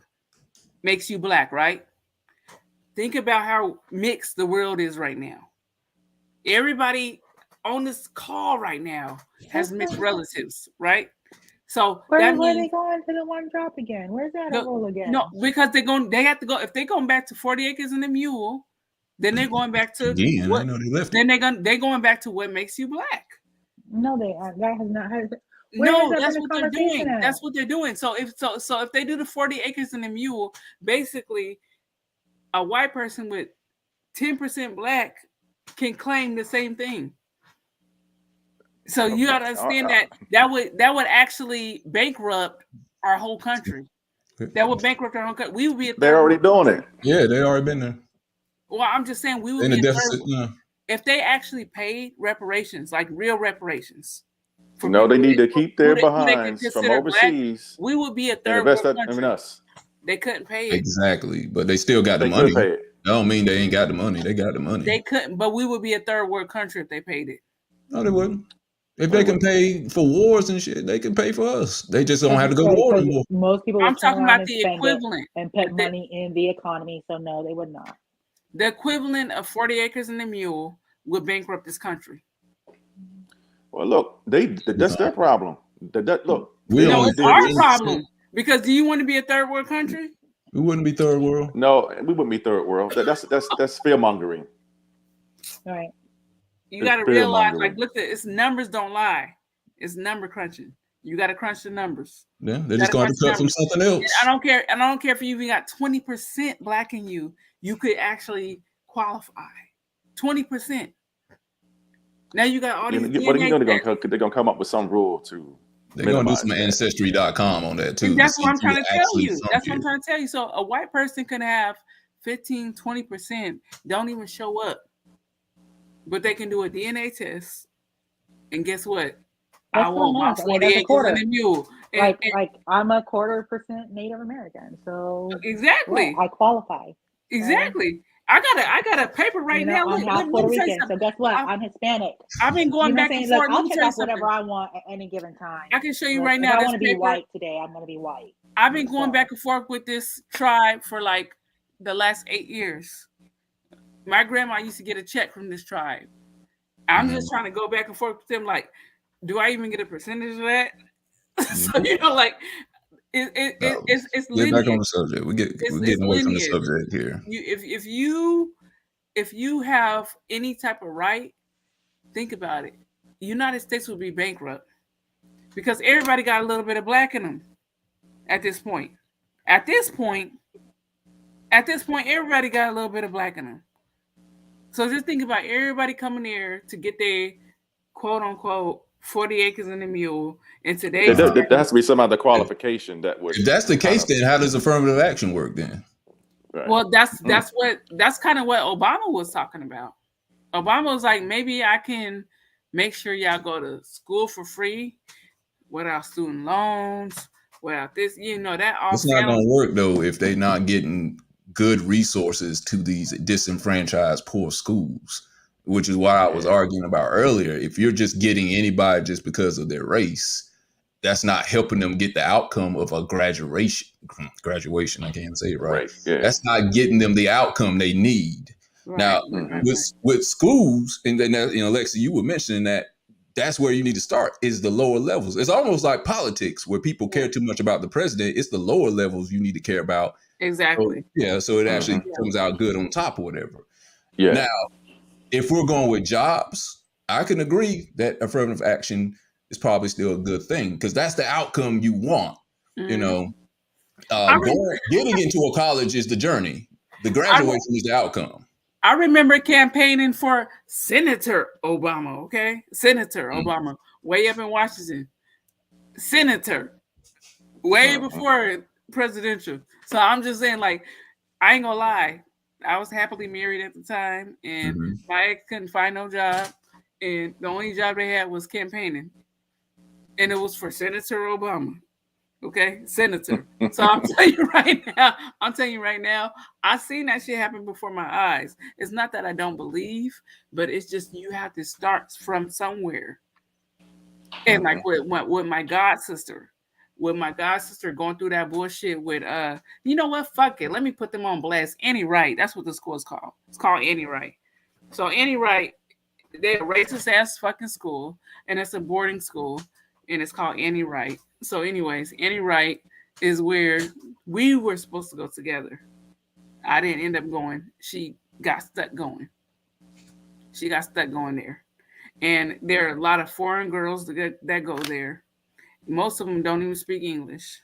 makes you black, right? Think about how mixed the world is right now. Everybody on this call right now has mixed relatives, right? So Where that are they means going to the one drop again? Where's that a rule again? no, because they have to go. If they're going back to 40 acres and a mule, then they're going back to again. what? I know they left Then it. they're going back to what makes you black. No, they aren't. That has not. Where No, has that that's been a what they're conversation doing. at? That's what they're doing. So if they do the 40 acres and a mule, basically a white person with 10% black can claim the same thing. So you got to understand that would actually bankrupt our whole country. That would bankrupt our whole country. We would be a They're third already world doing country. it. Yeah, they already been there. Well, I'm just saying we would In be the a deficit. third. If they actually paid reparations, like real reparations, for No, they people need to keep their who they can behinds from consider black, overseas we would be a and third invest world that in country. us. They couldn't pay it. Exactly, but they still got the They money. could pay it. That don't mean they ain't got the money. They got the money. They couldn't, but we would be a third world country if they paid it. No, they wouldn't. If they can pay for wars and shit, they can pay for us. They just don't have to go to war Because anymore. most people I'm would turn talking around about and the spend it equivalent. and put money in the economy. So no, they would not. The equivalent of 40 acres and a mule would bankrupt this country. Well, look, that's their problem. Look, We they No, only it's our 13%. problem. Because do you want to be a third world country? We wouldn't be third world. No, we wouldn't be third world. That's fear mongering. Right. You got to realize, like, look, it's numbers don't lie. It's number crunching. You got to crunch the numbers. Yeah, they're just going to cut from something else. And I don't care if you even got 20% black in you. You could actually qualify. 20%. Now you got all these. What are you going to do? They're going to come up with some rule to. They're going to do some ancestry.com on that too. And that's what I'm trying to tell you. That's what I'm trying to tell you. So a white person can have 15, 20%, don't even show up. But they can do a DNA test. And guess what? That's I want my 40 that's a acres quarter. and a mule. Like I'm a 1/4% Native American. So exactly. yeah, I qualify. Exactly. I got a paper right now. I'm half Puerto Rican, so guess what? I'm Hispanic. I've been going back and forth. I'll check off whatever I want at any given time. I can show you Look, right now. If I want to be white today, I'm going to be white. I've been going back and forth with this tribe for like the last 8 years. My grandma used to get a check from this tribe. I'm just trying to go back and forth with them. Like, do I even get a percentage of that? So like it's get back on the subject. We're getting away from the subject here. If you have any type of right, think about it. The United States will be bankrupt because everybody got a little bit of black in them at this point. At this point, everybody got a little bit of black in them. So just think about everybody coming there to get their quote unquote 40 acres and a mule. And today there has to be some other qualification that would. If that's the case, then how does affirmative action work then? Right. Well, that's kind of what Obama was talking about. Obama was like, maybe I can make sure y'all go to school for free without student loans, without this, that all. It's not gonna work though if they're not getting good resources to these disenfranchised poor schools, which is what I was arguing about earlier. If you're just getting anybody just because of their race, that's not helping them get the outcome of a graduation. I can't say it right. Right. Yeah. That's not getting them the outcome they need. Right, Now, right. with schools, and then Lexi, you were mentioning that that's where you need to start is the lower levels. It's almost like politics where people care too much about the president. It's the lower levels you need to care about. Exactly. So it actually comes out good on top or whatever. Yeah. Now, if we're going with jobs, I can agree that affirmative action is probably still a good thing because that's the outcome you want. You know, getting into a college is the journey. The graduation is the outcome. I remember campaigning for Senator Obama, okay? Senator Obama, way up in Washington. Senator, way before presidential. So I'm just saying, like, I ain't gonna lie. I was happily married at the time, and my ex couldn't find no job. And the only job they had was campaigning. And it was for Senator Obama. Okay, senator. So I'm telling you right now, I seen that shit happen before my eyes. It's not that I don't believe, but it's just you have to start from somewhere. And like with my god sister, going through that bullshit with you know what? Fuck it. Let me put them on blast. Annie Wright. That's what the school is called. It's called Annie Wright. So Annie Wright, they're a racist ass fucking school, and it's a boarding school, and it's called Annie Wright. So, anyways, Annie Wright is where we were supposed to go together. I didn't end up going. She got stuck going. There. And there are a lot of foreign girls that go there. Most of them don't even speak English.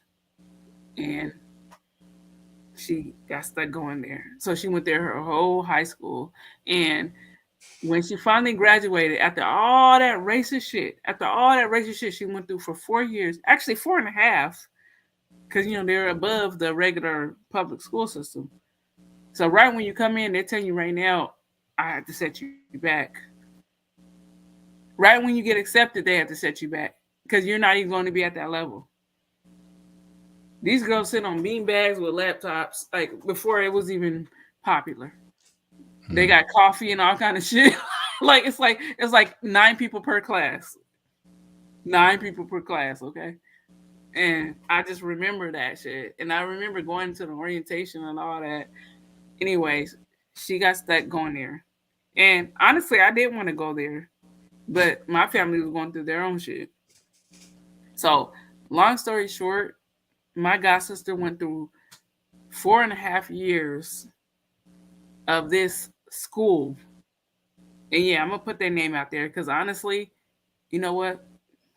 And she got stuck going there. So she went there her whole high school. And when she finally graduated, after all that racist shit she went through for 4 years, actually 4.5, because they're above the regular public school system. So right when you come in, they're telling you right now, I have to set you back. Right when you get accepted, they have to set you back because you're not even going to be at that level. These girls sit on beanbags with laptops, like before it was even popular. They got coffee and all kind of shit. It's like 9 people per class. 9 people per class, okay? And I just remember that shit. And I remember going to the orientation and all that. Anyways, she got stuck going there. And honestly, I didn't want to go there. But my family was going through their own shit. So, long story short, my god sister went through 4.5 years of this school. And yeah, I'm gonna put their name out there because honestly, you know what?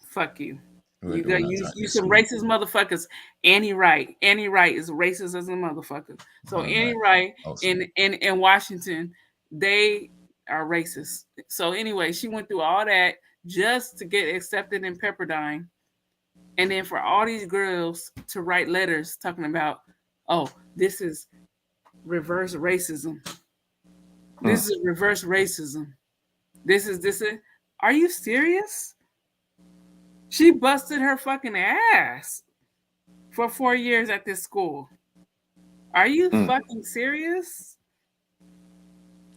Fuck you. You some racist motherfuckers. Annie Wright. Annie Wright is racist as a motherfucker. So Annie Wright in Washington, they are racist. So anyway, she went through all that just to get accepted in Pepperdine. And then for all these girls to write letters talking about, oh, this is reverse racism. This is reverse racism. This is. Are you serious? She busted her fucking ass for 4 years at this school. Are you fucking serious?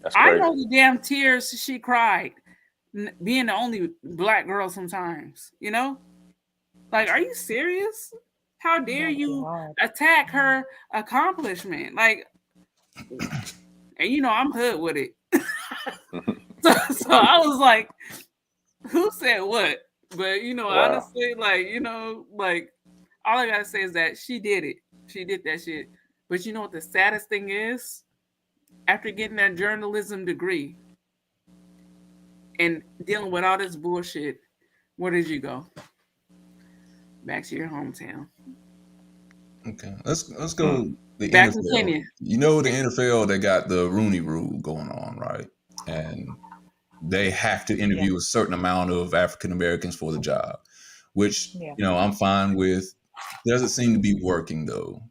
That's crazy. I know the damn tears she cried being the only black girl sometimes, Like, are you serious? How dare you attack her accomplishment? Like, and I'm hood with it. so I was like, who said what? But honestly, like all I gotta say is that she did it. She did that shit. But you know what the saddest thing is? After getting that journalism degree and dealing with all this bullshit, where did you go? Back to your hometown. Okay, let's go. The Back NFL. to Kenya. The NFL, they got the Rooney Rule going on, right? And they have to interview a certain amount of African Americans for the job, which I'm fine with. Doesn't seem to be working though.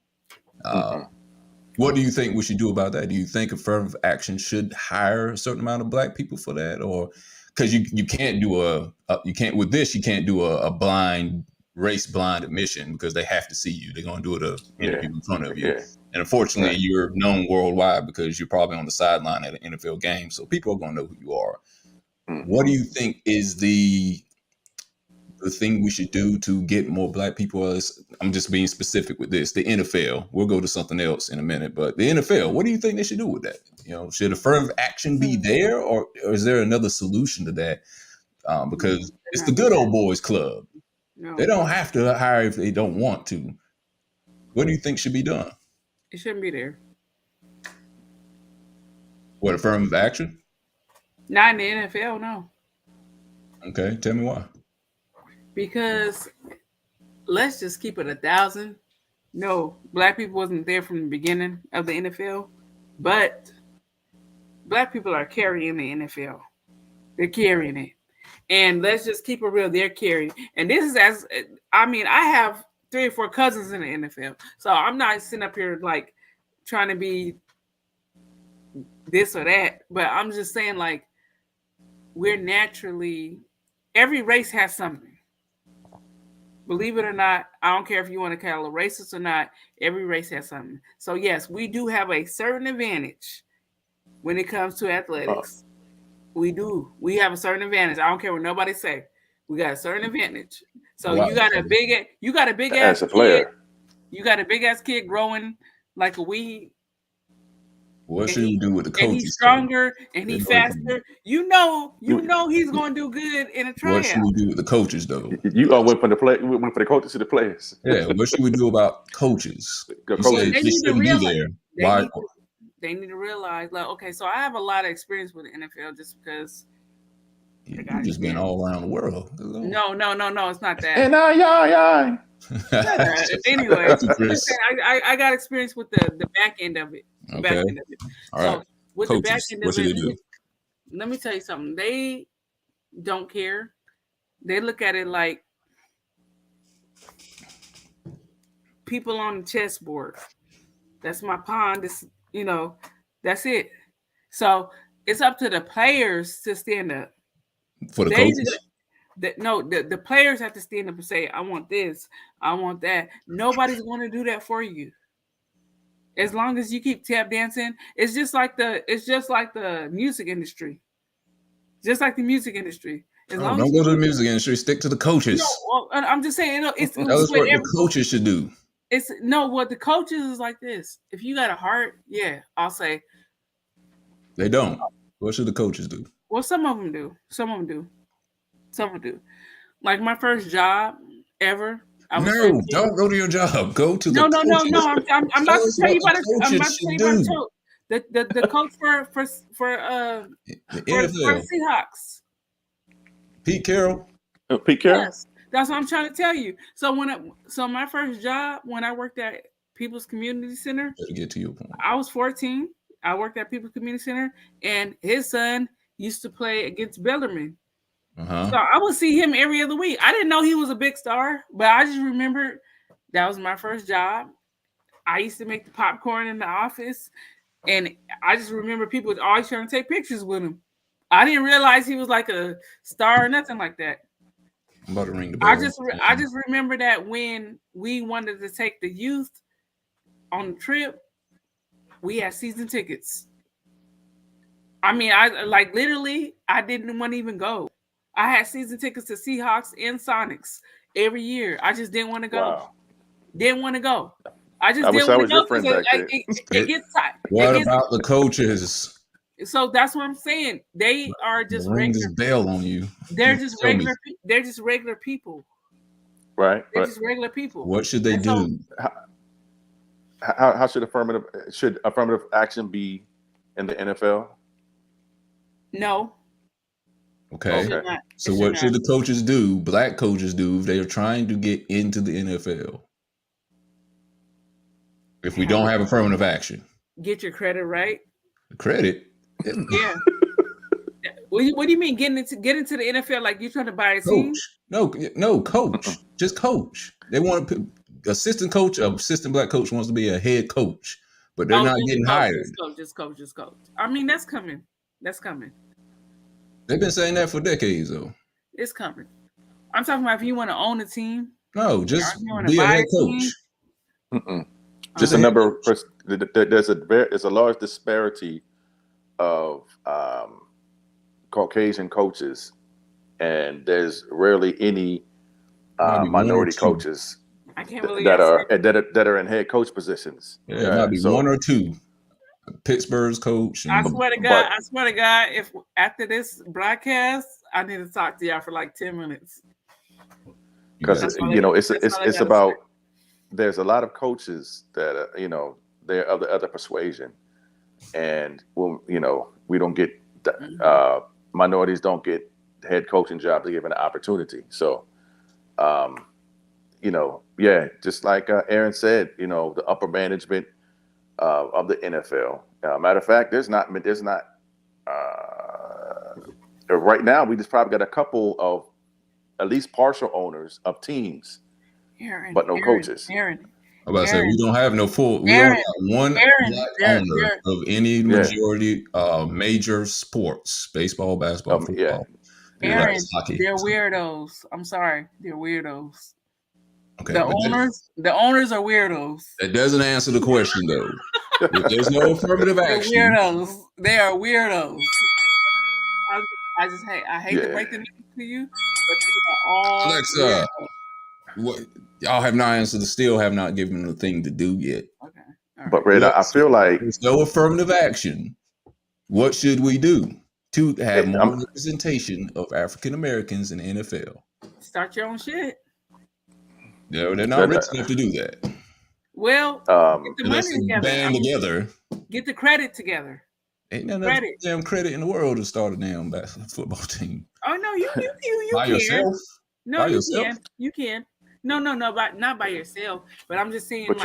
What do you think we should do about that? Do you think affirmative action should hire a certain amount of black people for that, or because you can't do you can't do a blind race blind admission because they have to see you. They're going to do an interview in front of you. Yeah. And unfortunately, you're known worldwide because you're probably on the sideline at an NFL game. So people are going to know who you are. What do you think is the the thing we should do to get more black people is, I'm just being specific with this, the NFL. We'll go to something else in a minute, but the NFL, what do you think they should do with that? Should affirmative action be there, or is there another solution to that? Because it's the good old boys club. No, They don't have to hire if they don't want to. What do you think should be done? it shouldn't be there. What, affirmative action? Not in the NFL, no. Okay, tell me why. Because let's just keep it 1,000. No, black people wasn't there from the beginning of the NFL, but black people are carrying the NFL. They're carrying it. And let's just keep it real, they're carrying. And this is I have 3 or 4 cousins in the NFL. So I'm not sitting up here like trying to be this or that, but I'm just saying, like, we're naturally, every race has something. Believe it or not, I don't care if you want to call it racist or not, every race has something. So yes, we do have a certain advantage when it comes to athletics. We do. We have a certain advantage. I don't care what nobody say. We got a certain advantage. So Wow. you got a big As ass a player. kid. You got a big ass kid growing like a weed. What should we do with the And coaches? he's stronger and he's faster. You know he's going to do good in a tryout. What should we do with the coaches, though? You went from the coaches to the players. Yeah, what should we do about coaches? You say They they need to shouldn't be realize. there. Why? They need to realize, like, okay, so I have a lot of experience with the NFL just because. You've just been all around the world. No, it's not that. And Anyway, I got experience with the back end of it. Okay. Back end of it. All so right. with Coaches, the back end what of should it, they do? let me tell you something. They don't care. They look at it like people on the chessboard. That's my pawn. That's it. So it's up to the players to stand up. For the coaches? The players have to stand up and say, I want this, I want that. Nobody's going to do that for you. As long as you keep tap dancing, it's just like the music industry. Just like the music industry. Don't go to the music industry. Stick to the coaches. No, I'm just saying, it's that was what the coaches should do. What the coaches is like this. If you got a heart, yeah, I'll say. They don't. What should the coaches do? Well, some of them do. Some of them do. Like my first job ever. Don't go to your job. Go to the coaches. No. I'm about to tell you about the coach for the Seahawks. Pete Carroll. Pete Carroll. Yes, that's what I'm trying to tell you. So my first job when I worked at People's Community Center. To get to your point. I was 14. I worked at People's Community Center, and his son used to play against Bellarmine. Uh-huh. So I would see him every other week. I didn't know he was a big star, but I just remembered that was my first job. I used to make the popcorn in the office, and I just remember people was always trying to take pictures with him. I didn't realize he was like a star or nothing like that. I'm about to ring the bell. I just remember that when we wanted to take the youth on the trip, we had season tickets. I mean, I didn't want to even go. I had season tickets to Seahawks and Sonics every year. I just didn't want to go. Wow. Didn't want to go. I wish I was your friend back then. It gets tight. What about the coaches? So that's what I'm saying. They are just ring regular. this bell on you. They're just regular. They're just regular people. Right. They're just regular people. What should they do? How should affirmative action be in the NFL? No. Okay. So what should the coaches do? Black coaches do if they are trying to get into the NFL? If we don't have affirmative action, get your credit right. Credit. Yeah. What do you mean get into the NFL like you're trying to buy a team? No, coach. Just coach. They want to assistant black coach wants to be a head coach, but they're not getting hired. Just coach. I mean, that's coming. They've been saying that for decades, though. It's coming. I'm talking about if you want to own a team. No, just be a head coach. Just a number. There's a large disparity of Caucasian coaches, and there's rarely any Might be one or minority two. coaches I can't believe that I are said that are in head coach positions. Yeah, it might be So, one or two. Pittsburgh's coach. I And, swear to God, but I swear to God, if after this broadcast, I need to talk to y'all for like 10 minutes. because That's all I it's gotta about there's a lot of coaches that they're of the other persuasion, and we don't get minorities don't get head coaching jobs given an opportunity. So, just like Aaron said, the upper management of the NFL. Matter of fact, there's not right now. We just probably got a couple of at least partial owners of teams, but no coaches. Aaron, I'm about to say we don't have no full. We Aaron, only have one black owner of any majority major sports: baseball, basketball, football. Aaron, hockey. they're weirdos. I'm sorry, they're weirdos. Okay, the owners are weirdos. That doesn't answer the question though. If there's no affirmative action, they're weirdos. They are weirdos. I hate to break the news to you, but they are all Alexa, weirdos. what y'all have not answered. Still have not given the thing to do yet. Okay, but Red, I feel like there's no affirmative action. What should we do to have more representation of African Americans in the NFL? Start your own shit. They're not rich enough to do that. Well, get the unless money together. Band together. Get the credit together. Ain't enough damn credit in the world to start a damn football team. Oh no, you by can. Yourself? No, by you yourself? can. You can. No, not by yourself. But I'm just saying, but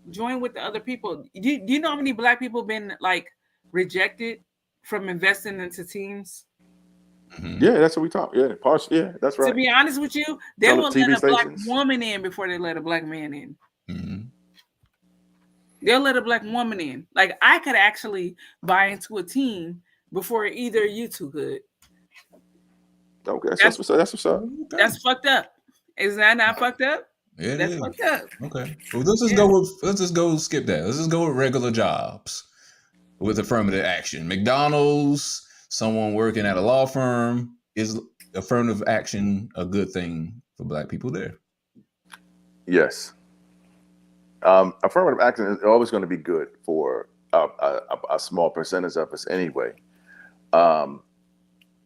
join with the other people. Do you know how many black people have been like rejected from investing into teams? Mm-hmm. Yeah, that's what we talk. Yeah, partially. Yeah, that's right. To be honest with you, they will let a black woman in before they let a black man in. Mm-hmm. They'll let a black woman in. Like I could actually buy into a team before either you two could. Okay, that's what's up. That's fucked up. Is that not fucked up? Yeah, that's fucked up. Okay. Well, let's just go skip that. Let's just go with regular jobs with affirmative action. McDonald's, someone working at a law firm, is affirmative action a good thing for black people there? Yes. Affirmative action is always going to be good for a small percentage of us anyway.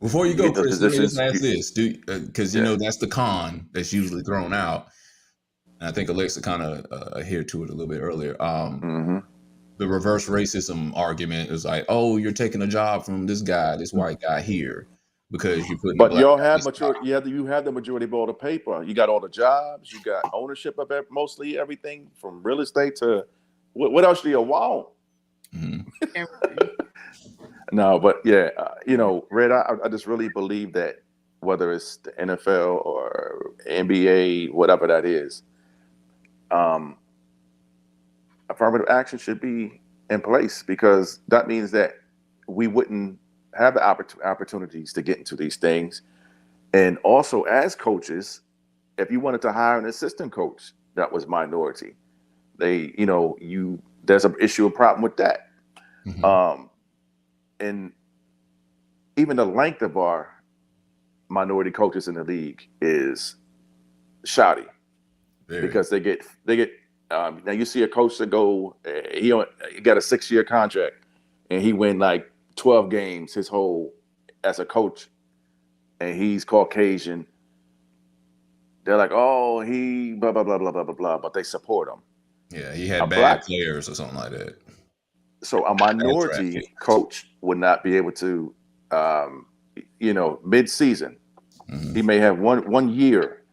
Before you go, Chris, let me just ask this, because that's the con that's usually thrown out. And I think Alexa kind of adhered to it a little bit earlier. The reverse racism argument is like, oh, you're taking a job from this white guy here because you're putting. But y'all have majority. You have the majority of all the paper. You got all the jobs. You got ownership of mostly everything from real estate to what else do you want? Mm-hmm. No, but yeah, Red. I just really believe that whether it's the NFL or NBA, whatever that is, affirmative action should be in place because that means that we wouldn't have the opportunities to get into these things. And also as coaches, if you wanted to hire an assistant coach that was minority, there's an issue, a problem with that. Mm-hmm. And even the length of our minority coaches in the league is shoddy because they get now you see a coach that he got a 6-year contract and he win like 12 games his whole as a coach and he's Caucasian. They're like, oh, he blah blah blah blah blah blah blah, but they support him. Yeah, he had bad players or something like that. So a minority coach would not be able to, mid-season, mm-hmm. He may have one year,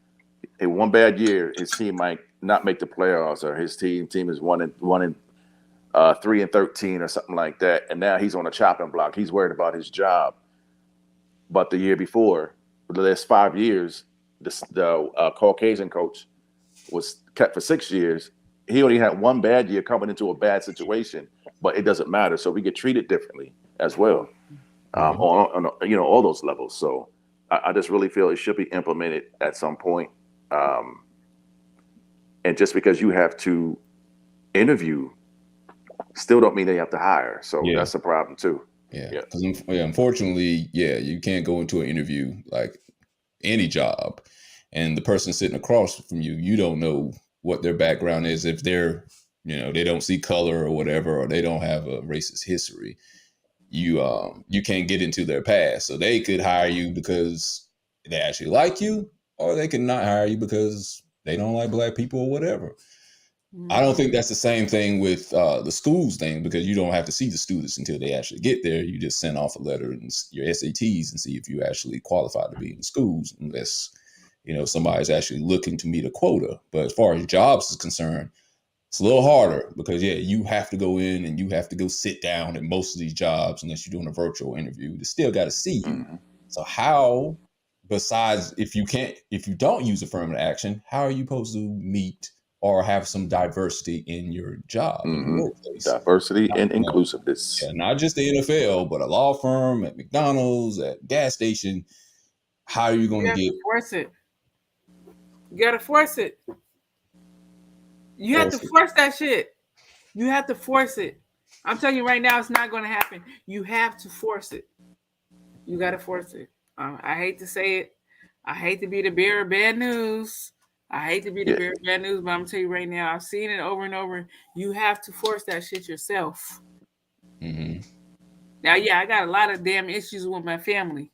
one bad year, his team might not make the playoffs, or his team is 1-3 and 13 or something like that, and now he's on a chopping block. He's worried about his job. But the year before, the last 5 years, the Caucasian coach was kept for 6 years. He only had one bad year coming into a bad situation. But it doesn't matter. So we get treated differently as well, on all those levels. So I just really feel it should be implemented at some point. And just because you have to interview, still don't mean they have to hire. So that's a problem too. Yeah. Unfortunately, you can't go into an interview like any job and the person sitting across from you, you don't know what their background is. If they're, they don't see color or whatever, or they don't have a racist history, you can't get into their past. So they could hire you because they actually like you, or they could not hire you because they don't like black people or whatever. I don't think that's the same thing with the schools thing, because you don't have to see the students until they actually get there. You just send off a letter and your SATs and see if you actually qualify to be in schools, unless somebody's actually looking to meet a quota. But as far as jobs is concerned, it's a little harder because you have to go in and you have to go sit down at most of these jobs unless you're doing a virtual interview. They still got to see you. So how, besides if you don't use affirmative action, how are you supposed to meet or have some diversity in your job, in your workplace? Diversity and inclusiveness. Yeah, not just the NFL, but a law firm, at McDonald's, at gas station. How are you going to get? Force it. You got to force it. You have to force that shit. You have to force it. I'm telling you right now, it's not going to happen. You have to force it. You got to force it. I hate to say it. I hate to be the bearer of bad news. But I'm going to tell you right now, I've seen it over and over. You have to force that shit yourself. Mm-hmm. Now, I got a lot of damn issues with my family.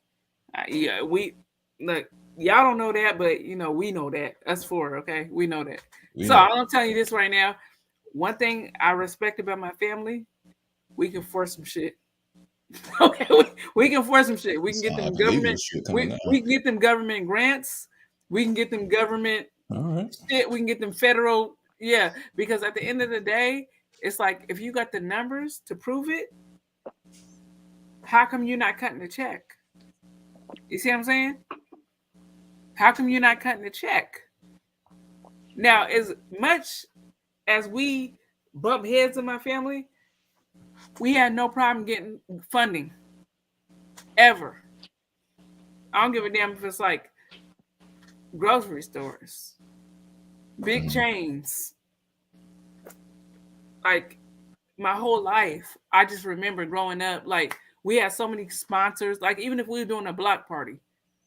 Look, y'all don't know that, but we know that. Us four, okay? We know that. I'm telling you this right now. One thing I respect about my family, we can force some shit. Okay, we can force some shit. We can get them government. We can get them government grants. We can get them government shit. We can get them federal. Yeah, because at the end of the day, it's like if you got the numbers to prove it, how come you're not cutting the check? You see what I'm saying? How come you're not cutting the check? Now, as much as we bump heads in my family, we had no problem getting funding. Ever. I don't give a damn if it's like grocery stores, big chains. Like my whole life, I just remember growing up, like we had so many sponsors. Like even if we were doing a block party,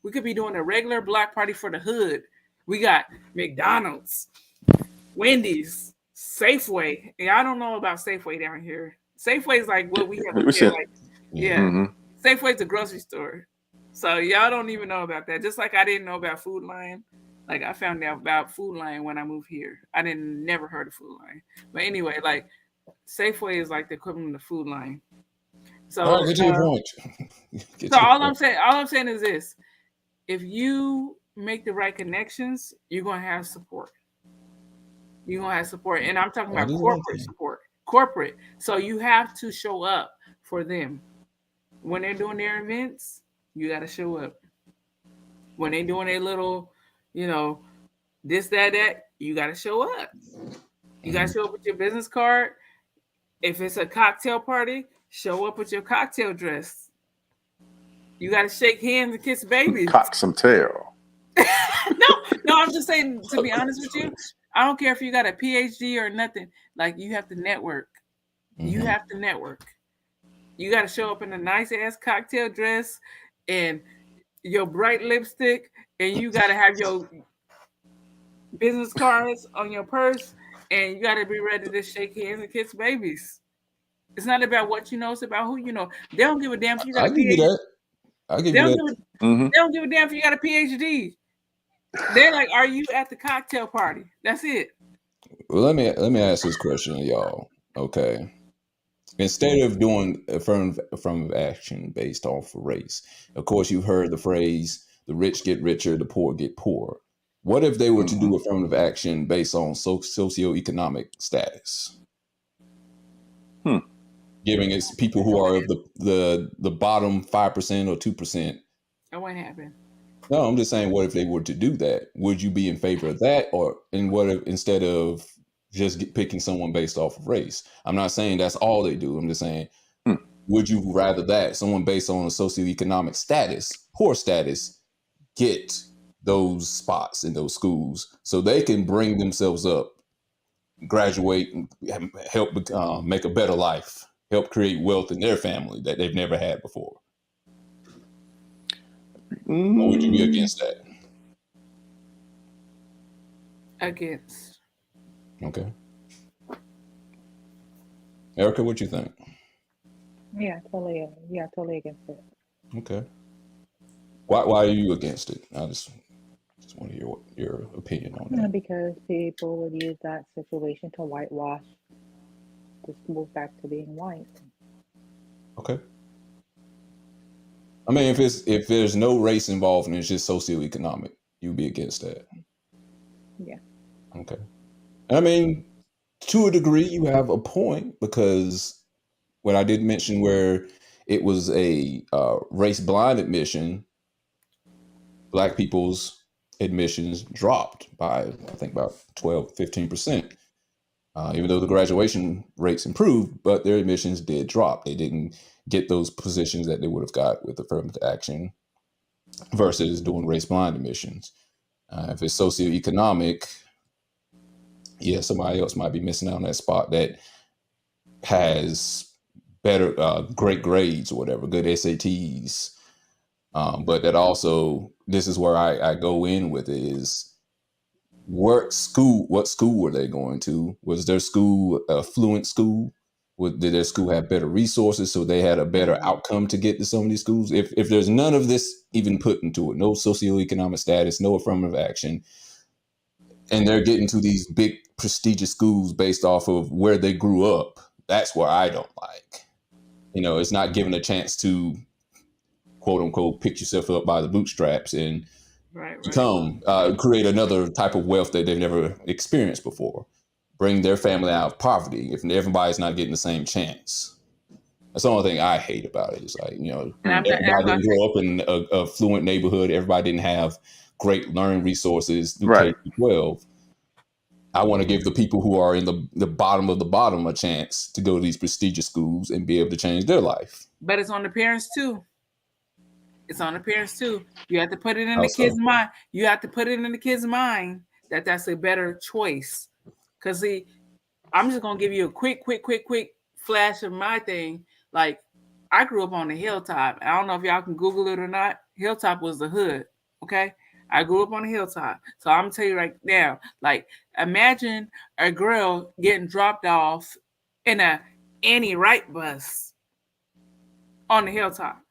we could be doing a regular block party for the hood. We got McDonald's, Wendy's, Safeway. Yeah, I don't know about Safeway down here. Safeway is like what we have up here. Like, Safeway's a grocery store. So y'all don't even know about that. Just like I didn't know about Food Lion. Like I found out about Food Lion when I moved here. I never heard of Food Lion. But anyway, like Safeway is like the equivalent of Food Lion. So get to your point. All I'm saying is this: if you make the right connections, you're gonna have support. You're gonna have support, and I'm talking about corporate support. Corporate. So you have to show up for them when they're doing their events. You got to show up when they're doing their little, this, that. You got to show up. You got to show up with your business card. If it's a cocktail party, show up with your cocktail dress. You got to shake hands and kiss babies. Cock some tail. No, I'm just saying, to be honest with you, I don't care if you got a PhD or nothing. Like, you have to network. You have to network. You got to show up in a nice ass cocktail dress and your bright lipstick, and you got to have your business cards on your purse, and you got to be ready to shake hands and kiss babies. It's not about what you know; it's about who you know. They don't give a damn if you got a PhD. They don't give a damn if you got a PhD. They're like, "Are you at the cocktail party?" That's it. Well, let me ask this question to y'all. Okay. Instead of doing affirmative action based off of race, of course, you've heard the phrase, the rich get richer, the poor get poorer. What if they were to do affirmative action based on socioeconomic status? Giving it people who are of the bottom 5% or 2%. That won't happen. No, I'm just saying, what if they were to do that? Would you be in favor of that? And what if, instead of just picking someone based off of race? I'm not saying that's all they do. I'm just saying, would you rather that someone based on a socioeconomic status, poor status, get those spots in those schools so they can bring themselves up, graduate, and help make a better life, help create wealth in their family that they've never had before? Or would you be against that? Against. Okay. Erica, what you think? Yeah, totally against it. Okay. Why are you against it? I just want to hear your opinion on that. Because people would use that situation to whitewash the schools back to being white. Okay. I mean, if there's no race involved and it's just socioeconomic, you'd be against that. Yeah. Okay. I mean, to a degree, you have a point, because when I did mention where it was a race blind admission, Black people's admissions dropped by, I think, about 12, 15%. Even though the graduation rates improved, but their admissions did drop. They didn't get those positions that they would have got with affirmative action versus doing race blind admissions. If it's socioeconomic, yeah, somebody else might be missing out on that spot that has better, great grades or whatever, good SATs. But that also, this is where I go in with it, is what school were they going to? Was their school a fluent school? Did their school have better resources so they had a better outcome to get to some of these schools? If there's none of this even put into it, no socioeconomic status, no affirmative action, and they're getting to these big prestigious schools based off of where they grew up, that's where I don't like. It's not given a chance to, quote unquote, pick yourself up by the bootstraps and become, create another type of wealth that they've never experienced before. Bring their family out of poverty if everybody's not getting the same chance. That's the only thing I hate about it. It's like, everybody didn't grow up in a fluent neighborhood. Everybody didn't have great learning resources through K-12. I want to give the people who are in the bottom of the bottom a chance to go to these prestigious schools and be able to change their life. But it's on the parents too. It's on the parents too. You have to put it in the kid's mind. You have to put it in the kid's mind that that's a better choice. Because see, I'm just gonna give you a quick flash of my thing. Like, I grew up on the hilltop. I don't know if y'all can Google it or not. Hilltop was the hood. Okay. I grew up on the hilltop. So I'm gonna tell you right now, like, imagine a girl getting dropped off in a Annie Wright bus on the hilltop.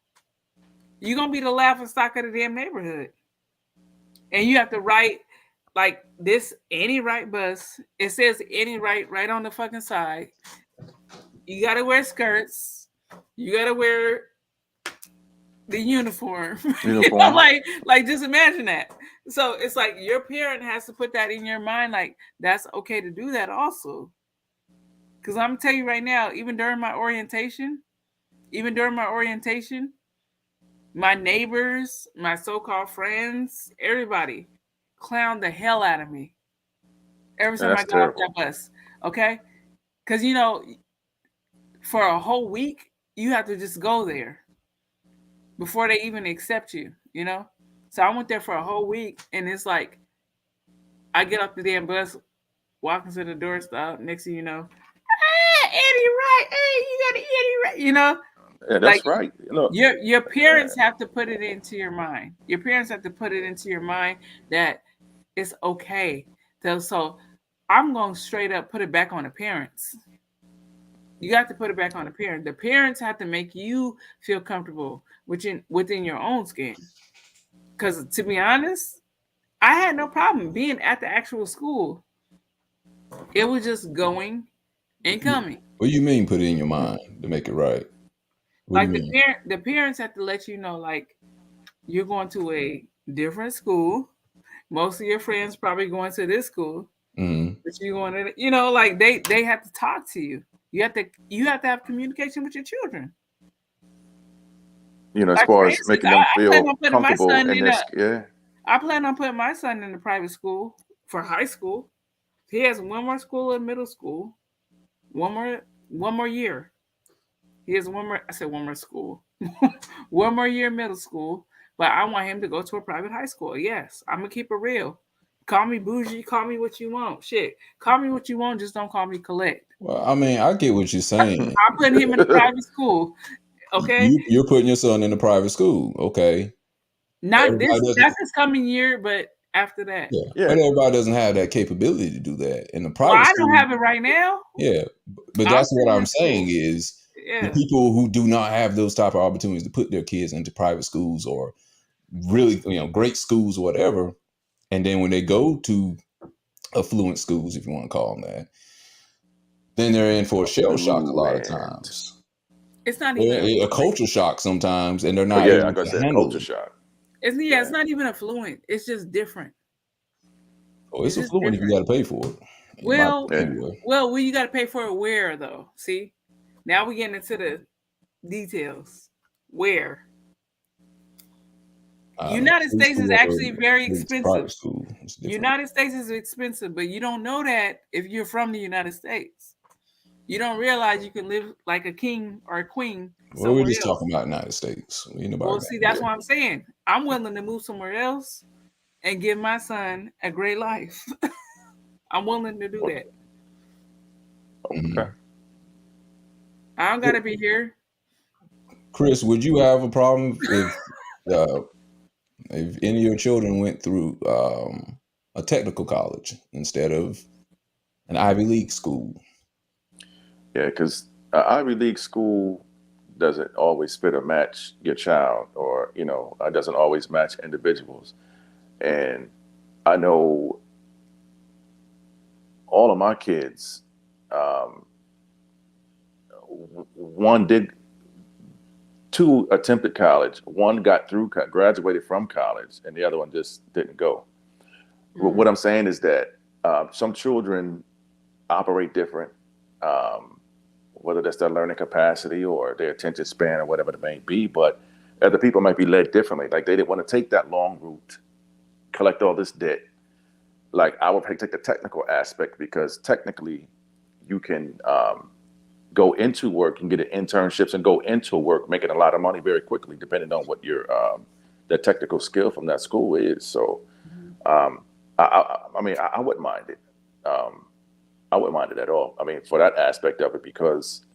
You're gonna be the laughing stock of the damn neighborhood. And you have to write like this Annie Wright bus. It says Annie Wright right on the fucking side. You gotta wear skirts. You gotta wear the uniform. Like just imagine that. So it's like your parent has to put that in your mind, like that's okay to do that also. Because I'm gonna tell you right now, even during my orientation, my neighbors, my so-called friends, everybody clowned the hell out of me every time I got off that bus. Okay? Because for a whole week, you have to just go there before they even accept you, So I went there for a whole week, and it's like I get off the damn bus, walking to the doorstop. Next thing you know, Eddie Wright, hey, you got an Eddie Wright, Yeah, that's right. Look, your parents have to put it into your mind. Your parents have to put it into your mind that it's okay. So I'm going to straight up put it back on the parents. You got to put it back on the parents. The parents have to make you feel comfortable within your own skin. Because to be honest, I had no problem being at the actual school. It was just going and coming. What do you mean put it in your mind to make it right? Like the parents have to let you know, like, you're going to a different school. Most of your friends probably going to this school. Mm-hmm. But you going to, like they have to talk to you. You have to have communication with your children. As far as making them feel comfortable in this, I plan on putting my son in the private school for high school. He has one more school in middle school. One more year. He has one more school. One more year middle school. But I want him to go to a private high school. Yes, I'm gonna keep it real. Call me bougie. Call me what you want. Shit, call me what you want. Just don't call me collect. Well, I mean, I get what you're saying. I'm putting him in a private school. Okay, you're putting your son in a private school. Okay, not this. That's this coming year, but after that. Yeah. Yeah. But everybody doesn't have that capability to do that. In the Well, private I school, don't have it right now. yeah. But I'm that's still what I'm in saying school. is the Yeah. people who do not have those type of opportunities to put their kids into private schools or really, great schools or whatever, and then when they go to affluent schools, if you want to call them that, then they're in for a shell shock a lot of times. It's not Or even a culture shock sometimes, and they're Oh not yeah, able like I to said, handle culture it. shock. it's not even affluent. It's just different. Oh, it's It's just affluent if you different. got to pay for it. Well, Anyway. well, you got to pay for it where though? See, now we're getting into the details. Where? United States is actually very expensive. Private school. It's different. United States is expensive, but you don't know that if you're from the United States. You don't realize you can live like a king or a queen Well, we're somewhere just else. talking about United States. Well, see, that's what I'm saying. I'm willing to move somewhere else and give my son a great life. I'm willing to do that. Okay. I don't gotta be here. Chris, would you have a problem if any of your children went through a technical college instead of an Ivy League school? Yeah, because Ivy League school doesn't always fit or match your child, or doesn't always match individuals. And I know all of my kids, two attempted college, one got through, graduated from college, and the other one just didn't go. Mm-hmm. What I'm saying is that some children operate different, whether that's their learning capacity or their attention span or whatever it may be, but other people might be led differently. Like they didn't want to take that long route, collect all this debt. Like I would take the technical aspect because technically you can go into work and get internships and go into work making a lot of money very quickly, depending on what your the technical skill from that school is. So I mean, I wouldn't mind it. I wouldn't mind it at all. I mean, for that aspect of it, because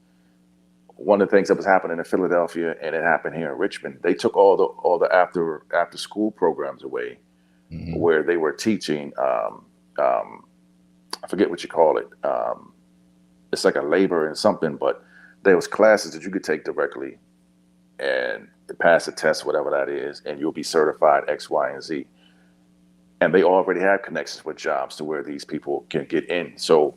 one of the things that was happening in Philadelphia and it happened here in Richmond, they took all the after school programs away, where they were teaching. I forget what you call it. It's like a labor and something, but there was classes that you could take directly and pass a test, whatever that is, and you'll be certified X, Y, and Z. And they already have connections with jobs to where these people can get in. So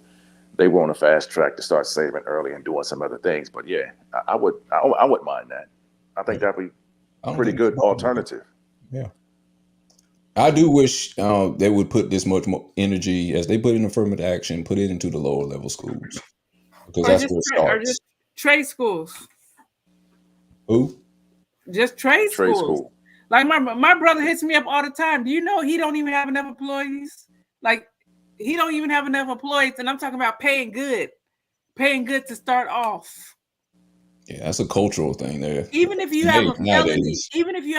they were on a fast track to start saving early and doing some other things. But yeah, I wouldn't mind that. I think that'd be a pretty good alternative. Yeah. I do wish they would put this much more energy as they put in affirmative action, put it into the lower level schools. Because that's where it starts. Or just trade schools. Who? Just trade schools. Like my brother hits me up all the time. Do you know he don't even have enough employees? Like he don't even have enough employees, and I'm talking about paying good to start off. Yeah, that's a cultural thing there. Even if you have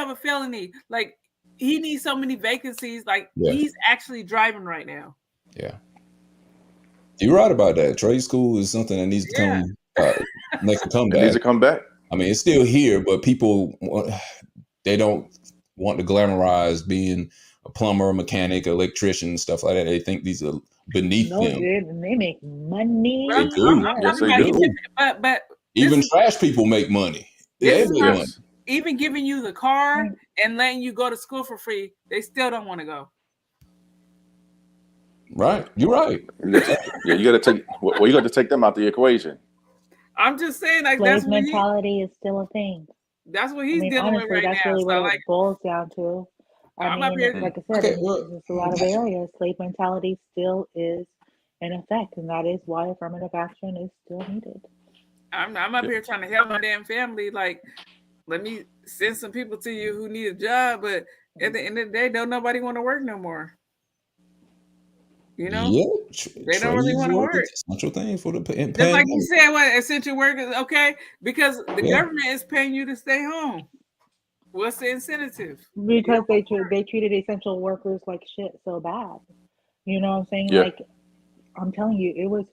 a felony, like he needs so many vacancies. Like he's actually driving right now. Yeah. You're right about that. Trade school is something that needs to come make a comeback. It needs to come back. I mean, it's still here, but people, they don't want to glamorize being a plumber, mechanic, electrician, stuff like that. They think these are beneath them. They make money. They do. Yes, they do. But even trash people make money. They make money. Even giving you the car and letting you go to school for free, they still don't want to go. Right, you're right. You got to take them out the equation. I'm just saying, like slave mentality is still a thing. That's what he's dealing with right that's now. Really so what it boils down to. I mean, like I said, there's a lot of areas. Slave mentality still is in effect, and that is why affirmative action is still needed. I'm up here trying to help my damn family. Like, let me send some people to you who need a job, but at the end of the day, don't nobody want to work no more. You know, they don't really want to work. Essential thing for the just like you said, what essential work is okay because the government is paying you to stay home. What's the incentive? Because they treated essential workers like shit so bad. You know what I'm saying? Yeah. Like, I'm telling you, it was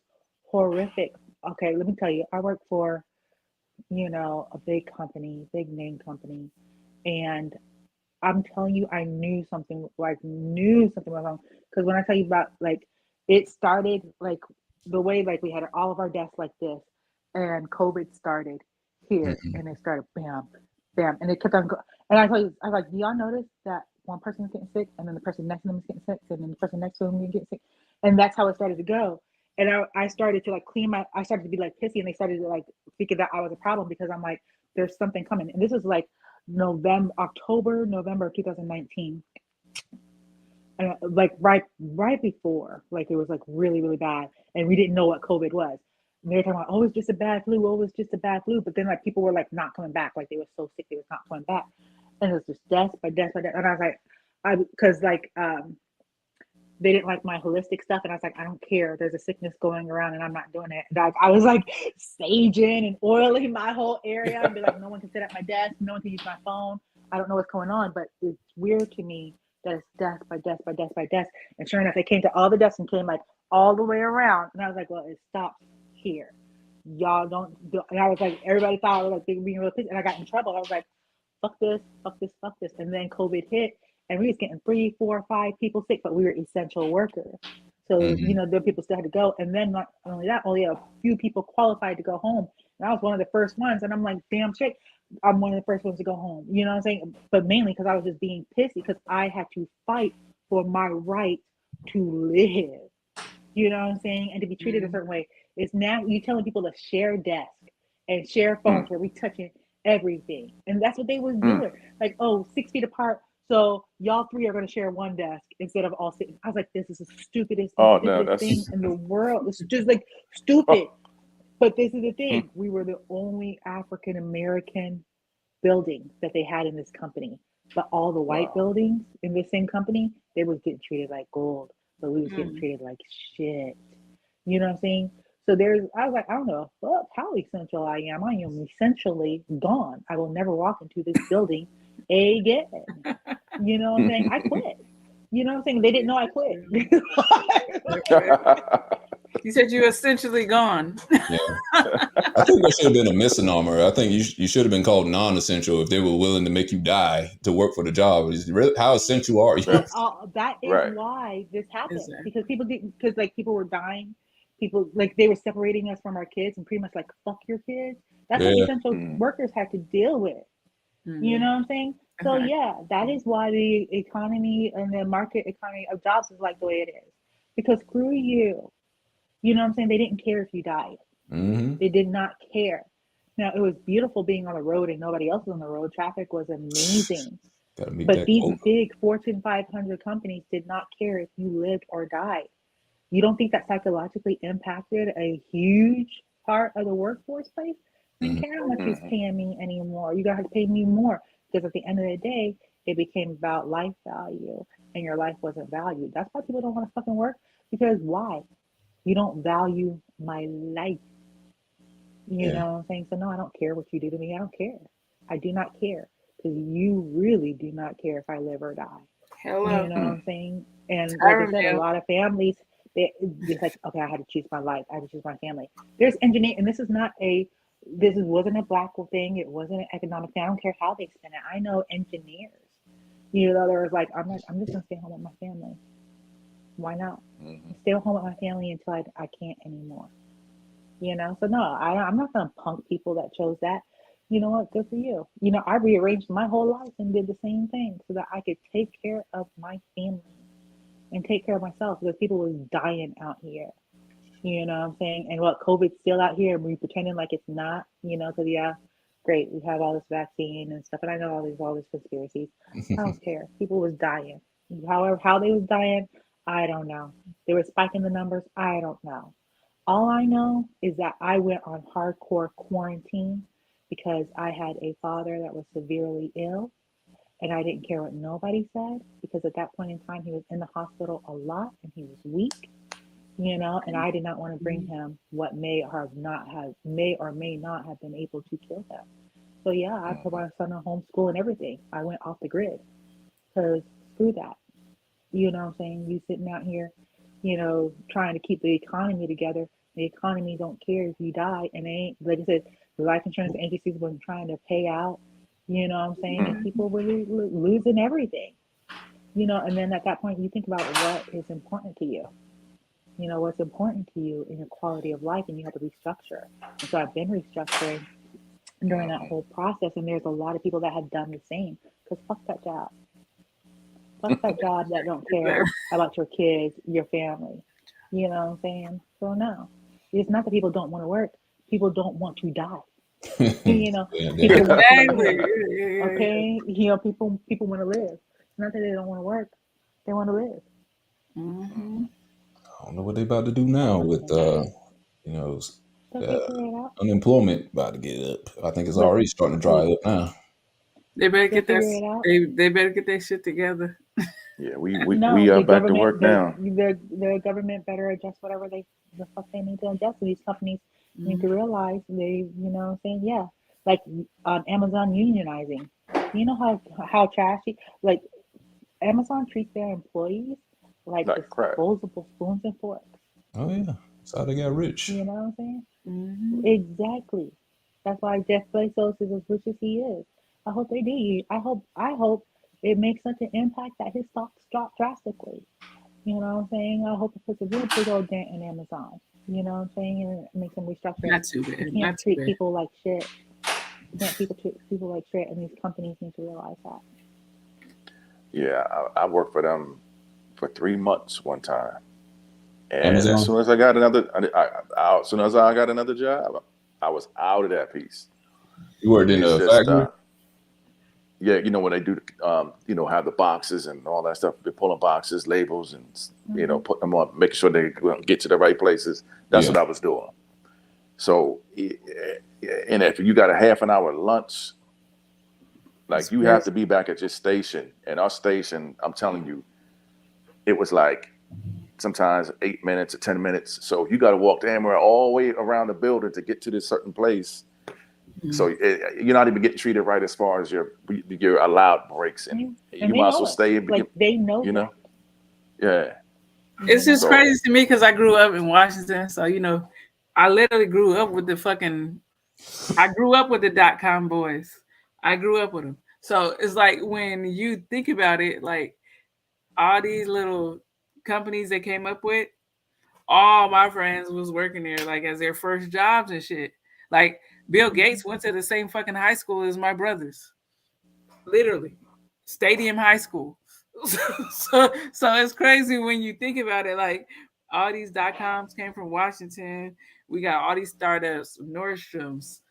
horrific. Okay, let me tell you, I work for, a big name company, and I'm telling you, I knew something, was wrong. Because when I tell you about, like, it started, like, the way, like, we had all of our desks like this, and COVID started here, Mhm. and it started bam, bam, and it kept on going. And I tell you, I was like, do y'all notice that one person is getting sick, and then the person next to them is getting sick, and then the person next to them is getting sick, and that's how it started to go. And I started to, like, I started to be, like, pissy, and they started to, like, figure that I was a problem, because I'm like, there's something coming. And this was like November of 2019. And like right before, like, it was like really, really bad. And we didn't know what COVID was. And they were talking about, oh, it's just a bad flu. Oh, it's just a bad flu. But then, like, people were, like, not coming back. Like, they were so sick, they was not coming back. And it was just death by death by death. And I was like, because, like, they didn't like my holistic stuff, and I was like, I don't care. There's a sickness going around, and I'm not doing it. And I was like saging and oiling my whole area, and be like, no one can sit at my desk, no one can use my phone. I don't know what's going on, but it's weird to me that it's desk by desk by desk by desk. And sure enough, they came to all the desks and came, like, all the way around, and I was like, well, it stops here. Y'all don't. And I was like, everybody thought I was, like, they were being real pissed, and I got in trouble. I was like, fuck this, fuck this, fuck this. And then COVID hit, and we was getting 3, 4, 5 people sick, but we were essential workers. So, Mhm. the people still had to go. And then not only that, only a few people qualified to go home. And I was one of the first ones. And I'm like, damn shit, I'm one of the first ones to go home. You know what I'm saying? But mainly because I was just being pissy, because I had to fight for my right to live. You know what I'm saying? And to be treated a certain way. It's now you telling people to share desk and share phones where we touching everything. And that's what they was doing. Like, oh, 6 feet apart. So y'all three are going to share one desk instead of all sitting. I was like, this is the stupidest Oh no, thing that's in the world. It's just, like, stupid. oh, But this is the thing. We were the only African American building that they had in this company. But all the white wow. buildings in the same company, they was getting treated like gold. But we was getting Mm. treated like shit. You know what I'm saying? So I was like, I don't know how essential I am. I am essentially gone. I will never walk into this building again. You know what I'm saying? I quit. You know what I'm saying? They didn't know I quit. You said you're essentially gone. Yeah. I think that should have been a misnomer. I think you should have been called non-essential if they were willing to make you die to work for the job. How essential are you? But that is Right. why this Is happened, there? because people didn't, because, like, people were dying. People, like, they were separating us from our kids, and pretty much like, fuck your kids. That's what Yeah. essential workers had to deal with. You Mm. know what I'm saying? So Okay. yeah, that is why the economy and the market economy of jobs is like the way it is. Because screw you. You know what I'm saying? They didn't care if you died. Mm-hmm. They did not care. Now, it was beautiful being on the road and nobody else was on the road. Traffic was amazing. Got to meet But that these quota. big Fortune 500 companies did not care if you lived or died. You don't think that psychologically impacted a huge part of the workforce place? I don't Mm-hmm. care how much you're paying me anymore. You gotta pay me more, because at the end of the day, it became about life value, and your life wasn't valued. That's why people don't want to fucking work. Because why? You don't value my life. You Yeah. know what I'm saying? So no, I don't care what you do to me. I don't care. I do not care, because you really do not care if I live or die. You Hello. know what I'm saying? And like I said, a Review. lot of families, it's like, okay, I had to choose my life. I had to choose my family. There's engineer, and wasn't a black thing. It wasn't an economic thing. I don't care how they spend it. I know engineers. There was like, I'm just gonna stay home with my family. Why not? Stay home with my family until I can't anymore. So no, I'm not gonna punk people that chose that. You know what? Good for you. I rearranged my whole life and did the same thing so that I could take care of my family and take care of myself, because people was dying out here. You know what I'm saying? And what, COVID's still out here and we pretending like it's not, because yeah, great, we have all this vaccine and stuff. And I know all these conspiracies. I don't care. People was dying. However, how they was dying, I don't know. They were spiking the numbers. I don't know. All I know is that I went on hardcore quarantine because I had a father that was severely ill, and I didn't care what nobody said, because at that point in time he was in the hospital a lot and he was weak, and I did not want to bring him what may or may not have been able to kill him. So yeah, I put my son on homeschool and everything. I went off the grid, because screw that. You know what I'm saying? You sitting out here, trying to keep the economy together. The economy don't care if you die, and they ain't, like I said, the life insurance agencies wasn't trying to pay out, You know what I'm saying? And people really losing everything. You know, and then at that point, you think about what is important to you. You know, what's important to you in your quality of life, and you have to restructure. And so I've been restructuring during that whole process, and there's a lot of people that have done the same. Because fuck that job. Fuck that job that don't care about your kids, your family. You know what I'm saying? So no, it's not that people don't want to work. People don't want to die. You know, people want to live. Okay, you know, people want to live. It's not that they don't want to work; they want to live. I don't know what they about to do now with you know, They'll figure it out. unemployment about to get up. I think it's Look, already starting to dry up now. They better they'll get that. figure it out. They better get their shit together. Yeah, we No, are the back to government, work now. the government better adjust whatever the fuck they need to adjust. These companies need to realize they, you know, what I'm saying, yeah, like Amazon unionizing. You know how trashy, like Amazon treats their employees like crap. disposable spoons and forks. Oh yeah, that's how they got rich. You know what I'm saying? Exactly. That's why Jeff Bezos is as rich as he is. I hope they do. I hope it makes such an impact that his stocks drop drastically. You know what I'm saying? I hope it puts a real big old dent in Amazon. You know what I'm saying? And it makes them restructure. Not too bad. You can't treat people like shit. You can't treat people like shit, and these companies need to realize that. Yeah, I worked for them for 3 months one time, and Amazon? as soon as I got another job, I was out of that piece. You worked in a factory? Yeah, you know, when they do, you know, have the boxes and all that stuff, they're pulling boxes, labels, and you know, putting them on, making sure they get to the right places. That's what I was doing. So, and if you got a half an hour lunch, like you have to be back at your station. And our station, I'm telling you, it was like sometimes 8 minutes or 10 minutes. So you got to walk damn near all the way around the building to get to this certain place. So you're not even getting treated right as far as your allowed breaks, and you might as well stay in. Like they know, you know, yeah. It's just crazy to me because I grew up in Washington, so you know, I literally grew up with I grew up with the .com boys. I grew up with them, so it's like when you think about it, like all these little companies they came up with, all my friends was working there, like as their first jobs and shit. Like Bill Gates went to the same fucking high school as my brothers, literally, Stadium High School. So it's crazy when you think about it. Like all these .coms came from Washington. We got all these startups, Nordstrom's,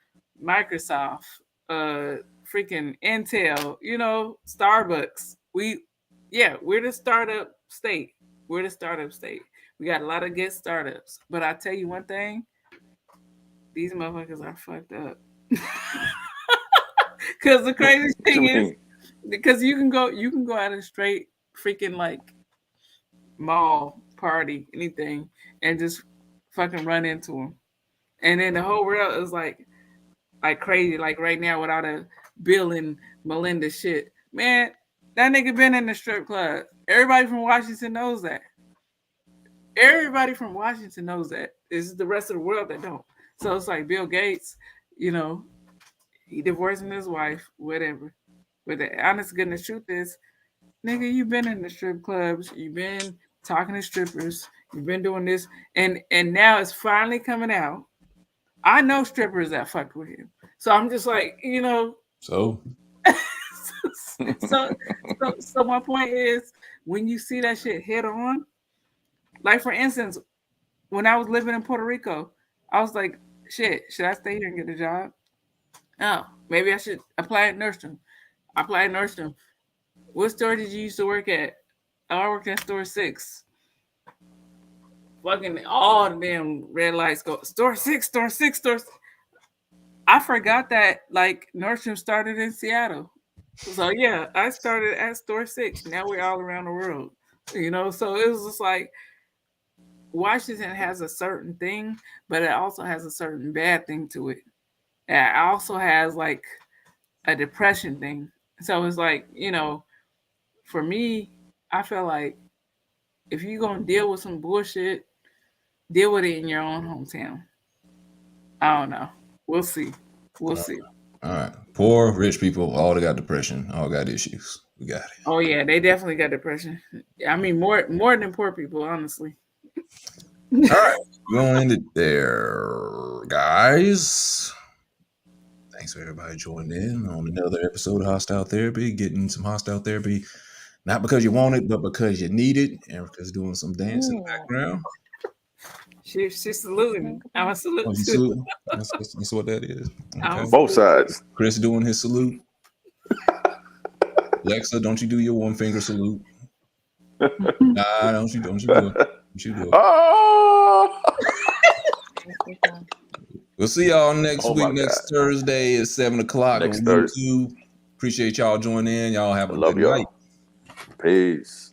Microsoft, freaking Intel, you know, Starbucks. We're the startup state. We're the startup state. We got a lot of good startups. But I tell you one thing, these motherfuckers are fucked up. Because the crazy thing is, because you can go out a straight freaking like mall party, anything, and just fucking run into them, and then the whole world is like crazy. Like right now, without a Bill and Melinda shit, man, that nigga been in the strip club. Everybody from Washington knows that. Everybody from Washington knows that. It's the rest of the world that don't. So it's like Bill Gates, you know, he divorcing his wife, whatever. But the honest goodness truth is, nigga, you've been in the strip clubs, you've been talking to strippers, you've been doing this, and now it's finally coming out. I know strippers that fucked with him. So I'm just like, you know. So my point is, when you see that shit head on, like for instance, when I was living in Puerto Rico, I was like, shit, should I stay here and get a job? Oh, maybe I should apply at Nordstrom. I applied at Nordstrom. What store did you used to work at? Oh, I worked at store 6. Fucking all the damn red lights go, store 6, store 6, store 6. I forgot that like Nordstrom started in Seattle. So yeah, I started at store 6. Now we're all around the world. You know, so it was just like Washington has a certain thing, but it also has a certain bad thing to it. And it also has like a depression thing. So it's like, you know, for me, I feel like if you're going to deal with some bullshit, deal with it in your own hometown. I don't know. We'll see. We'll see. All right. Poor, rich people, all they got depression, all got issues. We got it. Oh yeah, they definitely got depression. I mean, more than poor people, honestly. All right, we're gonna end it there, guys. Thanks for everybody joining in on another episode of Hostile Therapy. Getting some hostile therapy, not because you want it, but because you need it, and because doing some dance in the background. She's saluting. I'm a salute. Oh, you salute? That's what that is. Okay. Both sides. Chris doing his salute. Alexa, don't you do your one finger salute? Nah, don't you do it. Don't you do it. Oh! We'll see y'all next Oh week, my next God. Thursday at 7 o'clock on Next Thursday. YouTube. Appreciate y'all joining in. Y'all have a Love good y'all. night. Peace.